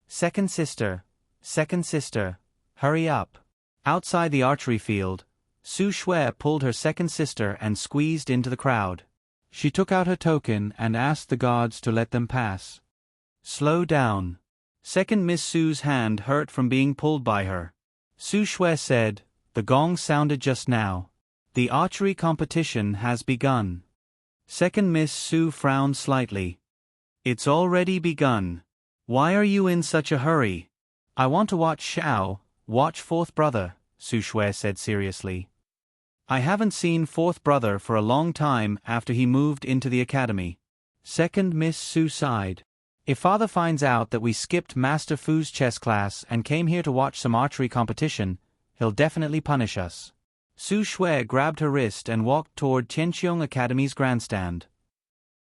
Speaker 1: Second sister, hurry up. Outside the archery field, Su Shui pulled her second sister and squeezed into the crowd. She took out her token and asked the guards to let them pass. Slow down. Second Miss Su's hand hurt from being pulled by her. Su Shui said, the gong sounded just now. The archery competition has begun. Second Miss Su frowned slightly. It's already begun. Why are you in such a hurry? I want to watch Xiao, watch fourth brother, Su Shui said seriously. I haven't seen fourth brother for a long time after he moved into the academy. Second Miss Su sighed. If father finds out that we skipped Master Fu's chess class and came here to watch some archery competition, he'll definitely punish us. Su Shui grabbed her wrist and walked toward Chenqiong Academy's grandstand.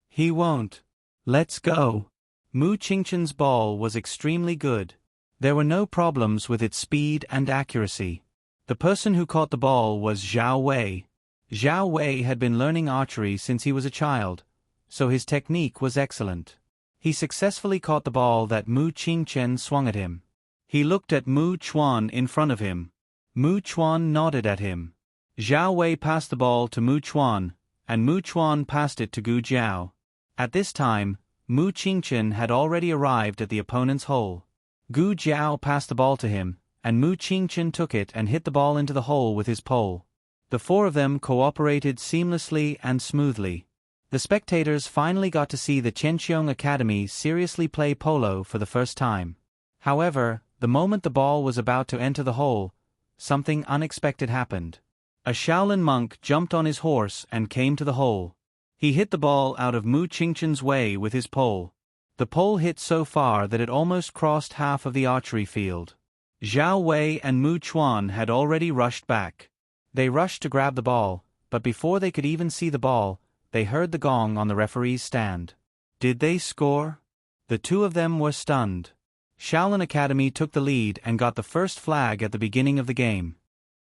Speaker 1: He won't. Let's go. Mu Qingchen's ball was extremely good. There were no problems with its speed and accuracy. The person who caught the ball was Zhao Wei. Zhao Wei had been learning archery since he was a child, so his technique was excellent. He successfully caught the ball that Mu Qingchen swung at him. He looked at Mu Chuan in front of him. Mu Chuan nodded at him. Zhao Wei passed the ball to Mu Chuan, and Mu Chuan passed it to Gu Jiao. At this time, Mu Qingchen had already arrived at the opponent's hole. Gu Jiao passed the ball to him, and Mu Qingchen took it and hit the ball into the hole with his pole. The four of them cooperated seamlessly and smoothly. The spectators finally got to see the Qianqiong Academy seriously play polo for the first time. However, the moment the ball was about to enter the hole, something unexpected happened. A Shaolin monk jumped on his horse and came to the hole. He hit the ball out of Mu Qingchen's way with his pole. The pole hit so far that it almost crossed half of the archery field. Zhao Wei and Mu Chuan had already rushed back. They rushed to grab the ball, but before they could even see the ball, they heard the gong on the referee's stand. Did they score? The two of them were stunned. Shaolin Academy took the lead and got the first flag at the beginning of the game.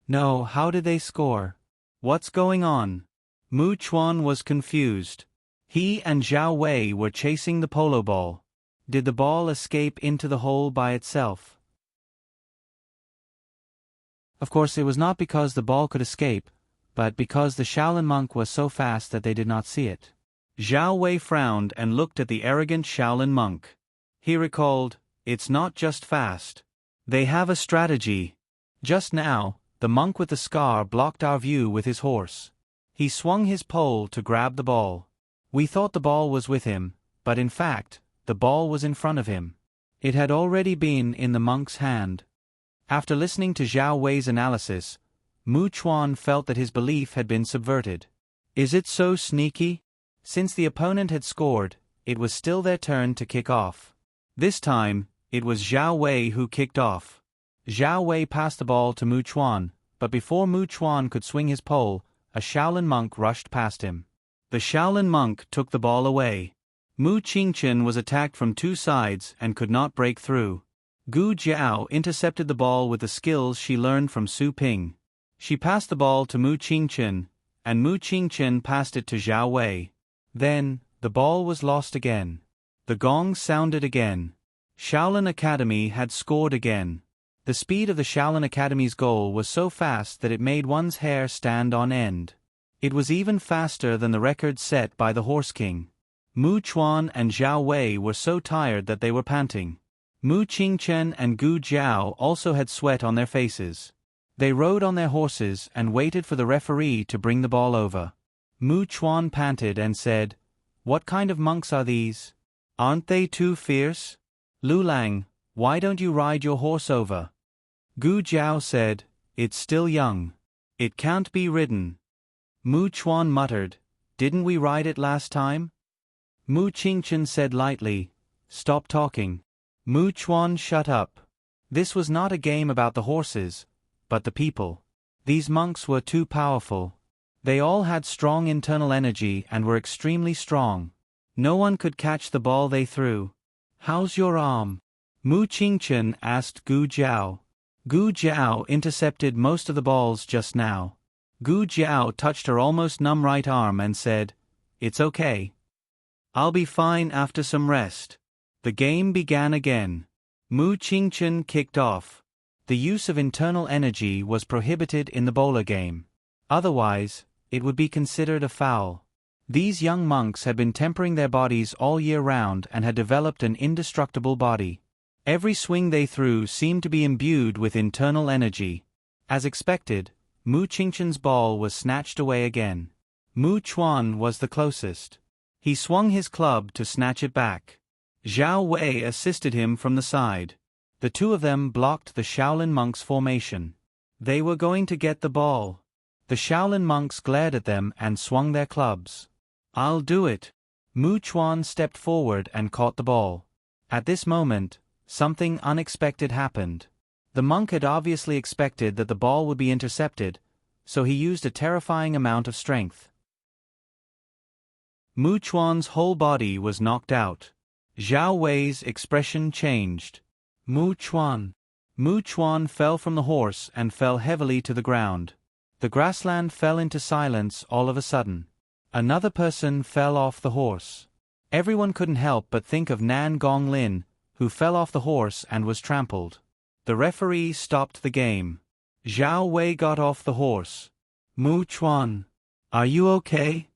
Speaker 1: No, how did they score? What's going on? Mu Chuan was confused. He and Zhao Wei were chasing the polo ball. Did the ball escape into the hole by itself? Of course, it was not because the ball could escape, but because the Shaolin monk was so fast that they did not see it. Zhao Wei frowned and looked at the arrogant Shaolin monk. He recalled, "It's not just fast. They have a strategy." Just now, the monk with the scar blocked our view with his horse. He swung his pole to grab the ball. We thought the ball was with him, but in fact, the ball was in front of him. It had already been in the monk's hand. After listening to Zhao Wei's analysis, Mu Chuan felt that his belief had been subverted. Is it so sneaky? Since the opponent had scored, it was still their turn to kick off. This time, it was Zhao Wei who kicked off. Zhao Wei passed the ball to Mu Chuan, but before Mu Chuan could swing his pole, a Shaolin monk rushed past him. The Shaolin monk took the ball away. Mu Qingchen was attacked from two sides and could not break through. Gu Jiao intercepted the ball with the skills she learned from Su Ping. She passed the ball to Mu Qingchen, and Mu Qingchen passed it to Zhao Wei. Then, the ball was lost again. The gong sounded again. Shaolin Academy had scored again. The speed of the Shaolin Academy's goal was so fast that it made one's hair stand on end. It was even faster than the record set by the Horse King. Mu Chuan and Zhao Wei were so tired that they were panting. Mu Qingchen and Gu Jiao also had sweat on their faces. They rode on their horses and waited for the referee to bring the ball over. Mu Chuan panted and said, "What kind of monks are these? Aren't they too fierce? Lu Lang, why don't you ride your horse over?" Gu Jiao said, "It's still young. It can't be ridden." Mu Chuan muttered, "Didn't we ride it last time?" Mu Qingchen said lightly, "Stop talking." Mu Chuan shut up. This was not a game about the horses, but the people. These monks were too powerful. They all had strong internal energy and were extremely strong. No one could catch the ball they threw. "How's your arm?" Mu Qingchen asked Gu Jiao. Gu Jiao intercepted most of the balls just now. Gu Jiao touched her almost numb right arm and said, "It's okay. I'll be fine after some rest." The game began again. Mu Qingchen kicked off. The use of internal energy was prohibited in the bowler game. Otherwise, it would be considered a foul. These young monks had been tempering their bodies all year round and had developed an indestructible body. Every swing they threw seemed to be imbued with internal energy. As expected, Mu Qingchen's ball was snatched away again. Mu Chuan was the closest. He swung his club to snatch it back. Zhao Wei assisted him from the side. The two of them blocked the Shaolin monks' formation. They were going to get the ball. The Shaolin monks glared at them and swung their clubs. "I'll do it." Mu Chuan stepped forward and caught the ball. At this moment, something unexpected happened. The monk had obviously expected that the ball would be intercepted, so he used a terrifying amount of strength. Mu Chuan's whole body was knocked out. Zhao Wei's expression changed. Mu Chuan fell from the horse and fell heavily to the ground. The grassland fell into silence all of a sudden. Another person fell off the horse. Everyone couldn't help but think of Nan Gonglin, who fell off the horse and was trampled. The referee stopped the game. Zhao Wei got off the horse. "Mu Chuan, are you okay?"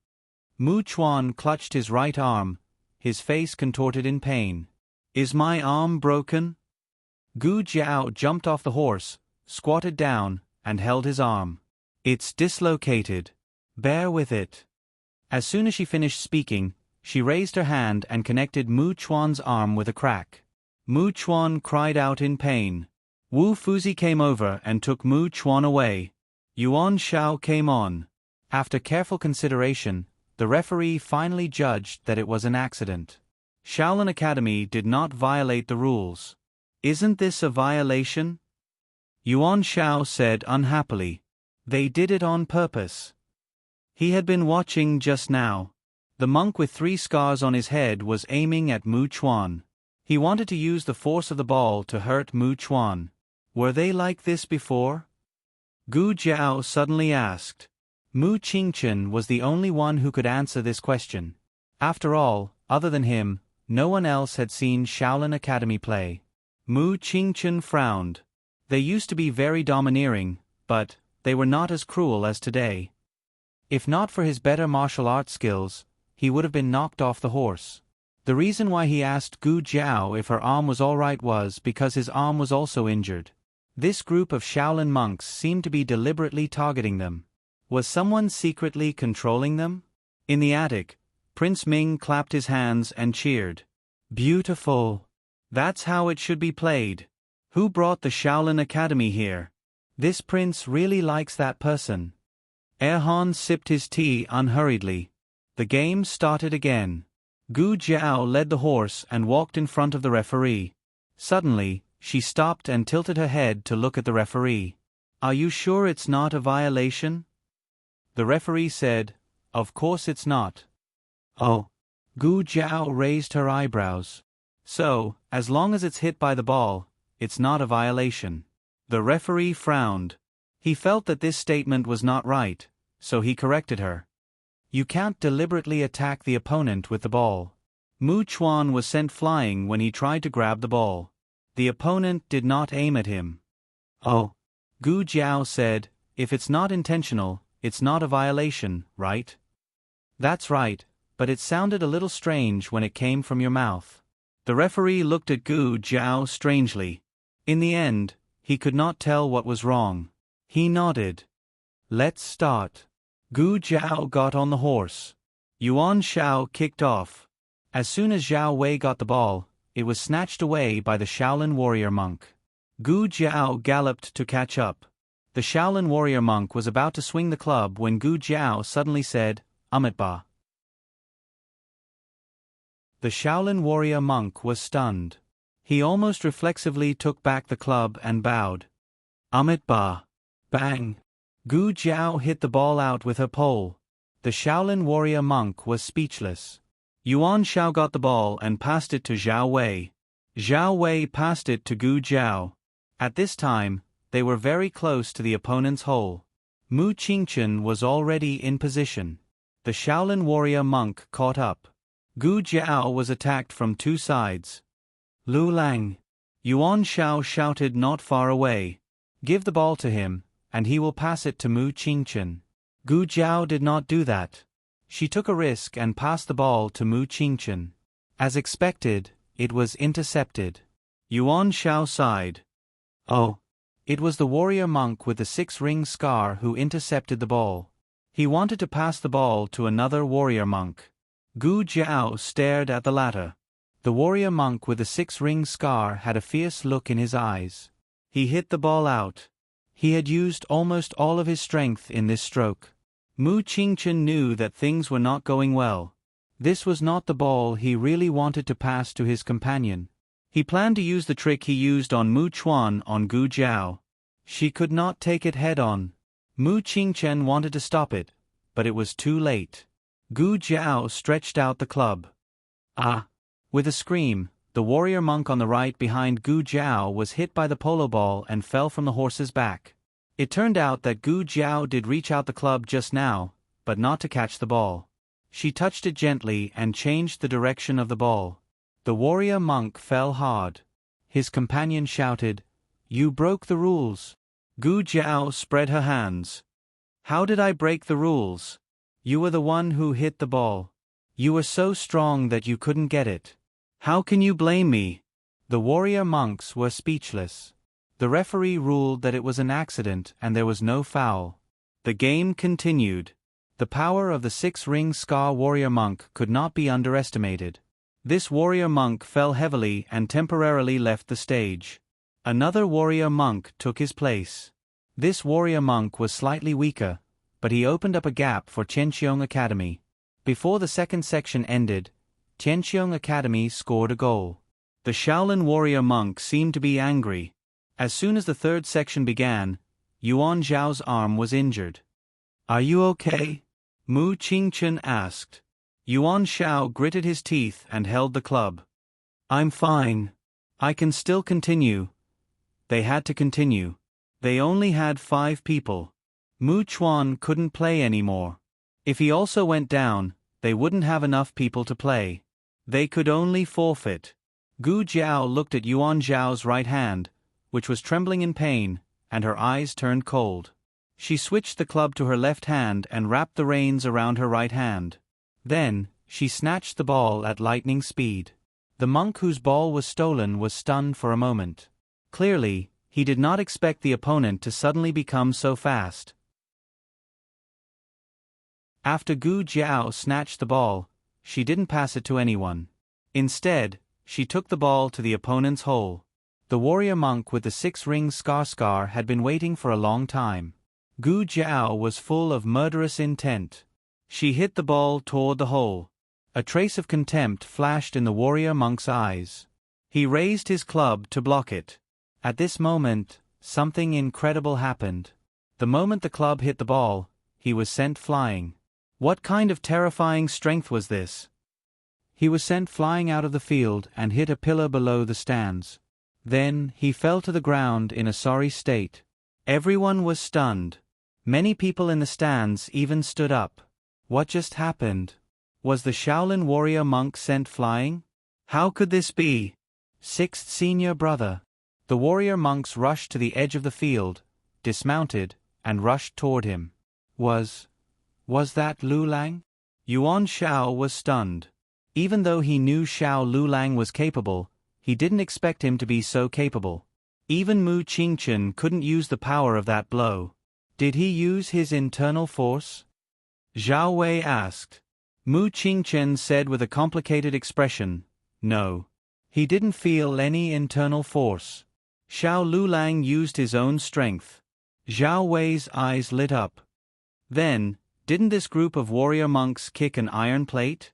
Speaker 1: Mu Chuan clutched his right arm, his face contorted in pain. "Is my arm broken?" Gu Jiao jumped off the horse, squatted down, and held his arm. It's dislocated. Bear with it. As soon as she finished speaking, she raised her hand and connected Mu Chuan's arm with a crack. Mu Chuan cried out in pain. Wu Fuzi came over and took Mu Chuan away. Yuan Shao came on. After careful consideration, the referee finally judged that it was an accident. Shaolin Academy did not violate the rules. Isn't this a violation? Yuan Shao said unhappily. They did it on purpose. He had been watching just now. The monk with 3 scars on his head was aiming at Mu Chuan. He wanted to use the force of the ball to hurt Mu Chuan. Were they like this before? Gu Jiao suddenly asked. Mu Qingchen was the only one who could answer this question. After all, other than him, no one else had seen Shaolin Academy play. Mu Qingchen frowned. They used to be very domineering, but they were not as cruel as today. If not for his better martial arts skills, he would have been knocked off the horse. The reason why he asked Gu Jiao if her arm was all right was because his arm was also injured. This group of Shaolin monks seemed to be deliberately targeting them. Was someone secretly controlling them? In the attic, Prince Ming clapped his hands and cheered. Beautiful. That's how it should be played. Who brought the Shaolin Academy here? This prince really likes that person. Erhan sipped his tea unhurriedly. The game started again. Gu Jiao led the horse and walked in front of the referee. Suddenly, she stopped and tilted her head to look at the referee. Are you sure it's not a violation? The referee said, Of course it's not. Oh. Gu Jiao raised her eyebrows. So, as long as it's hit by the ball, it's not a violation. The referee frowned. He felt that this statement was not right, so he corrected her. You can't deliberately attack the opponent with the ball. Mu Chuan was sent flying when he tried to grab the ball. The opponent did not aim at him. Oh. Gu Jiao said, If it's not intentional, it's not a violation, right? That's right, but it sounded a little strange when it came from your mouth. The referee looked at Gu Jiao strangely. In the end, he could not tell what was wrong. He nodded. Let's start. Gu Jiao got on the horse. Yuan Shao kicked off. As soon as Zhao Wei got the ball, it was snatched away by the Shaolin warrior monk. Gu Jiao galloped to catch up. The Shaolin warrior monk was about to swing the club when Gu Jiao suddenly said, Amitba. The Shaolin warrior monk was stunned. He almost reflexively took back the club and bowed. Amitba. Bang. Gu Jiao hit the ball out with her pole. The Shaolin warrior monk was speechless. Yuan Shao got the ball and passed it to Zhao Wei. Zhao Wei passed it to Gu Jiao. At this time, they were very close to the opponent's hole. Mu Qingchen was already in position. The Shaolin warrior monk caught up. Gu Jiao was attacked from 2 sides. Lu Lang. Yuan Shao shouted not far away. Give the ball to him, and he will pass it to Mu Qingchen. Gu Jiao did not do that. She took a risk and passed the ball to Mu Qingchen. As expected, it was intercepted. Yuan Shao sighed. Oh. It was the warrior monk with the 6-ring scar who intercepted the ball. He wanted to pass the ball to another warrior monk. Gu Jiao stared at the latter. The warrior monk with the 6-ring scar had a fierce look in his eyes. He hit the ball out. He had used almost all of his strength in this stroke. Mu Qingchen knew that things were not going well. This was not the ball he really wanted to pass to his companion. He planned to use the trick he used on Mu Chuan on Gu Jiao. She could not take it head-on. Mu Qingchen wanted to stop it, but it was too late. Gu Jiao stretched out the club. Ah! With a scream, the warrior monk on the right behind Gu Jiao was hit by the polo ball and fell from the horse's back. It turned out that Gu Jiao did reach out the club just now, but not to catch the ball. She touched it gently and changed the direction of the ball. The warrior monk fell hard. His companion shouted, You broke the rules. Gu Jiao spread her hands. How did I break the rules? You were the one who hit the ball. You were so strong that you couldn't get it. How can you blame me? The warrior monks were speechless. The referee ruled that it was an accident and there was no foul. The game continued. The power of the six-ring scar warrior monk could not be underestimated. This warrior monk fell heavily and temporarily left the stage. Another warrior monk took his place. This warrior monk was slightly weaker, but he opened up a gap for Tianqiong Academy. Before the second section ended, Tianqiong Academy scored a goal. The Shaolin warrior monk seemed to be angry. As soon as the third section began, Yuan Zhao's arm was injured. "Are you okay?" Mu Qingchen asked. Yuan Zhao gritted his teeth and held the club. "I'm fine. I can still continue." They had to continue. They only had 5 people. Mu Chuan couldn't play anymore. If he also went down, they wouldn't have enough people to play. They could only forfeit. Gu Jiao looked at Yuan Zhao's right hand, which was trembling in pain, and her eyes turned cold. She switched the club to her left hand and wrapped the reins around her right hand. Then, she snatched the ball at lightning speed. The monk whose ball was stolen was stunned for a moment. Clearly, he did not expect the opponent to suddenly become so fast. After Gu Jiao snatched the ball, she didn't pass it to anyone. Instead, she took the ball to the opponent's hole. The warrior monk with the 6-ring scar had been waiting for a long time. Gu Jiao was full of murderous intent. She hit the ball toward the hole. A trace of contempt flashed in the warrior monk's eyes. He raised his club to block it. At this moment, something incredible happened. The moment the club hit the ball, he was sent flying. What kind of terrifying strength was this? He was sent flying out of the field and hit a pillar below the stands. Then, he fell to the ground in a sorry state. Everyone was stunned. Many people in the stands even stood up. What just happened? Was the Shaolin warrior monk sent flying? How could this be? Sixth senior brother. The warrior monks rushed to the edge of the field, dismounted, and rushed toward him. Was that Lu Lang? Yuan Shao was stunned. Even though he knew Xiao Lu Lang was capable, he didn't expect him to be so capable. Even Mu Qingchen couldn't use the power of that blow. Did he use his internal force? Zhao Wei asked. Mu Qingchen said with a complicated expression, "No. He didn't feel any internal force. Xiao Lu Lang used his own strength." Zhao Wei's eyes lit up. Then, didn't this group of warrior monks kick an iron plate?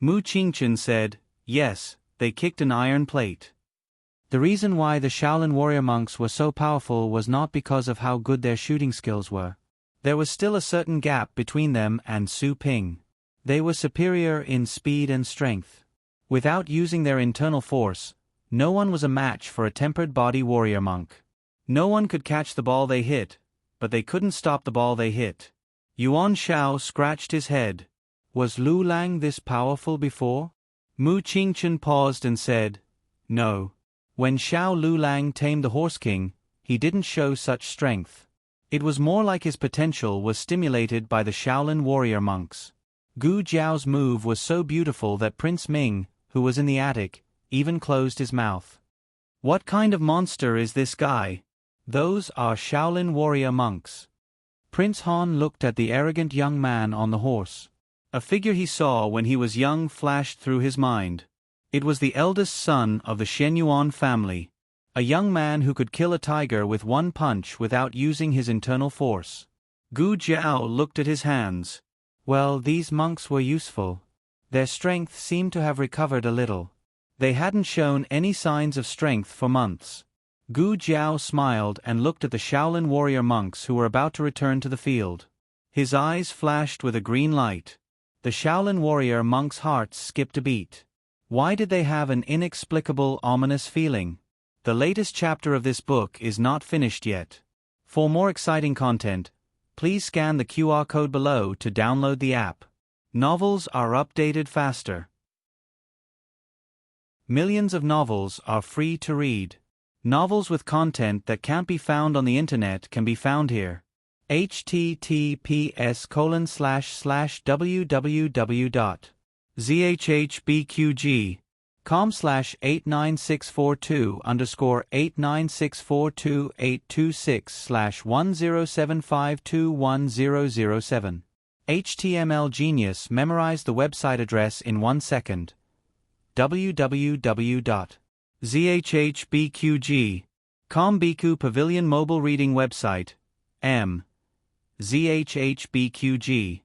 Speaker 1: Mu Qingchen said, "Yes, they kicked an iron plate." The reason why the Shaolin warrior monks were so powerful was not because of how good their shooting skills were. There was still a certain gap between them and Su Ping. They were superior in speed and strength. Without using their internal force, no one was a match for a tempered body warrior monk. No one could catch the ball they hit, but they couldn't stop the ball they hit. Yuan Shao scratched his head. Was Lu Lang this powerful before? Mu Qingchen paused and said, "No. When Xiao Lu Lang tamed the Horse King, he didn't show such strength. It was more like his potential was stimulated by the Shaolin warrior monks." Gu Jiao's move was so beautiful that Prince Ming, who was in the attic, even closed his mouth. What kind of monster is this guy? Those are Shaolin warrior monks. Prince Han looked at the arrogant young man on the horse. A figure he saw when he was young flashed through his mind. It was the eldest son of the Shenyuan family. A young man who could kill a tiger with one punch without using his internal force. Gu Jiao looked at his hands. Well, these monks were useful. Their strength seemed to have recovered a little. They hadn't shown any signs of strength for months. Gu Jiao smiled and looked at the Shaolin warrior monks who were about to return to the field. His eyes flashed with a green light. The Shaolin warrior monks' hearts skipped a beat. Why did they have an inexplicable, ominous feeling? The latest chapter of this book is not finished yet. For more exciting content, please scan the QR code below to download the app. Novels are updated faster. Millions of novels are free to read. Novels with content that can't be found on the internet can be found here. https://www.zhhbqg com/89642_826/107521007. HTML Genius memorized the website address in 1 second. www.zhhbqg.com Biku Pavilion Mobile Reading Website. zhhbqg.com.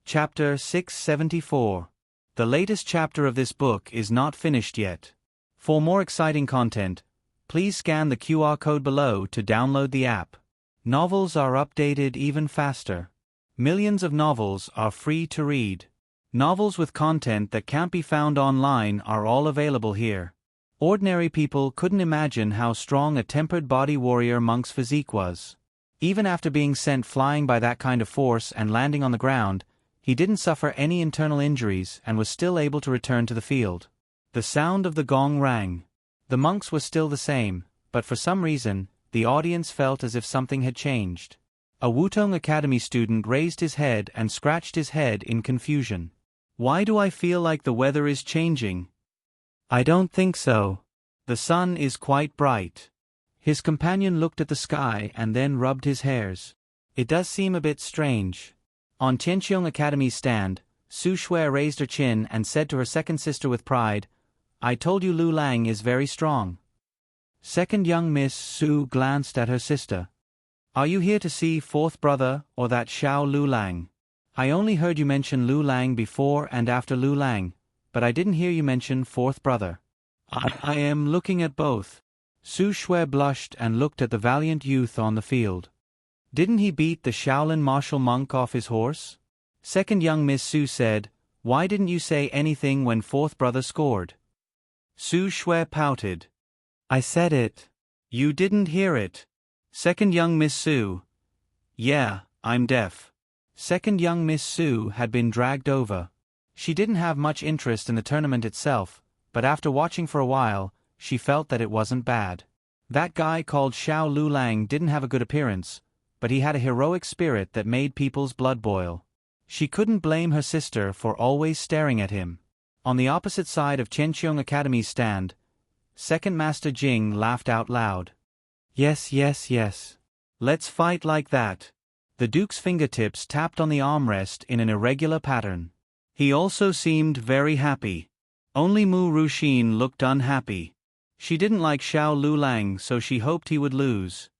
Speaker 1: Chapter 674. The latest chapter of this book is not finished yet. For more exciting content, please scan the QR code below to download the app. Novels are updated even faster. Millions of novels are free to read. Novels with content that can't be found online are all available here. Ordinary people couldn't imagine how strong a tempered body warrior monk's physique was. Even after being sent flying by that kind of force and landing on the ground, he didn't suffer any internal injuries and was still able to return to the field. The sound of the gong rang. The monks were still the same, but for some reason, the audience felt as if something had changed. A Wutong Academy student raised his head and scratched his head in confusion. Why do I feel like the weather is changing? I don't think so. The sun is quite bright. His companion looked at the sky and then rubbed his hairs. It does seem a bit strange. On Tianqiong Academy's stand, Su Shui raised her chin and said to her second sister with pride, "I told you Lu Lang is very strong." Second young Miss Su glanced at her sister. "Are you here to see fourth brother or that Xiao Lu Lang? I only heard you mention Lu Lang before and after Lu Lang, but I didn't hear you mention fourth brother." I am looking at both." Su Shui blushed and looked at the valiant youth on the field. "Didn't he beat the Shaolin martial monk off his horse?" Second young Miss Su said, "Why didn't you say anything when fourth brother scored?" Su Shui pouted. "I said it." "You didn't hear it." Second young Miss Su. "Yeah, I'm deaf." Second young Miss Su had been dragged over. She didn't have much interest in the tournament itself, but after watching for a while, she felt that it wasn't bad. That guy called Xiao Lu Lang didn't have a good appearance, but he had a heroic spirit that made people's blood boil. She couldn't blame her sister for always staring at him. On the opposite side of Tianqiong Academy's stand, Second Master Jing laughed out loud. Yes. Let's fight like that." The Duke's fingertips tapped on the armrest in an irregular pattern. He also seemed very happy. Only Mu Ruxin looked unhappy. She didn't like Xiao Lu Lang, so she hoped he would lose.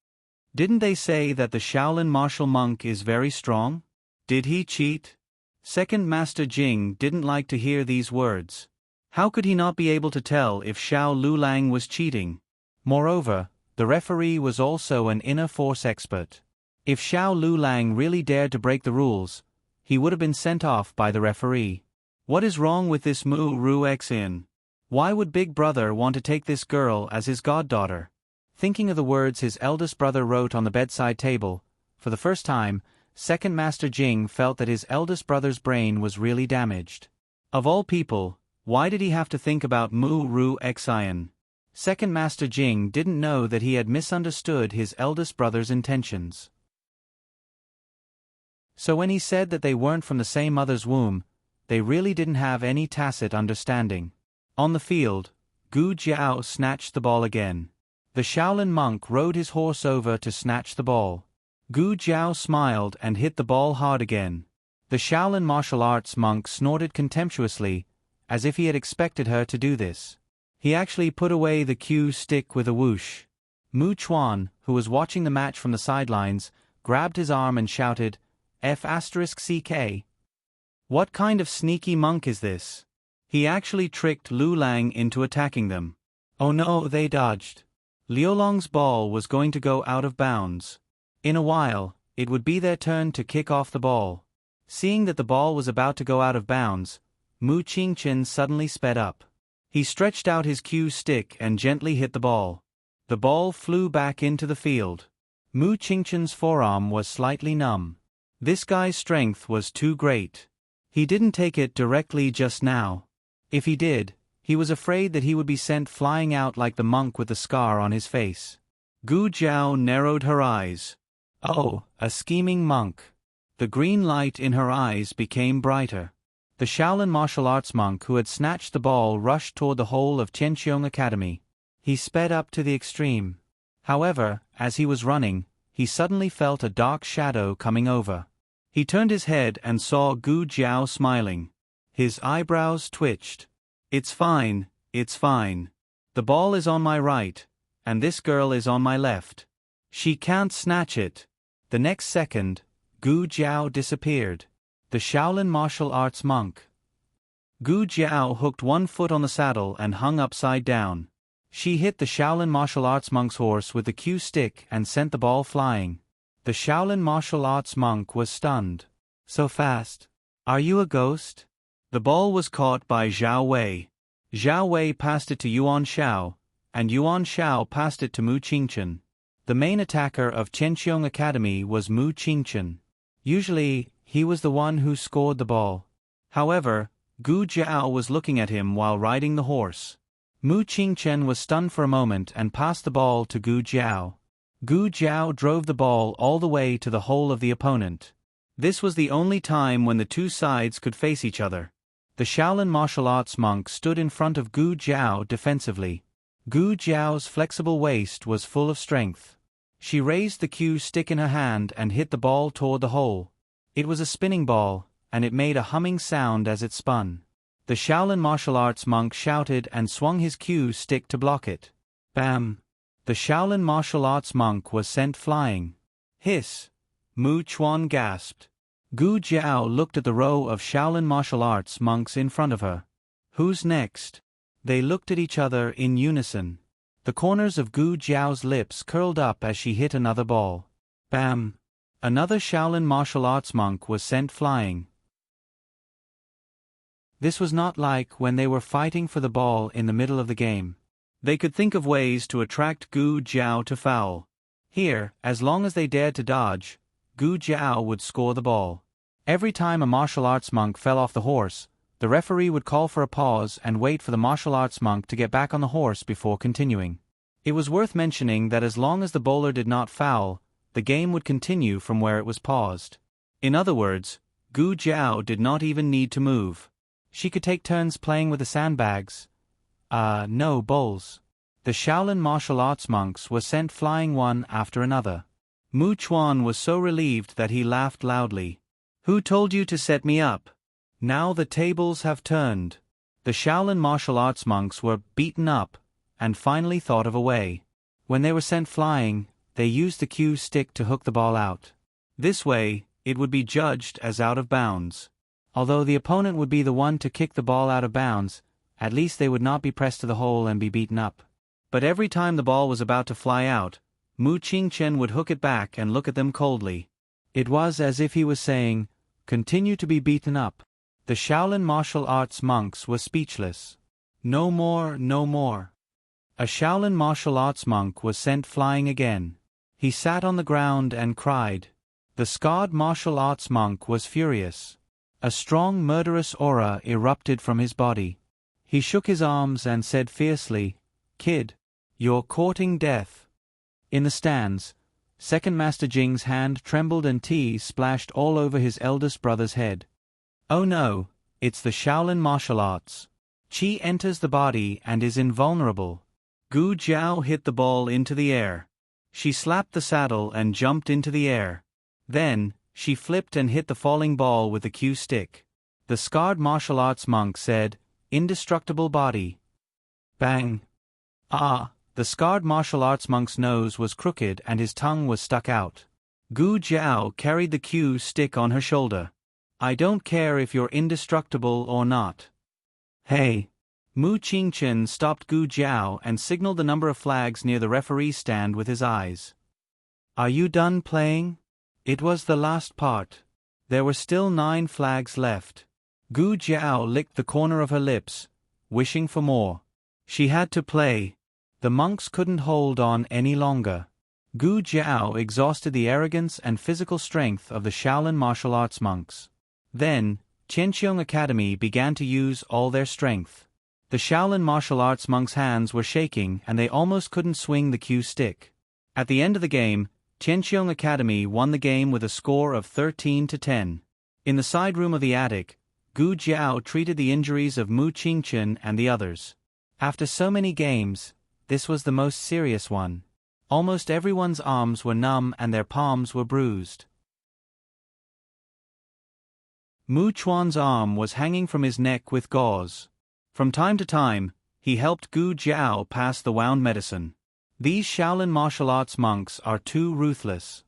Speaker 1: Didn't they say that the Shaolin martial monk is very strong? Did he cheat? Second Master Jing didn't like to hear these words. How could he not be able to tell if Xiao Lu Lang was cheating? Moreover, the referee was also an inner force expert. If Xiao Lu Lang really dared to break the rules, he would have been sent off by the referee. What is wrong with this Mu Ruxin? Why would Big Brother want to take this girl as his goddaughter? Thinking of the words his eldest brother wrote on the bedside table, for the first time, Second Master Jing felt that his eldest brother's brain was really damaged. Of all people, why did he have to think about Mu Ruxin? Second Master Jing didn't know that he had misunderstood his eldest brother's intentions. So when he said that they weren't from the same mother's womb, they really didn't have any tacit understanding. On the field, Gu Jiao snatched the ball again. The Shaolin monk rode his horse over to snatch the ball. Gu Jiao smiled and hit the ball hard again. The Shaolin martial arts monk snorted contemptuously, as if he had expected her to do this. He actually put away the cue stick with a whoosh. Mu Chuan, who was watching the match from the sidelines, grabbed his arm and shouted, F***CK. What kind of sneaky monk is this? He actually tricked Lu Lang into attacking them. Oh no, they dodged. Liulong's ball was going to go out of bounds. In a while, it would be their turn to kick off the ball. Seeing that the ball was about to go out of bounds, Mu Qingqin suddenly sped up. He stretched out his cue stick and gently hit the ball. The ball flew back into the field. Mu Qingqin's forearm was slightly numb. This guy's strength was too great. He didn't take it directly just now. If he did, he was afraid that he would be sent flying out like the monk with the scar on his face. Gu Jiao narrowed her eyes. Oh, a scheming monk. The green light in her eyes became brighter. The Shaolin martial arts monk who had snatched the ball rushed toward the whole of Qianqiong Academy. He sped up to the extreme. However, as he was running, he suddenly felt a dark shadow coming over. He turned his head and saw Gu Jiao smiling. His eyebrows twitched. "It's fine, it's fine. The ball is on my right, and this girl is on my left. She can't snatch it." The next second, Gu Jiao disappeared. The Shaolin martial arts monk. Gu Jiao hooked one foot on the saddle and hung upside down. She hit the Shaolin martial arts monk's horse with the cue stick and sent the ball flying. The Shaolin martial arts monk was stunned. "So fast. Are you a ghost?" The ball was caught by Zhao Wei. Zhao Wei passed it to Yuan Shao, and Yuan Shao passed it to Mu Qingchen. The main attacker of Qianqiong Academy was Mu Qingchen. Usually, he was the one who scored the ball. However, Gu Jiao was looking at him while riding the horse. Mu Qingchen was stunned for a moment and passed the ball to Gu Jiao. Gu Jiao drove the ball all the way to the hole of the opponent. This was the only time when the two sides could face each other. The Shaolin martial arts monk stood in front of Gu Jiao defensively. Gu Jiao's flexible waist was full of strength. She raised the cue stick in her hand and hit the ball toward the hole. It was a spinning ball, and it made a humming sound as it spun. The Shaolin martial arts monk shouted and swung his cue stick to block it. Bam! The Shaolin martial arts monk was sent flying. Hiss! Mu Chuan gasped. Gu Jiao looked at the row of Shaolin martial arts monks in front of her. Who's next? They looked at each other in unison. The corners of Gu Jiao's lips curled up as she hit another ball. Bam! Another Shaolin martial arts monk was sent flying. This was not like when they were fighting for the ball in the middle of the game. They could think of ways to attract Gu Jiao to foul. Here, as long as they dared to dodge, Gu Jiao would score the ball. Every time a martial arts monk fell off the horse, the referee would call for a pause and wait for the martial arts monk to get back on the horse before continuing. It was worth mentioning that as long as the bowler did not foul, the game would continue from where it was paused. In other words, Gu Jiao did not even need to move. She could take turns playing with the sandbags. No bowls. The Shaolin martial arts monks were sent flying one after another. Mu Chuan was so relieved that he laughed loudly. "Who told you to set me up? Now the tables have turned." The Shaolin martial arts monks were beaten up, and finally thought of a way. When they were sent flying, they used the cue stick to hook the ball out. This way, it would be judged as out of bounds. Although the opponent would be the one to kick the ball out of bounds, at least they would not be pressed to the hole and be beaten up. But every time the ball was about to fly out, Mu Qingchen would hook it back and look at them coldly. It was as if he was saying, "Continue to be beaten up." The Shaolin martial arts monks were speechless. No more, no more. A Shaolin martial arts monk was sent flying again. He sat on the ground and cried. The scarred martial arts monk was furious. A strong murderous aura erupted from his body. He shook his arms and said fiercely, "Kid, you're courting death." In the stands, Second Master Jing's hand trembled and tea splashed all over his eldest brother's head. "Oh no, it's the Shaolin martial arts. Qi enters the body and is invulnerable." Gu Jiao hit the ball into the air. She slapped the saddle and jumped into the air. Then, she flipped and hit the falling ball with the cue stick. The scarred martial arts monk said, "Indestructible body." Bang! Ah! The scarred martial arts monk's nose was crooked and his tongue was stuck out. Gu Jiao carried the cue stick on her shoulder. "I don't care if you're indestructible or not." "Hey!" Mu Qingchen stopped Gu Jiao and signaled the number of flags near the referee's stand with his eyes. "Are you done playing?" It was the last part. There were still 9 flags left. Gu Jiao licked the corner of her lips, wishing for more. She had to play. The monks couldn't hold on any longer. Gu Jiao exhausted the arrogance and physical strength of the Shaolin martial arts monks. Then, Qianqiong Academy began to use all their strength. The Shaolin martial arts monks' hands were shaking and they almost couldn't swing the cue stick. At the end of the game, Qianxiong Academy won the game with a score of 13-10. In the side room of the attic, Gu Jiao treated the injuries of Mu Qingchen and the others. After so many games, this was the most serious one. Almost everyone's arms were numb and their palms were bruised. Mu Chuan's arm was hanging from his neck with gauze. From time to time, he helped Gu Jiao pass the wound medicine. These Shaolin martial arts monks are too ruthless.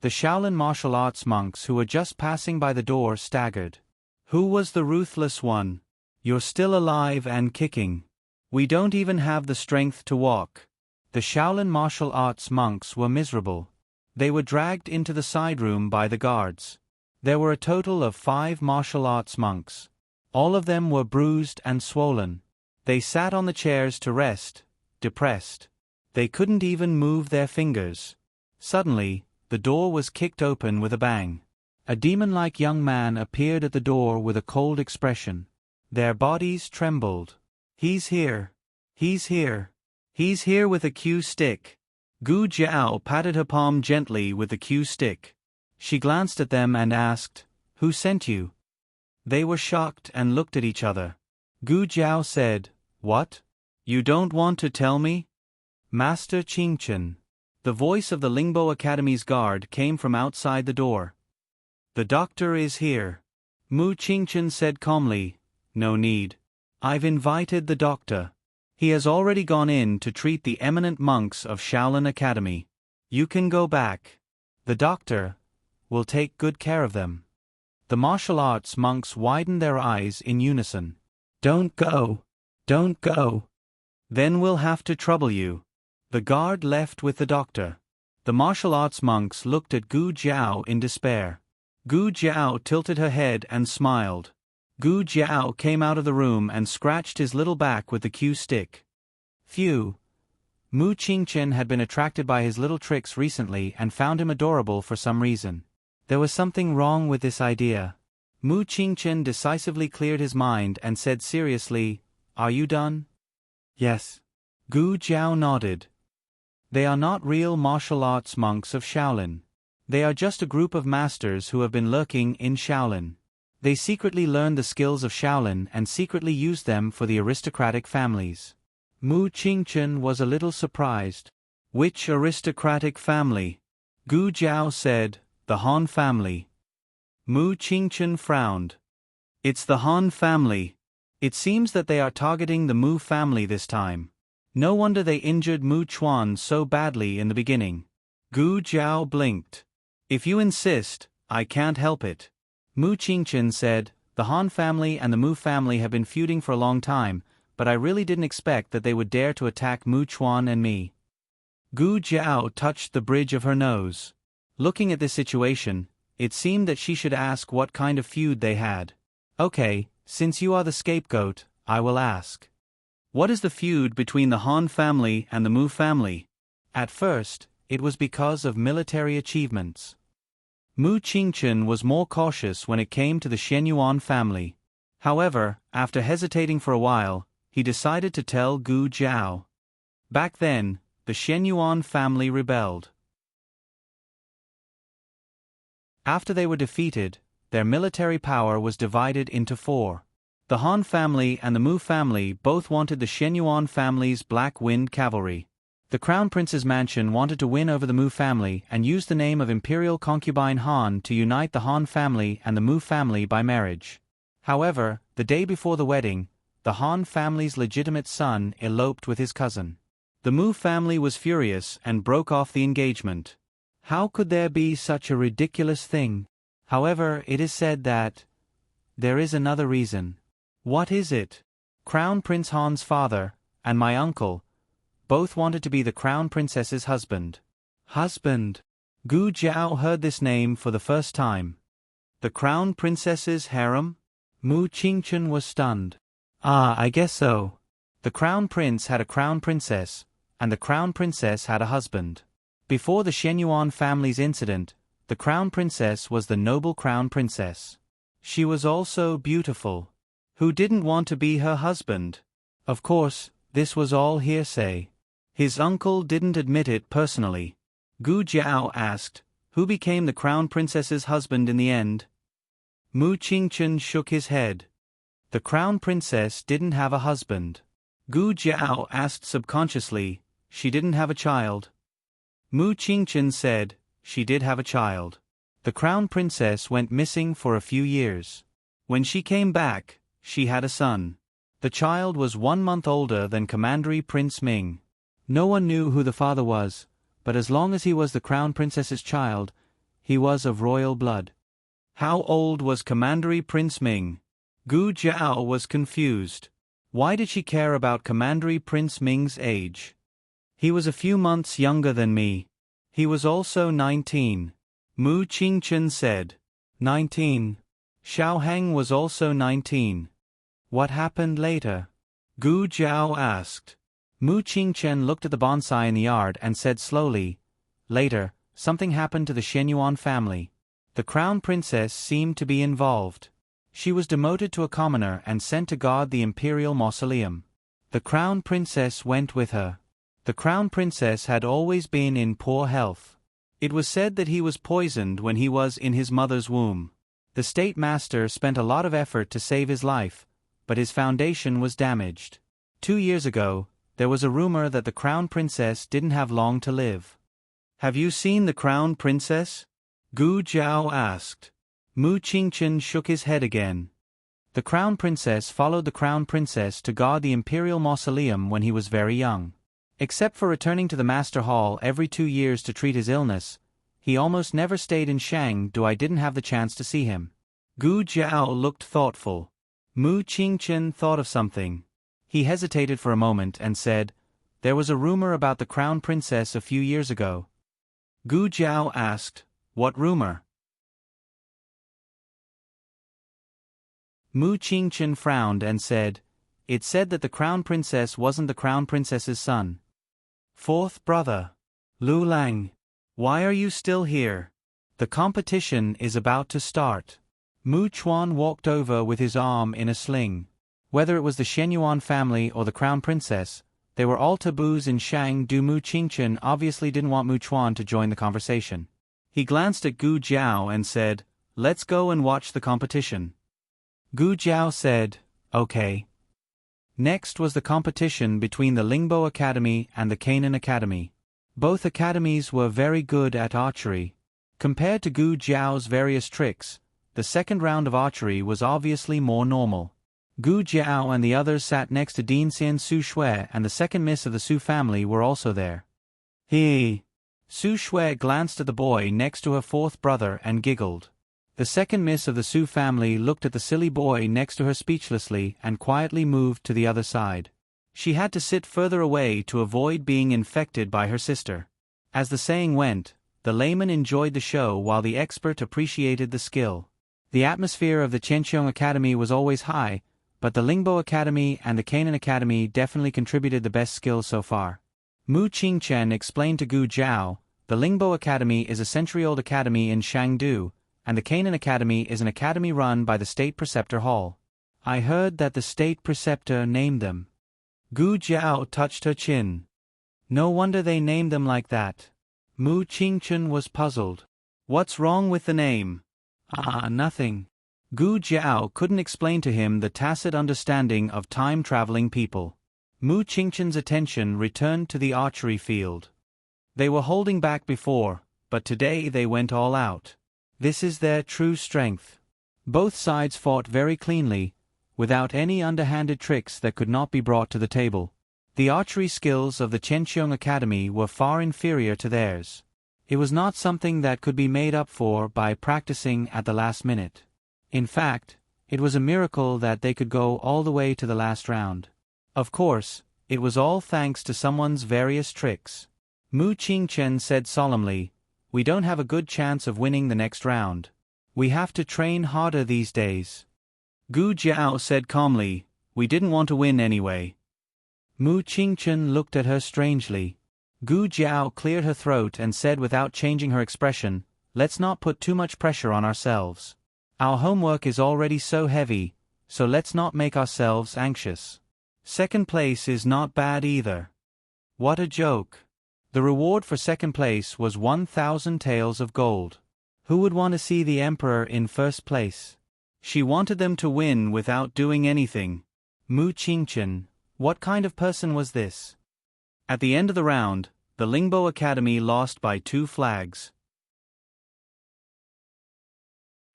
Speaker 1: The Shaolin martial arts monks who were just passing by the door staggered. Who was the ruthless one? You're still alive and kicking. We don't even have the strength to walk. The Shaolin martial arts monks were miserable. They were dragged into the side room by the guards. There were a total of 5 martial arts monks. All of them were bruised and swollen. They sat on the chairs to rest, depressed. They couldn't even move their fingers. Suddenly, the door was kicked open with a bang. A demon-like young man appeared at the door with a cold expression. Their bodies trembled. He's here. He's here. He's here with a cue stick. Gu Jiao patted her palm gently with the cue stick. She glanced at them and asked, "Who sent you?" They were shocked and looked at each other. Gu Jiao said, "What? You don't want to tell me?" "Master Qingchen." The voice of the Lingbo Academy's guard came from outside the door. "The doctor is here." Mu Qingchen said calmly, "No need. I've invited the doctor. He has already gone in to treat the eminent monks of Shaolin Academy. You can go back. The doctor will take good care of them." The martial arts monks widened their eyes in unison. "Don't go. Don't go. Then we'll have to trouble you." The guard left with the doctor. The martial arts monks looked at Gu Jiao in despair. Gu Jiao tilted her head and smiled. Gu Jiao came out of the room and scratched his little back with the cue stick. Phew. Mu Qingchen had been attracted by his little tricks recently and found him adorable for some reason. There was something wrong with this idea. Mu Qingchen decisively cleared his mind and said seriously, "Are you done?" "Yes." Gu Jiao nodded. They are not real martial arts monks of Shaolin. They are just a group of masters who have been lurking in Shaolin. They secretly learned the skills of Shaolin and secretly used them for the aristocratic families. Mu Qingchen was a little surprised. "Which aristocratic family?" Gu Jiao said, "The Han family." Mu Qingchen frowned. "It's the Han family. It seems that they are targeting the Mu family this time. No wonder they injured Mu Chuan so badly in the beginning." Gu Jiao blinked. "If you insist, I can't help it." Mu Qingchen said, "The Han family and the Mu family have been feuding for a long time, but I really didn't expect that they would dare to attack Mu Chuan and me." Gu Jiao touched the bridge of her nose. Looking at this situation, it seemed that she should ask what kind of feud they had. "Okay, since you are the scapegoat, I will ask. What is the feud between the Han family and the Mu family?" At first, it was because of military achievements. Mu Qingchen was more cautious when it came to the Shenyuan family. However, after hesitating for a while, he decided to tell Gu Jiao. Back then, the Shenyuan family rebelled. After they were defeated, their military power was divided into 4. The Han family and the Mu family both wanted the Shenyuan family's Black Wind Cavalry. The Crown Prince's mansion wanted to win over the Mu family and use the name of Imperial Concubine Han to unite the Han family and the Mu family by marriage. However, the day before the wedding, the Han family's legitimate son eloped with his cousin. The Mu family was furious and broke off the engagement. How could there be such a ridiculous thing? However, it is said that there is another reason. What is it? Crown Prince Han's father, and my uncle, both wanted to be the Crown Princess's husband. Husband? Gu Jiao heard this name for the first time. The Crown Princess's harem? Mu Qingchen was stunned. Ah, I guess so. The Crown Prince had a Crown Princess, and the Crown Princess had a husband. Before the Shenyuan family's incident, the Crown Princess was the noble Crown Princess. She was also beautiful. Who didn't want to be her husband? Of course, this was all hearsay. His uncle didn't admit it personally. Gu Jiao asked, "Who became the crown princess's husband in the end?" Mu Qingchen shook his head. The crown princess didn't have a husband. Gu Jiao asked subconsciously, "She didn't have a child?" Mu Qingchen said, "She did have a child. The crown princess went missing for a few years. When she came back, she had a son. The child was 1 month older than Commandery Prince Ming. No one knew who the father was, but as long as he was the crown princess's child, he was of royal blood." How old was Commandery Prince Ming? Gu Jiao was confused. Why did she care about Commandery Prince Ming's age? He was a few months younger than me. He was also 19. Mu Qingchen said. 19. Xiao Heng was also 19. What happened later? Gu Jiao asked. Mu Qingchen looked at the bonsai in the yard and said slowly, "Later, something happened to the Shenyuan family. The crown princess seemed to be involved. She was demoted to a commoner and sent to guard the imperial mausoleum. The crown princess went with her. The crown princess had always been in poor health. It was said that he was poisoned when he was in his mother's womb. The state master spent a lot of effort to save his life, but his foundation was damaged. 2 years ago, there was a rumor that the crown princess didn't have long to live." "Have you seen the crown princess?" Gu Jiao asked. Mu Qingchen shook his head again. The crown princess followed the crown princess to guard the imperial mausoleum when he was very young. Except for returning to the master hall every 2 years to treat his illness, he almost never stayed in Shangdu. I didn't have the chance to see him. Gu Jiao looked thoughtful. Mu Qingchen thought of something. He hesitated for a moment and said, "There was a rumor about the crown princess a few years ago." Gu Jiao asked, "What rumor?" Mu Qingchen frowned and said, "It said that the crown princess wasn't the crown princess's son." "Fourth brother. Lu Lang. Why are you still here? The competition is about to start." Mu Chuan walked over with his arm in a sling. Whether it was the Shenyuan family or the crown princess, they were all taboos in Shangdu. Mu Qingchen obviously didn't want Mu Chuan to join the conversation. He glanced at Gu Jiao and said, "Let's go and watch the competition." Gu Jiao said, "Okay." Next was the competition between the Lingbo Academy and the Canaan Academy. Both academies were very good at archery. Compared to Gu Jiao's various tricks, the second round of archery was obviously more normal. Gu Jiao and the others sat next to Dean Xian Su Shui, and the second miss of the Su family were also there. "He." Su Shui glanced at the boy next to her fourth brother and giggled. The second miss of the Su family looked at the silly boy next to her speechlessly and quietly moved to the other side. She had to sit further away to avoid being infected by her sister. As the saying went, the layman enjoyed the show while the expert appreciated the skill. The atmosphere of the Chenqiong Academy was always high, but the Lingbo Academy and the Canaan Academy definitely contributed the best skills so far. Mu Qingchen explained to Gu Jiao, "The Lingbo Academy is a century-old academy in Shangdu, and the Canaan Academy is an academy run by the State Preceptor Hall. I heard that the State Preceptor named them." Gu Jiao touched her chin. "No wonder they named them like that." Mu Qingchen was puzzled. "What's wrong with the name?" Nothing." Gu Jiao couldn't explain to him the tacit understanding of time-traveling people. Mu Qingchen's attention returned to the archery field. They were holding back before, but today they went all out. This is their true strength. Both sides fought very cleanly, without any underhanded tricks that could not be brought to the table. The archery skills of the Chenqiong Academy were far inferior to theirs. It was not something that could be made up for by practicing at the last minute. In fact, it was a miracle that they could go all the way to the last round. Of course, it was all thanks to someone's various tricks. Mu Qingchen said solemnly, "We don't have a good chance of winning the next round. We have to train harder these days." Gu Jiao said calmly, "We didn't want to win anyway." Mu Qingchen looked at her strangely. Gu Jiao cleared her throat and said without changing her expression, "Let's not put too much pressure on ourselves. Our homework is already so heavy, so let's not make ourselves anxious. Second place is not bad either." What a joke. The reward for second place was 1,000 taels of gold. Who would want to see the emperor in first place? She wanted them to win without doing anything. Mu Qingchen, what kind of person was this? At the end of the round, the Lingbo Academy lost by 2 flags.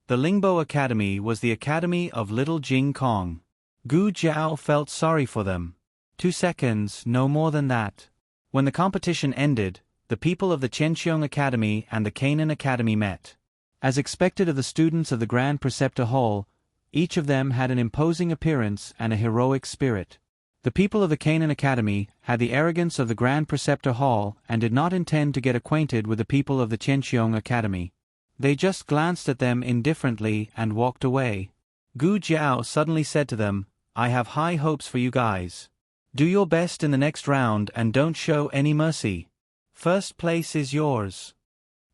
Speaker 1: The Lingbo Academy was the academy of little Jing Kong. Gu Jiao felt sorry for them. 2 seconds, no more than that. When the competition ended, the people of the Qianqiong Academy and the Canaan Academy met. As expected of the students of the Grand Preceptor Hall, each of them had an imposing appearance and a heroic spirit. The people of the Canaan Academy had the arrogance of the Grand Preceptor Hall and did not intend to get acquainted with the people of the Qianqiong Academy. They just glanced at them indifferently and walked away. Gu Jiao suddenly said to them, "I have high hopes for you guys. Do your best in the next round and don't show any mercy. First place is yours.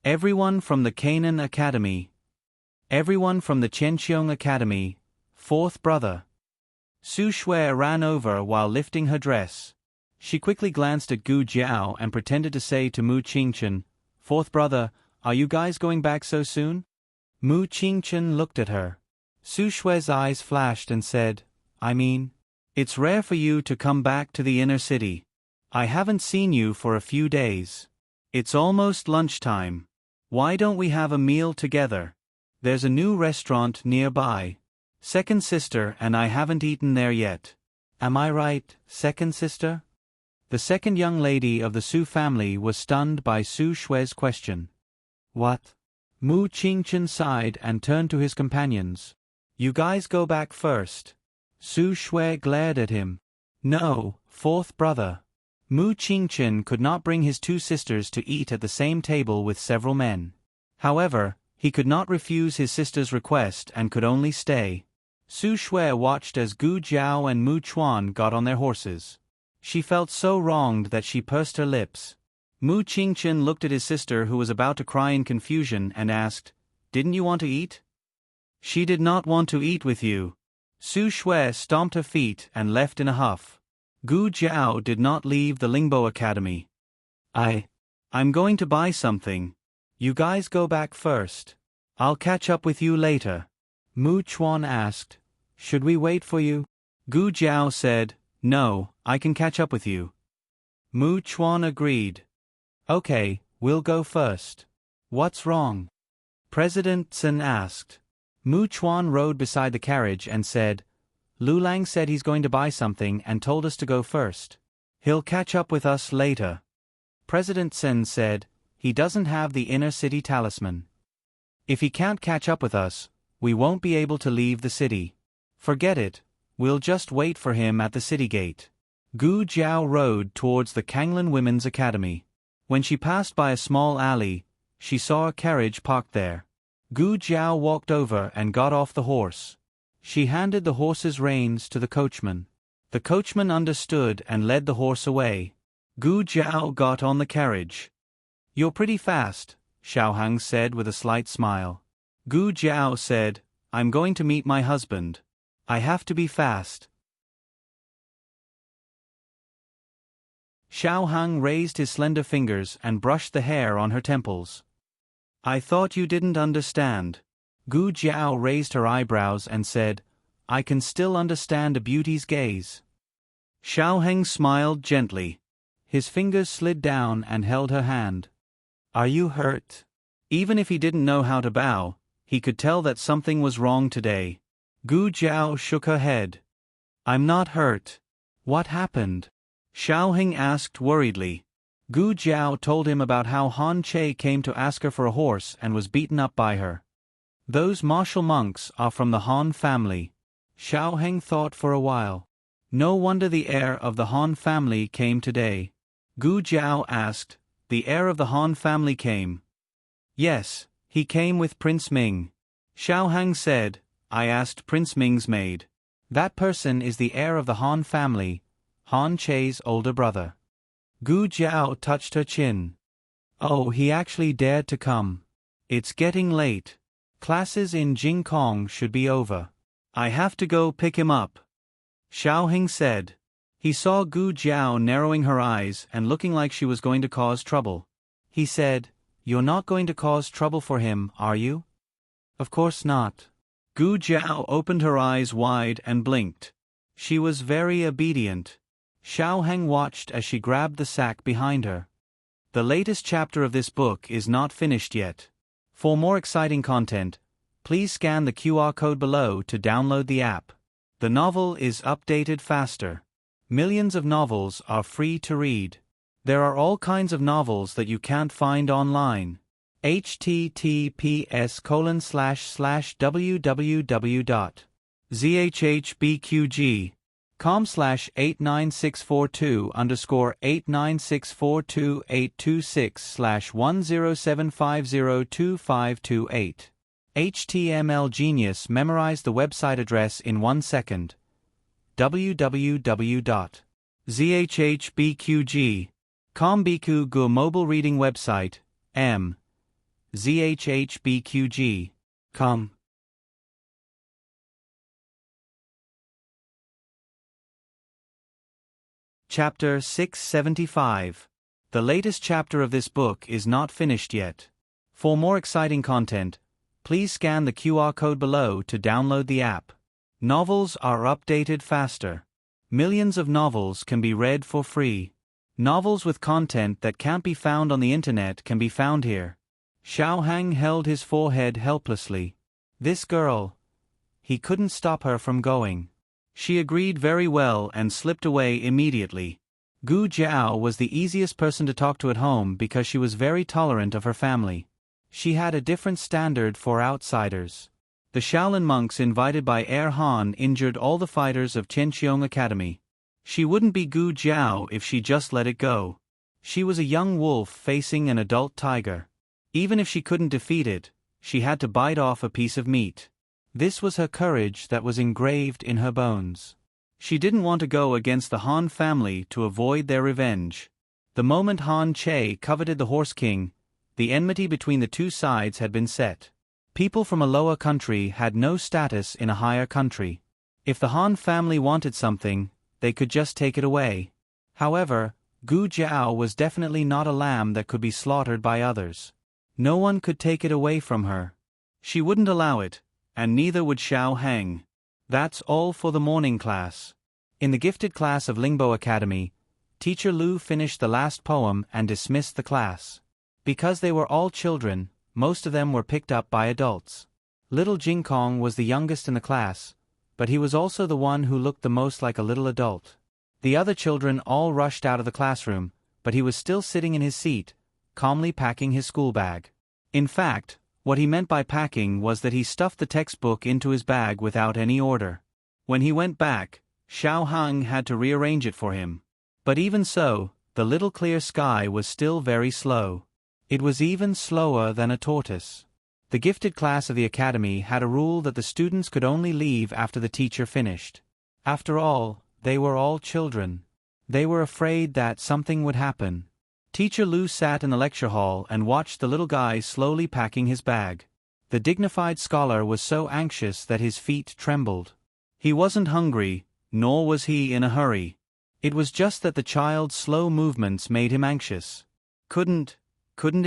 Speaker 1: Everyone from the Canaan Academy. Everyone from the Qianqiong Academy. Fourth brother." Su Shui ran over while lifting her dress. She quickly glanced at Gu Jiao and pretended to say to Mu Qingchen, "Fourth brother, are you guys going back so soon?" Mu Qingchen looked at her. Su Shui's eyes flashed and said, "I mean, it's rare for you to come back to the inner city. I haven't seen you for a few days. It's almost lunchtime. Why don't we have a meal together? There's a new restaurant nearby. Second sister and I haven't eaten there yet. Am I right, second sister?" The second young lady of the Su family was stunned by Su Shui's question. "What?" Mu Qingchen sighed and turned to his companions. "You guys go back first." Su Shui glared at him. "No, fourth brother." Mu Qingchen could not bring his 2 sisters to eat at the same table with several men. However, he could not refuse his sister's request and could only stay. Su Shui watched as Gu Jiao and Mu Chuan got on their horses. She felt so wronged that she pursed her lips. Mu Qingchen looked at his sister who was about to cry in confusion and asked, "Didn't you want to eat?" "She did not want to eat with you." Su Shui stomped her feet and left in a huff. Gu Jiao did not leave the Lingbo Academy. I'm going to buy something. You guys go back first. I'll catch up with you later." Mu Chuan asked, "Should we wait for you?" Gu Jiao said, "No, I can catch up with you." Mu Chuan agreed. "Okay, we'll go first." "What's wrong?" President Tsen asked. Mu Chuan rode beside the carriage and said, "Lu Lang said he's going to buy something and told us to go first. He'll catch up with us later." President Tsen said, "He doesn't have the inner city talisman. If he can't catch up with us, we won't be able to leave the city. Forget it, we'll just wait for him at the city gate." Gu Jiao rode towards the Kanglan Women's Academy. When she passed by a small alley, she saw a carriage parked there. Gu Jiao walked over and got off the horse. She handed the horse's reins to the coachman. The coachman understood and led the horse away. Gu Jiao got on the carriage. "You're pretty fast," Xiaohang said with a slight smile. Gu Jiao said, "I'm going to meet my husband. I have to be fast." Xiaohang raised his slender fingers and brushed the hair on her temples. "I thought you didn't understand." Gu Jiao raised her eyebrows and said, "I can still understand a beauty's gaze." Xiaohang smiled gently. His fingers slid down and held her hand. "Are you hurt?" Even if he didn't know how to bow, he could tell that something was wrong today. Gu Jiao shook her head. "I'm not hurt." "What happened?" Xiaohang asked worriedly. Gu Jiao told him about how Han Che came to ask her for a horse and was beaten up by her. "Those martial monks are from the Han family." Xiaohang thought for a while. No wonder the heir of the Han family came today. Gu Jiao asked, "The heir of the Han family came?" "Yes, he came with Prince Ming." Xiaohang said, "I asked Prince Ming's maid. That person is the heir of the Han family, Han Che's older brother." Gu Jiao touched her chin. "Oh, he actually dared to come. It's getting late. Classes in Jingkong should be over. I have to go pick him up." Xiaohang said. He saw Gu Jiao narrowing her eyes and looking like she was going to cause trouble. He said, "You're not going to cause trouble for him, are you?" "Of course not." Gu Jiao opened her eyes wide and blinked. She was very obedient. Xiao Heng watched as she grabbed the sack behind her. The latest chapter of this book is not finished yet. For more exciting content, please scan the QR code below to download the app. The novel is updated faster. Millions of novels are free to read. There are all kinds of novels that you can't find online. https://www.zhbqg.com/89642_8964282/1075025228. HTML Genius memorized the website address in 1 second. www.zhbqg.com Biku Gu mobile reading website, m. zhbqg.com. Chapter 675. The latest chapter of this book is not finished yet. For more exciting content, please scan the QR code below to download the app. Novels are updated faster. Millions of novels can be read for free. Novels with content that can't be found on the internet can be found here. Xiao Heng held his forehead helplessly. This girl. He couldn't stop her from going. She agreed very well and slipped away immediately. Gu Jiao was the easiest person to talk to at home because she was very tolerant of her family. She had a different standard for outsiders. The Shaolin monks invited by Han injured all the fighters of Qianqiong Academy. She wouldn't be Gu Jiao if she just let it go. She was a young wolf facing an adult tiger. Even if she couldn't defeat it, she had to bite off a piece of meat. This was her courage that was engraved in her bones. She didn't want to go against the Han family to avoid their revenge. The moment Han Che coveted the Horse King, the enmity between the two sides had been set. People from a lower country had no status in a higher country. If the Han family wanted something, they could just take it away. However, Gu Jiao was definitely not a lamb that could be slaughtered by others. No one could take it away from her. She wouldn't allow it, and neither would Xiao Heng. That's all for the morning class. In the gifted class of Lingbo Academy, Teacher Lu finished the last poem and dismissed the class. Because they were all children, most of them were picked up by adults. Little Jingkong was the youngest in the class, but he was also the one who looked the most like a little adult. The other children all rushed out of the classroom, but he was still sitting in his seat, calmly packing his school bag. In fact, what he meant by packing was that he stuffed the textbook into his bag without any order. When he went back, Xiao Heng had to rearrange it for him. But even so, the little clear sky was still very slow. It was even slower than a tortoise. The gifted class of the academy had a rule that the students could only leave after the teacher finished. After all, they were all children. They were afraid that something would happen. Teacher Lu sat in the lecture hall and watched the little guy slowly packing his bag. The dignified scholar was so anxious that his feet trembled. He wasn't hungry, nor was he in a hurry. It was just that the child's slow movements made him anxious. Couldn't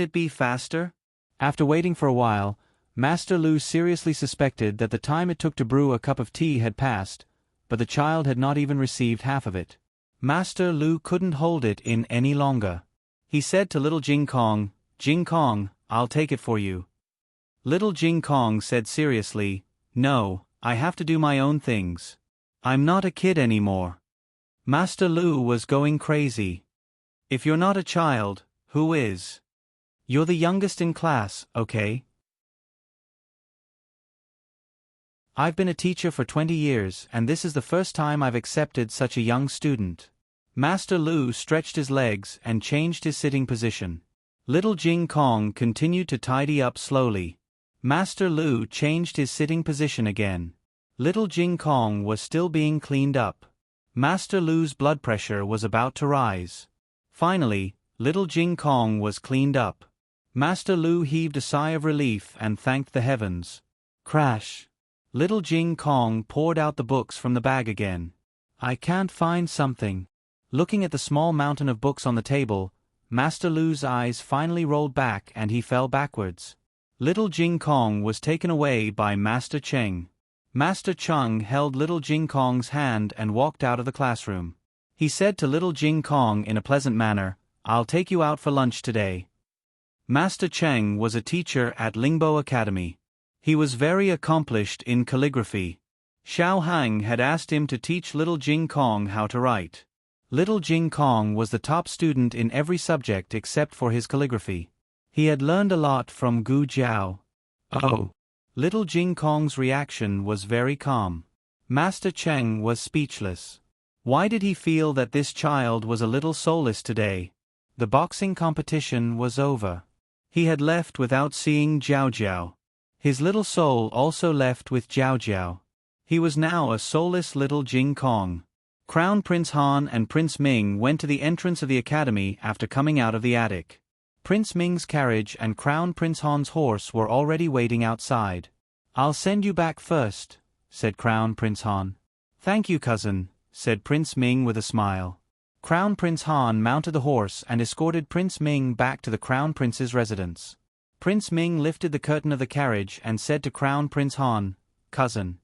Speaker 1: it be faster? After waiting for a while, Master Lu seriously suspected that the time it took to brew a cup of tea had passed, but the child had not even received half of it. Master Lu couldn't hold it in any longer. He said to little Jingkong, "Jingkong, I'll take it for you." Little Jingkong said seriously, "No, I have to do my own things. I'm not a kid anymore." Master Lu was going crazy. If you're not a child, who is? You're the youngest in class, okay? I've been a teacher for 20 years and this is the first time I've accepted such a young student. Master Lu stretched his legs and changed his sitting position. Little Jingkong continued to tidy up slowly. Master Lu changed his sitting position again. Little Jingkong was still being cleaned up. Master Lu's blood pressure was about to rise. Finally, little Jingkong was cleaned up. Master Lu heaved a sigh of relief and thanked the heavens. Crash! Little Jingkong poured out the books from the bag again. I can't find something. Looking at the small mountain of books on the table, Master Lu's eyes finally rolled back and he fell backwards. Little Jing Kong was taken away by Master Cheng. Master Chung held little Jing Kong's hand and walked out of the classroom. He said to little Jing Kong in a pleasant manner, "I'll take you out for lunch today." Master Cheng was a teacher at Lingbo Academy. He was very accomplished in calligraphy. Xiao Hang had asked him to teach little Jing Kong how to write. Little Jing Kong was the top student in every subject except for his calligraphy. He had learned a lot from Gu Jiao. Oh! Little Jing Kong's reaction was very calm. Master Cheng was speechless. Why did he feel that this child was a little soulless today? The boxing competition was over. He had left without seeing Jiao Jiao. His little soul also left with Jiao Jiao. He was now a soulless little Jing Kong. Crown Prince Han and Prince Ming went to the entrance of the academy after coming out of the attic. Prince Ming's carriage and Crown Prince Han's horse were already waiting outside. "I'll send you back first," said Crown Prince Han. "Thank you, cousin," said Prince Ming with a smile. Crown Prince Han mounted the horse and escorted Prince Ming back to the Crown Prince's residence. Prince Ming lifted the curtain of the carriage and said to Crown Prince Han, "Cousin."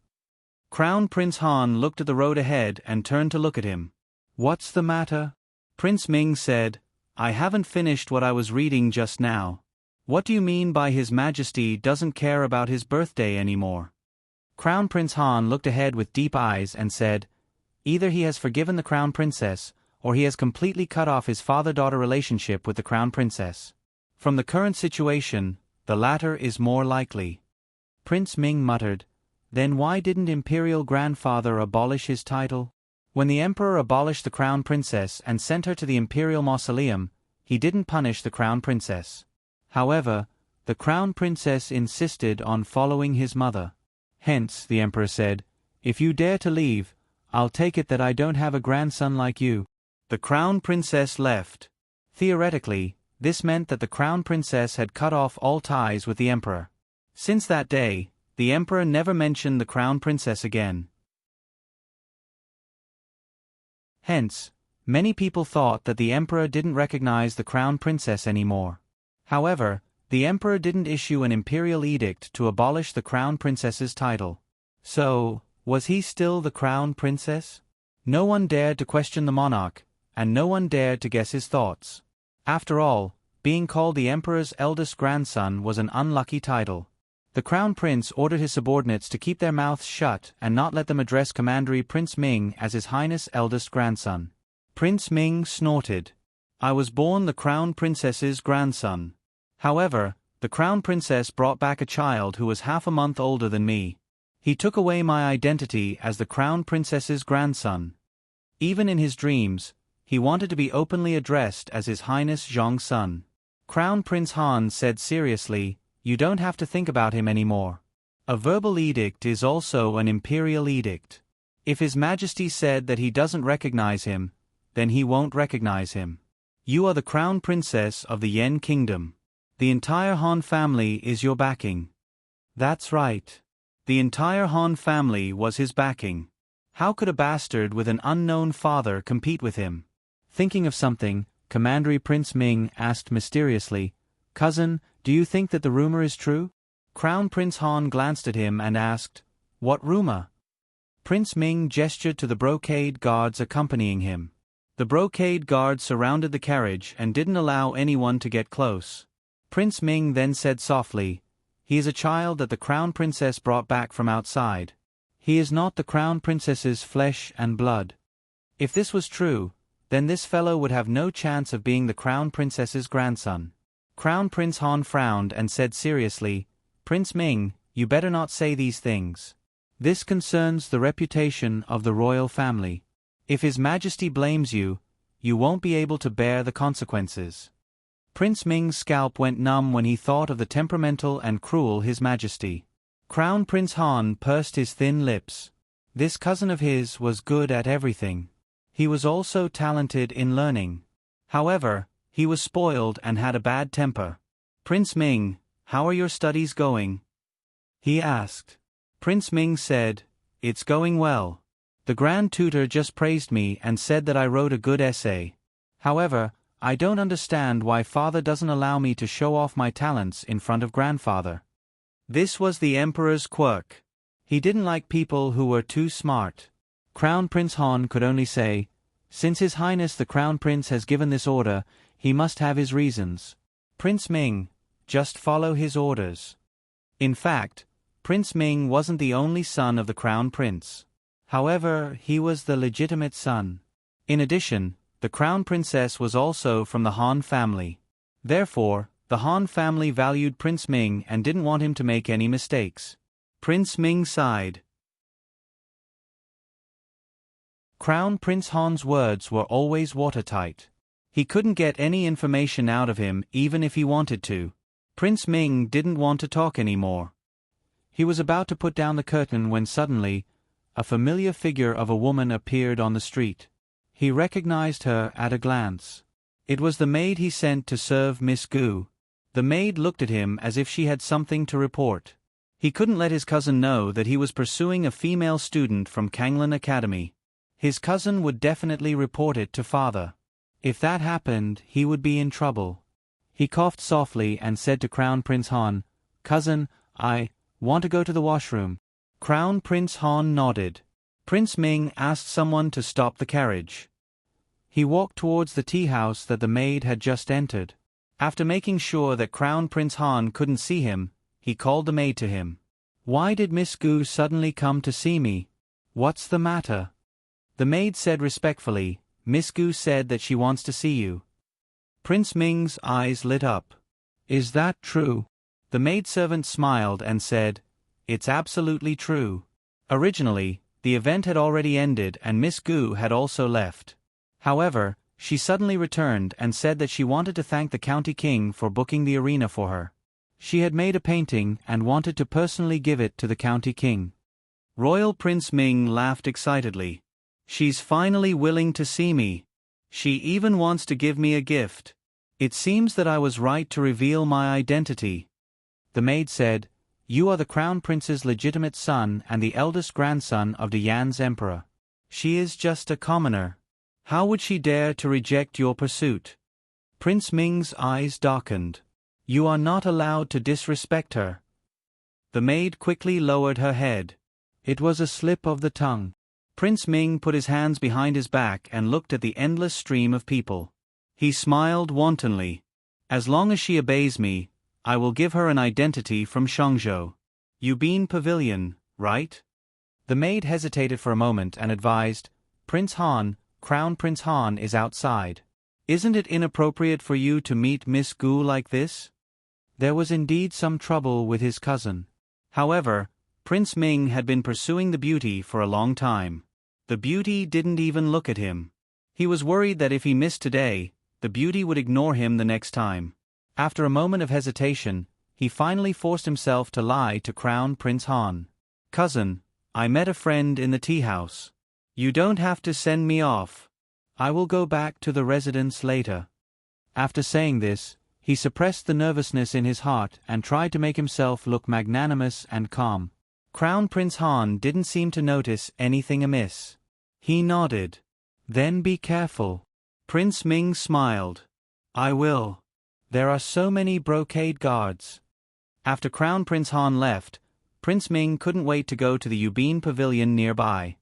Speaker 1: Crown Prince Han looked at the road ahead and turned to look at him. "What's the matter?" Prince Ming said, "I haven't finished what I was reading just now. What do you mean by His Majesty doesn't care about his birthday anymore?" Crown Prince Han looked ahead with deep eyes and said, "Either he has forgiven the Crown Princess, or he has completely cut off his father-daughter relationship with the Crown Princess. From the current situation, the latter is more likely." Prince Ming muttered, "Then why didn't Imperial Grandfather abolish his title? When the Emperor abolished the Crown Princess and sent her to the Imperial Mausoleum, he didn't punish the Crown Princess. However, the Crown Princess insisted on following his mother. Hence, the Emperor said, if you dare to leave, I'll take it that I don't have a grandson like you." The Crown Princess left. Theoretically, this meant that the Crown Princess had cut off all ties with the Emperor. Since that day, the Emperor never mentioned the Crown Princess again. Hence, many people thought that the Emperor didn't recognize the Crown Princess anymore. However, the Emperor didn't issue an imperial edict to abolish the Crown Princess's title. So, was he still the Crown Princess? No one dared to question the monarch, and no one dared to guess his thoughts. After all, being called the Emperor's eldest grandson was an unlucky title. The Crown Prince ordered his subordinates to keep their mouths shut and not let them address Commandery Prince Ming as His Highness' eldest grandson. Prince Ming snorted. "I was born the Crown Princess's grandson. However, the Crown Princess brought back a child who was half a month older than me. He took away my identity as the Crown Princess's grandson. Even in his dreams, he wanted to be openly addressed as His Highness Zhong's son." Crown Prince Han said seriously, "You don't have to think about him anymore. A verbal edict is also an imperial edict. If His Majesty said that he doesn't recognize him, then he won't recognize him. You are the Crown Princess of the Yen Kingdom. The entire Han family is your backing." That's right. The entire Han family was his backing. How could a bastard with an unknown father compete with him? Thinking of something, Commandery Prince Ming asked mysteriously, "Cousin, do you think that the rumor is true?" Crown Prince Han glanced at him and asked, "What rumor?" Prince Ming gestured to the brocade guards accompanying him. The brocade guards surrounded the carriage and didn't allow anyone to get close. Prince Ming then said softly, "He is a child that the Crown Princess brought back from outside. He is not the Crown Princess's flesh and blood. If this was true, then this fellow would have no chance of being the Crown Princess's grandson." Crown Prince Han frowned and said seriously, "Prince Ming, you better not say these things. This concerns the reputation of the royal family. If His Majesty blames you, you won't be able to bear the consequences." Prince Ming's scalp went numb when he thought of the temperamental and cruel His Majesty. Crown Prince Han pursed his thin lips. This cousin of his was good at everything. He was also talented in learning. However, he was spoiled and had a bad temper. "Prince Ming, how are your studies going?" he asked. Prince Ming said, "It's going well. The Grand Tutor just praised me and said that I wrote a good essay. However, I don't understand why Father doesn't allow me to show off my talents in front of Grandfather. This was the Emperor's quirk. He didn't like people who were too smart. Crown Prince Han could only say, "Since His Highness the Crown Prince has given this order, he must have his reasons. Prince Ming, just follow his orders." In fact, Prince Ming wasn't the only son of the Crown Prince. However, he was the legitimate son. In addition, the Crown Princess was also from the Han family. Therefore, the Han family valued Prince Ming and didn't want him to make any mistakes. Prince Ming sighed. Crown Prince Han's words were always watertight. He couldn't get any information out of him even if he wanted to. Prince Ming didn't want to talk anymore. He was about to put down the curtain when suddenly, a familiar figure of a woman appeared on the street. He recognized her at a glance. It was the maid he sent to serve Miss Gu. The maid looked at him as if she had something to report. He couldn't let his cousin know that he was pursuing a female student from Kanglan Academy. His cousin would definitely report it to Father. If that happened, he would be in trouble. He coughed softly and said to Crown Prince Han, "Cousin, I want to go to the washroom." Crown Prince Han nodded. Prince Ming asked someone to stop the carriage. He walked towards the tea house that the maid had just entered. After making sure that Crown Prince Han couldn't see him, he called the maid to him. "Why did Miss Gu suddenly come to see me? What's the matter?" The maid said respectfully, "Miss Gu said that she wants to see you." Prince Ming's eyes lit up. "Is that true?" The maidservant smiled and said, "It's absolutely true." Originally, the event had already ended and Miss Gu had also left. However, she suddenly returned and said that she wanted to thank the county king for booking the arena for her. She had made a painting and wanted to personally give it to the county king. Royal Prince Ming laughed excitedly. "She's finally willing to see me. She even wants to give me a gift. It seems that I was right to reveal my identity." The maid said, "You are the Crown Prince's legitimate son and the eldest grandson of the Yan's emperor. She is just a commoner. How would she dare to reject your pursuit?" Prince Ming's eyes darkened. "You are not allowed to disrespect her." The maid quickly lowered her head. It was a slip of the tongue. Prince Ming put his hands behind his back and looked at the endless stream of people. He smiled wantonly. "As long as she obeys me, I will give her an identity from Shangzhou. Yubin Pavilion, right?" The maid hesitated for a moment and advised, "Prince Han, Crown Prince Han is outside. Isn't it inappropriate for you to meet Miss Gu like this?" There was indeed some trouble with his cousin. However, Prince Ming had been pursuing the beauty for a long time. The beauty didn't even look at him. He was worried that if he missed today, the beauty would ignore him the next time. After a moment of hesitation, he finally forced himself to lie to Crown Prince Han. "Cousin, I met a friend in the tea house. You don't have to send me off. I will go back to the residence later." After saying this, he suppressed the nervousness in his heart and tried to make himself look magnanimous and calm. Crown Prince Han didn't seem to notice anything amiss. He nodded. "Then be careful." Prince Ming smiled. "I will. There are so many brocade guards." After Crown Prince Han left, Prince Ming couldn't wait to go to the Yubin Pavilion nearby.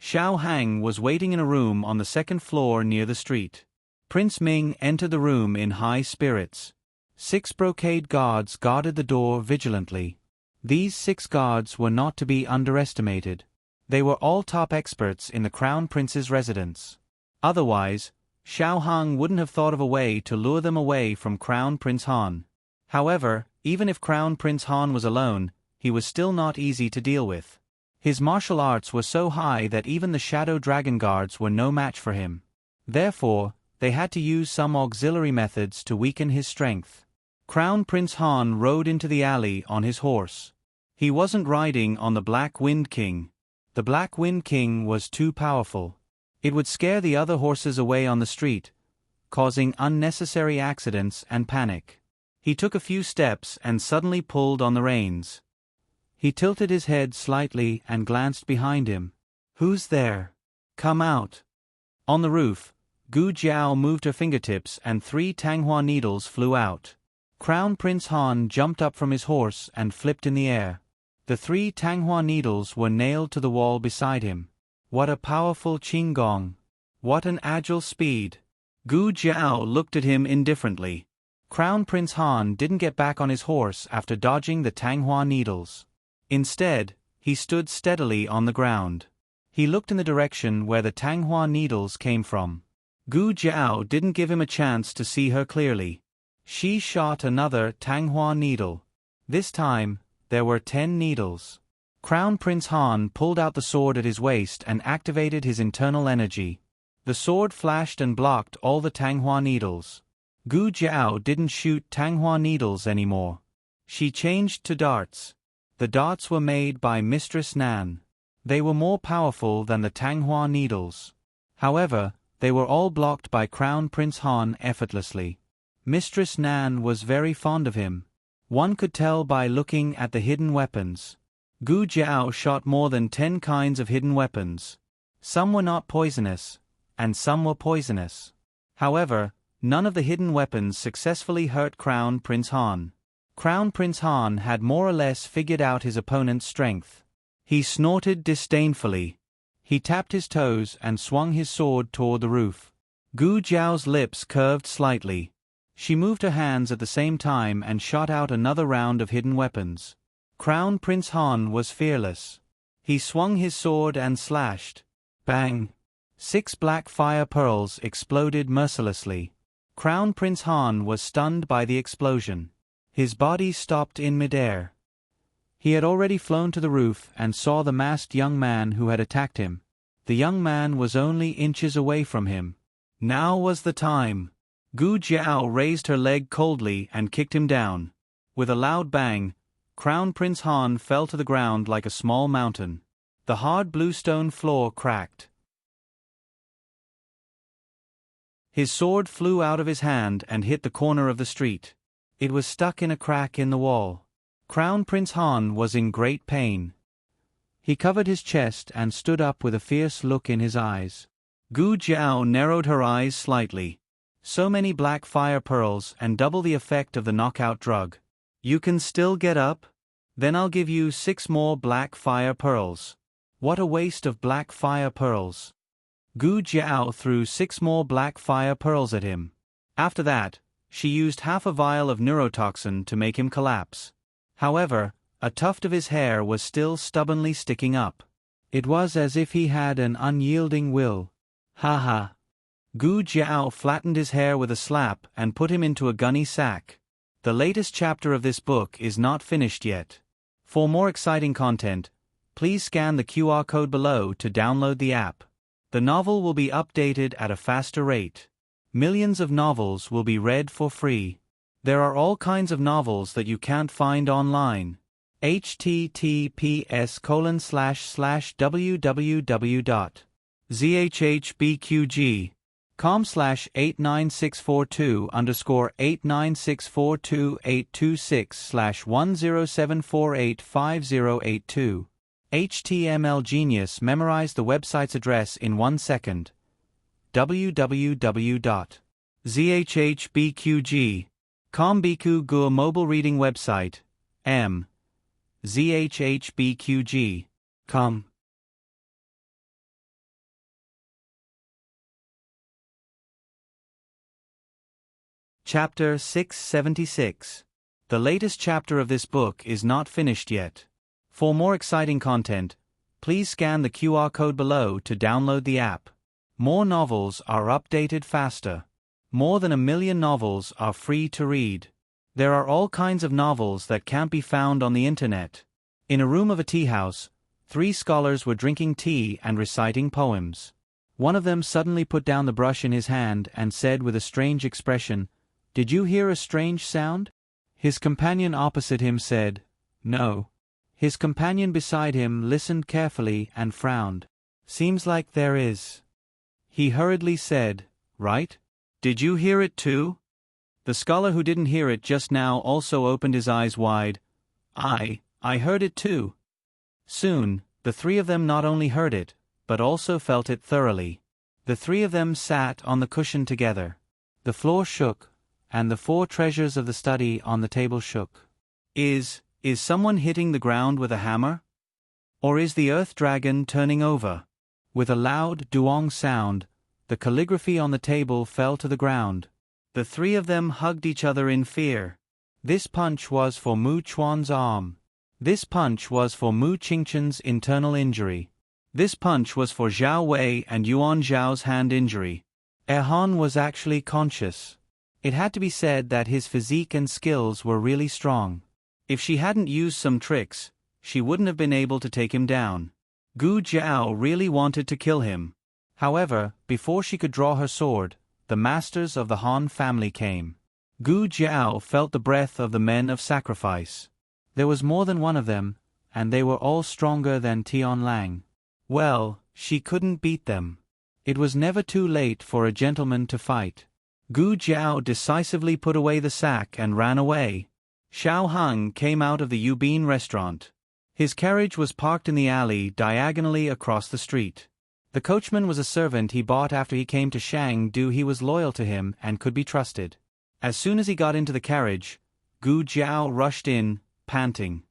Speaker 1: Xiao Hang was waiting in a room on the second floor near the street. Prince Ming entered the room in high spirits. 6 brocade guards guarded the door vigilantly. These 6 guards were not to be underestimated. They were all top experts in the Crown Prince's residence. Otherwise, Xiao Hang wouldn't have thought of a way to lure them away from Crown Prince Han. However, even if Crown Prince Han was alone, he was still not easy to deal with. His martial arts were so high that even the Shadow Dragon guards were no match for him. Therefore, they had to use some auxiliary methods to weaken his strength. Crown Prince Han rode into the alley on his horse. He wasn't riding on the Black Wind King. The Black Wind King was too powerful. It would scare the other horses away on the street, causing unnecessary accidents and panic. He took a few steps and suddenly pulled on the reins. He tilted his head slightly and glanced behind him. Who's there? Come out. On the roof, Gu Jiao moved her fingertips and 3 Tanghua needles flew out. Crown Prince Han jumped up from his horse and flipped in the air. The 3 Tanghua needles were nailed to the wall beside him. What a powerful qinggong! What an agile speed! Gu Jiao looked at him indifferently. Crown Prince Han didn't get back on his horse after dodging the Tanghua needles. Instead, he stood steadily on the ground. He looked in the direction where the Tanghua needles came from. Gu Jiao didn't give him a chance to see her clearly. She shot another Tanghua needle. This time, there were 10 needles. Crown Prince Han pulled out the sword at his waist and activated his internal energy. The sword flashed and blocked all the Tanghua needles. Gu Jiao didn't shoot Tanghua needles anymore. She changed to darts. The darts were made by Mistress Nan. They were more powerful than the Tanghua needles. However, they were all blocked by Crown Prince Han effortlessly. Mistress Nan was very fond of him. One could tell by looking at the hidden weapons. Gu Jiao shot more than 10 kinds of hidden weapons. Some were not poisonous, and some were poisonous. However, none of the hidden weapons successfully hurt Crown Prince Han. Crown Prince Han had more or less figured out his opponent's strength. He snorted disdainfully. He tapped his toes and swung his sword toward the roof. Gu Jiao's lips curved slightly. She moved her hands at the same time and shot out another round of hidden weapons. Crown Prince Han was fearless. He swung his sword and slashed. Bang! 6 black fire pearls exploded mercilessly. Crown Prince Han was stunned by the explosion. His body stopped in midair. He had already flown to the roof and saw the masked young man who had attacked him. The young man was only inches away from him. Now was the time. Gu Jiao raised her leg coldly and kicked him down. With a loud bang, Crown Prince Han fell to the ground like a small mountain. The hard bluestone floor cracked. His sword flew out of his hand and hit the corner of the street. It was stuck in a crack in the wall. Crown Prince Han was in great pain. He covered his chest and stood up with a fierce look in his eyes. Gu Jiao narrowed her eyes slightly. So many black fire pearls and double the effect of the knockout drug. You can still get up? Then I'll give you 6 more black fire pearls. What a waste of black fire pearls. Gu Jiao threw 6 more black fire pearls at him. After that, she used half a vial of neurotoxin to make him collapse. However, a tuft of his hair was still stubbornly sticking up. It was as if he had an unyielding will. Ha ha. Gu Jiao flattened his hair with a slap and put him into a gunny sack. The latest chapter of this book is not finished yet. For more exciting content, please scan the QR code below to download the app. The novel will be updated at a faster rate. Millions of novels will be read for free. There are all kinds of novels that you can't find online. https://www.zhbqg.com/89642-826/1074850882. HTML Genius memorized the website's address in 1 second. www.zhbqg.com Biku Gur mobile reading website. zhbqg.com Chapter 676. The latest chapter of this book is not finished yet. For more exciting content, please scan the QR code below to download the app. More novels are updated faster. More than 1 million novels are free to read. There are all kinds of novels that can't be found on the internet. In a room of a tea house, 3 scholars were drinking tea and reciting poems. One of them suddenly put down the brush in his hand and said with a strange expression, "Did you hear a strange sound?" His companion opposite him said, "No." His companion beside him listened carefully and frowned. "Seems like there is." He hurriedly said, "Right? Did you hear it too?" The scholar who didn't hear it just now also opened his eyes wide. I heard it too. Soon, the three of them not only heard it, but also felt it thoroughly. The three of them sat on the cushion together. The floor shook, and the four treasures of the study on the table shook. Is someone hitting the ground with a hammer? Or is the earth dragon turning over? With a loud duong sound, the calligraphy on the table fell to the ground. The three of them hugged each other in fear. This punch was for Mu Chuan's arm. This punch was for Mu Qingchen's internal injury. This punch was for Zhao Wei and Yuan Zhao's hand injury. Erhan was actually conscious. It had to be said that his physique and skills were really strong. If she hadn't used some tricks, she wouldn't have been able to take him down. Gu Jiao really wanted to kill him. However, before she could draw her sword, the masters of the Han family came. Gu Jiao felt the breath of the men of sacrifice. There was more than one of them, and they were all stronger than Tian Lang. Well, she couldn't beat them. It was never too late for a gentleman to fight. Gu Jiao decisively put away the sack and ran away. Xiao Hung came out of the Yubin restaurant. His carriage was parked in the alley diagonally across the street. The coachman was a servant he bought after he came to Shangdu. He was loyal to him and could be trusted. As soon as he got into the carriage, Gu Jiao rushed in, panting.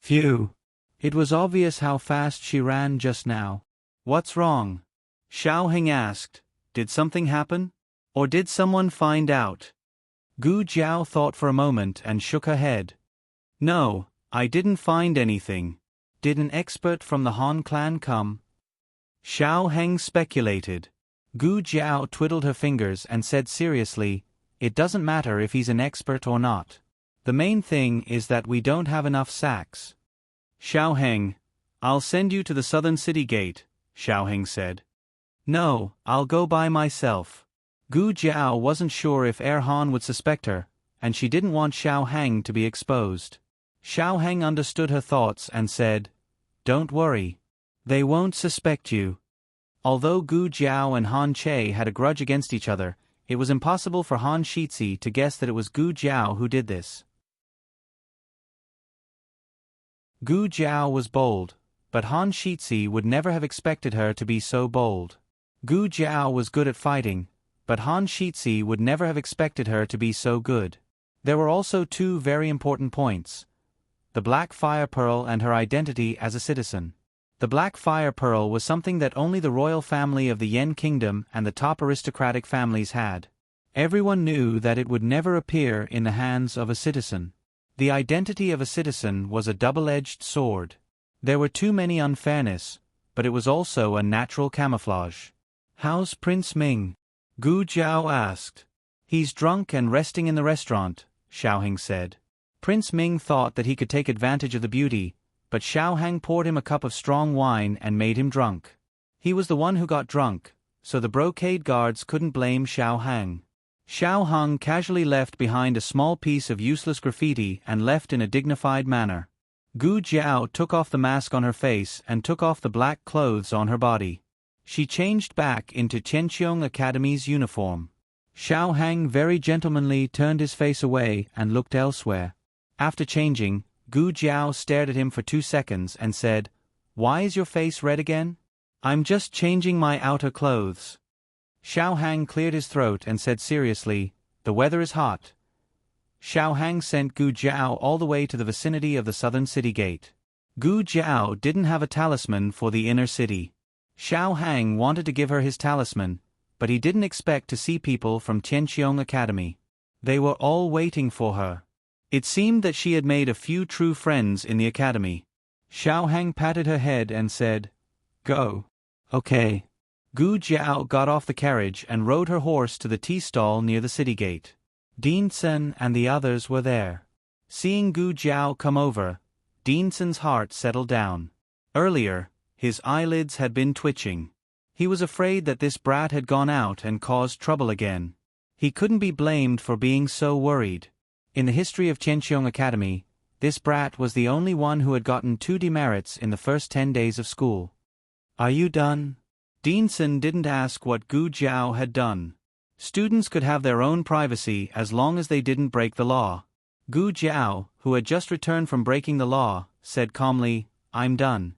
Speaker 1: Phew! It was obvious how fast she ran just now. What's wrong? Xiao Heng asked. Did something happen? Or did someone find out? Gu Jiao thought for a moment and shook her head. No, I didn't find anything. Did an expert from the Han clan come? Xiao Heng speculated. Gu Jiao twiddled her fingers and said seriously, it doesn't matter if he's an expert or not. The main thing is that we don't have enough sacks. Xiao Heng, I'll send you to the southern city gate, Xiao Heng said. No, I'll go by myself. Gu Jiao wasn't sure if Erhan would suspect her, and she didn't want Xiao Heng to be exposed. Xiao Heng understood her thoughts and said, Don't worry. They won't suspect you. Although Gu Jiao and Han Che had a grudge against each other, it was impossible for Han Shizhi to guess that it was Gu Jiao who did this. Gu Jiao was bold, but Han Shizhi would never have expected her to be so bold. Gu Jiao was good at fighting, but Han Shizhi would never have expected her to be so good. There were also two very important points: the Black Fire Pearl and her identity as a citizen. The Black Fire Pearl was something that only the royal family of the Yen Kingdom and the top aristocratic families had. Everyone knew that it would never appear in the hands of a citizen. The identity of a citizen was a double-edged sword. There were too many unfairness, but it was also a natural camouflage. How's Prince Ming? Gu Jiao asked. He's drunk and resting in the restaurant, Xiao Heng said. Prince Ming thought that he could take advantage of the beauty, but Xiao Heng poured him a cup of strong wine and made him drunk. He was the one who got drunk, so the brocade guards couldn't blame Xiao Heng. Xiao Heng casually left behind a small piece of useless graffiti and left in a dignified manner. Gu Jiao took off the mask on her face and took off the black clothes on her body. She changed back into Qianqiong Academy's uniform. Xiao Heng very gentlemanly turned his face away and looked elsewhere. After changing, Gu Jiao stared at him for 2 seconds and said, Why is your face red again? I'm just changing my outer clothes. Xiao Heng cleared his throat and said seriously, The weather is hot. Xiao Heng sent Gu Jiao all the way to the vicinity of the southern city gate. Gu Jiao didn't have a talisman for the inner city. Xiao Heng wanted to give her his talisman, but he didn't expect to see people from Qianqiong Academy. They were all waiting for her. It seemed that she had made a few true friends in the academy. Xiao Heng patted her head and said, Go. Okay. Gu Jiao got off the carriage and rode her horse to the tea stall near the city gate. Dinsen and the others were there. Seeing Gu Jiao come over, Dinsen's heart settled down. Earlier, his eyelids had been twitching. He was afraid that this brat had gone out and caused trouble again. He couldn't be blamed for being so worried. In the history of Qianqiong Academy, this brat was the only one who had gotten 2 demerits in the first 10 days of school. Are you done? Dinsen didn't ask what Gu Jiao had done. Students could have their own privacy as long as they didn't break the law. Gu Jiao, who had just returned from breaking the law, said calmly, "I'm done.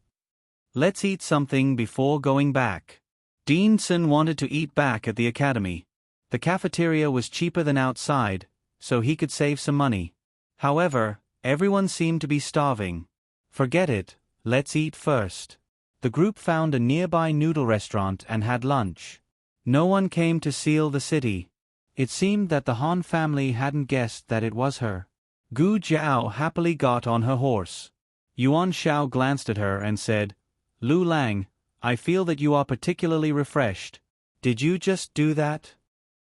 Speaker 1: Let's eat something before going back." Dean Sun wanted to eat back at the academy. The cafeteria was cheaper than outside, so he could save some money. However, everyone seemed to be starving. "Forget it, let's eat first." The group found a nearby noodle restaurant and had lunch. No one came to seal the city. It seemed that the Han family hadn't guessed that it was her. Gu Jiao happily got on her horse. Yuan Shao glanced at her and said, "Lu Lang, I feel that you are particularly refreshed. Did you just do that?"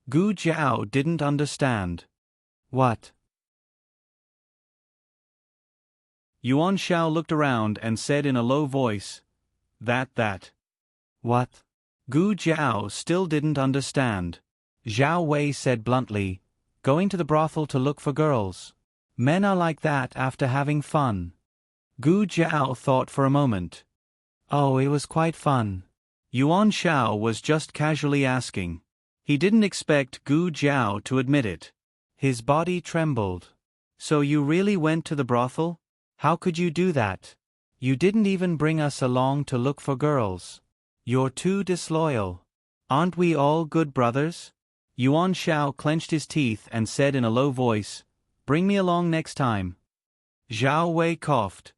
Speaker 1: Gu Jiao didn't understand. "What?" Yuan Shao looked around and said in a low voice, That. What?" Gu Jiao still didn't understand. Zhao Wei said bluntly, "Going to the brothel to look for girls. Men are like that after having fun." Gu Jiao thought for a moment. "Oh, it was quite fun." Yuan Shao was just casually asking. He didn't expect Gu Jiao to admit it. His body trembled. "So you really went to the brothel? How could you do that? You didn't even bring us along to look for girls. You're too disloyal. Aren't we all good brothers?" Yuan Shao clenched his teeth and said in a low voice, "Bring me along next time." Zhao Wei coughed.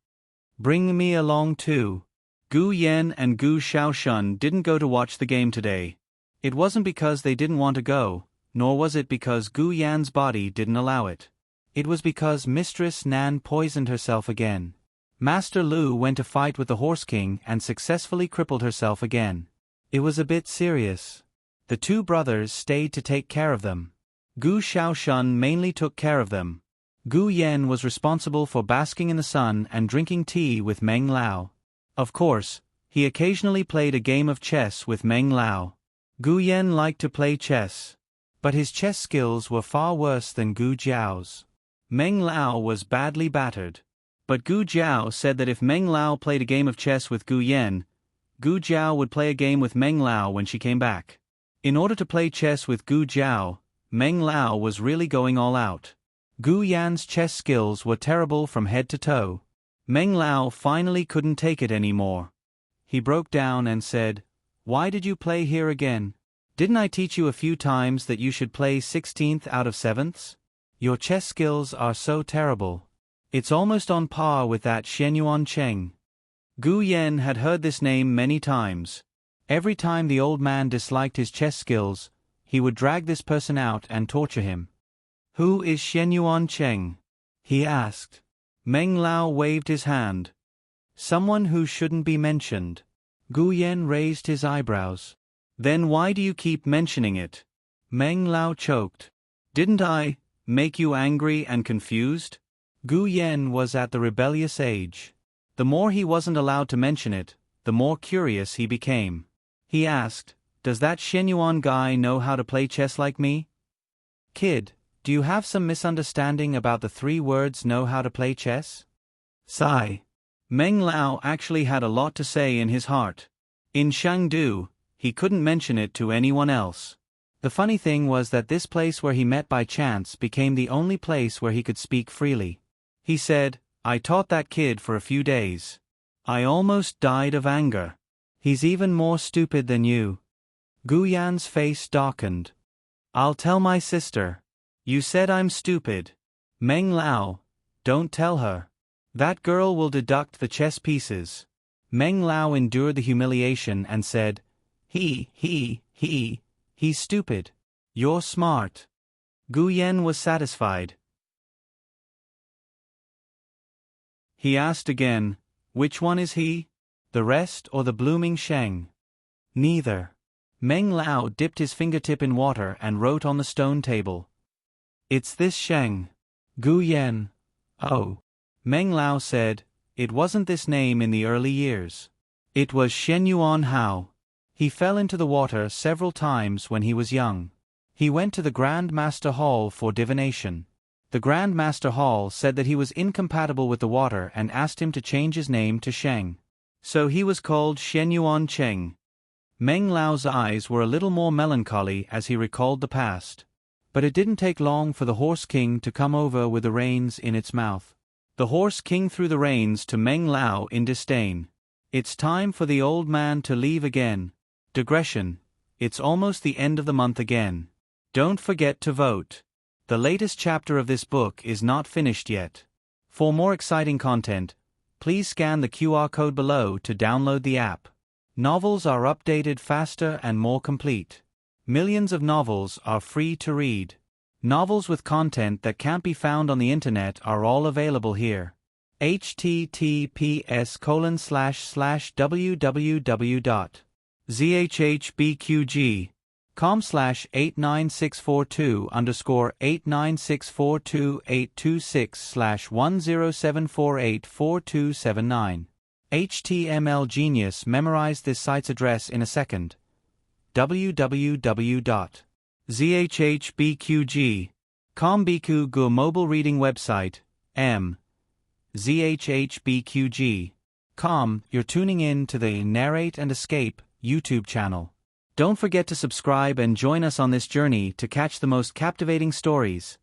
Speaker 1: "Bring me along too." Gu Yan and Gu Shaoshun didn't go to watch the game today. It wasn't because they didn't want to go, nor was it because Gu Yan's body didn't allow it. It was because Mistress Nan poisoned herself again. Master Lu went to fight with the Horse King and successfully crippled herself again. It was a bit serious. The two brothers stayed to take care of them. Gu Shaoshun mainly took care of them. Gu Yan was responsible for basking in the sun and drinking tea with Meng Lao. Of course, he occasionally played a game of chess with Meng Lao. Gu Yan liked to play chess, but his chess skills were far worse than Gu Jiao's. Meng Lao was badly battered. But Gu Jiao said that if Meng Lao played a game of chess with Gu Yan, Gu Jiao would play a game with Meng Lao when she came back. In order to play chess with Gu Jiao, Meng Lao was really going all out. Gu Yan's chess skills were terrible from head to toe. Meng Lao finally couldn't take it anymore. He broke down and said, "Why did you play here again? Didn't I teach you a few times that you should play 16th out of 7ths? Your chess skills are so terrible. It's almost on par with that Shenyuan Cheng." Gu Yan had heard this name many times. Every time the old man disliked his chess skills, he would drag this person out and torture him. "Who is Shenyuan Cheng?" he asked. Meng Lao waved his hand. "Someone who shouldn't be mentioned." Gu Yan raised his eyebrows. "Then why do you keep mentioning it?" Meng Lao choked. "Didn't I make you angry and confused?" Gu Yan was at the rebellious age. The more he wasn't allowed to mention it, the more curious he became. He asked, "Does that Shenyuan guy know how to play chess like me?" "Kid, do you have some misunderstanding about the 3 words know how to play chess?" Sigh. Meng Lao actually had a lot to say in his heart. In Shangdu, he couldn't mention it to anyone else. The funny thing was that this place where he met by chance became the only place where he could speak freely. He said, "I taught that kid for a few days. I almost died of anger. He's even more stupid than you." Gu Yan's face darkened. "I'll tell my sister. You said I'm stupid." Meng Lao, "Don't tell her. That girl will deduct the chess pieces." Meng Lao endured the humiliation and said, He's stupid. You're smart." Gu Yan was satisfied. He asked again, "Which one is he? The rest or the blooming Sheng?" "Neither." Meng Lao dipped his fingertip in water and wrote on the stone table. "It's this Sheng." Gu Yan, "Oh." Meng Lao said, "It wasn't this name in the early years. It was Shenyuan Hao. He fell into the water several times when he was young. He went to the Grand Master Hall for divination. The Grand Master Hall said that he was incompatible with the water and asked him to change his name to Sheng. So he was called Shenyuan Cheng." Meng Lao's eyes were a little more melancholy as he recalled the past. But it didn't take long for the Horse King to come over with the reins in its mouth. The horse king threw the reins to Meng Lao in disdain. It's time for the old man to leave again. Digression. It's almost the end of the month again. Don't forget to vote. The latest chapter of this book is not finished yet. For more exciting content, please scan the QR code below to download the app. Novels are updated faster and more complete. Millions of novels are free to read. Novels with content that can't be found on the internet are all available here. https://www.zhbqg.com/89642-826/1074842799. HTML Genius memorized this site's address in a second. www.zhbqg.com Biku mobile reading website, zhbqg.com. You're tuning in to the Narrate and Escape YouTube channel. Don't forget to subscribe and join us on this journey to catch the most captivating stories.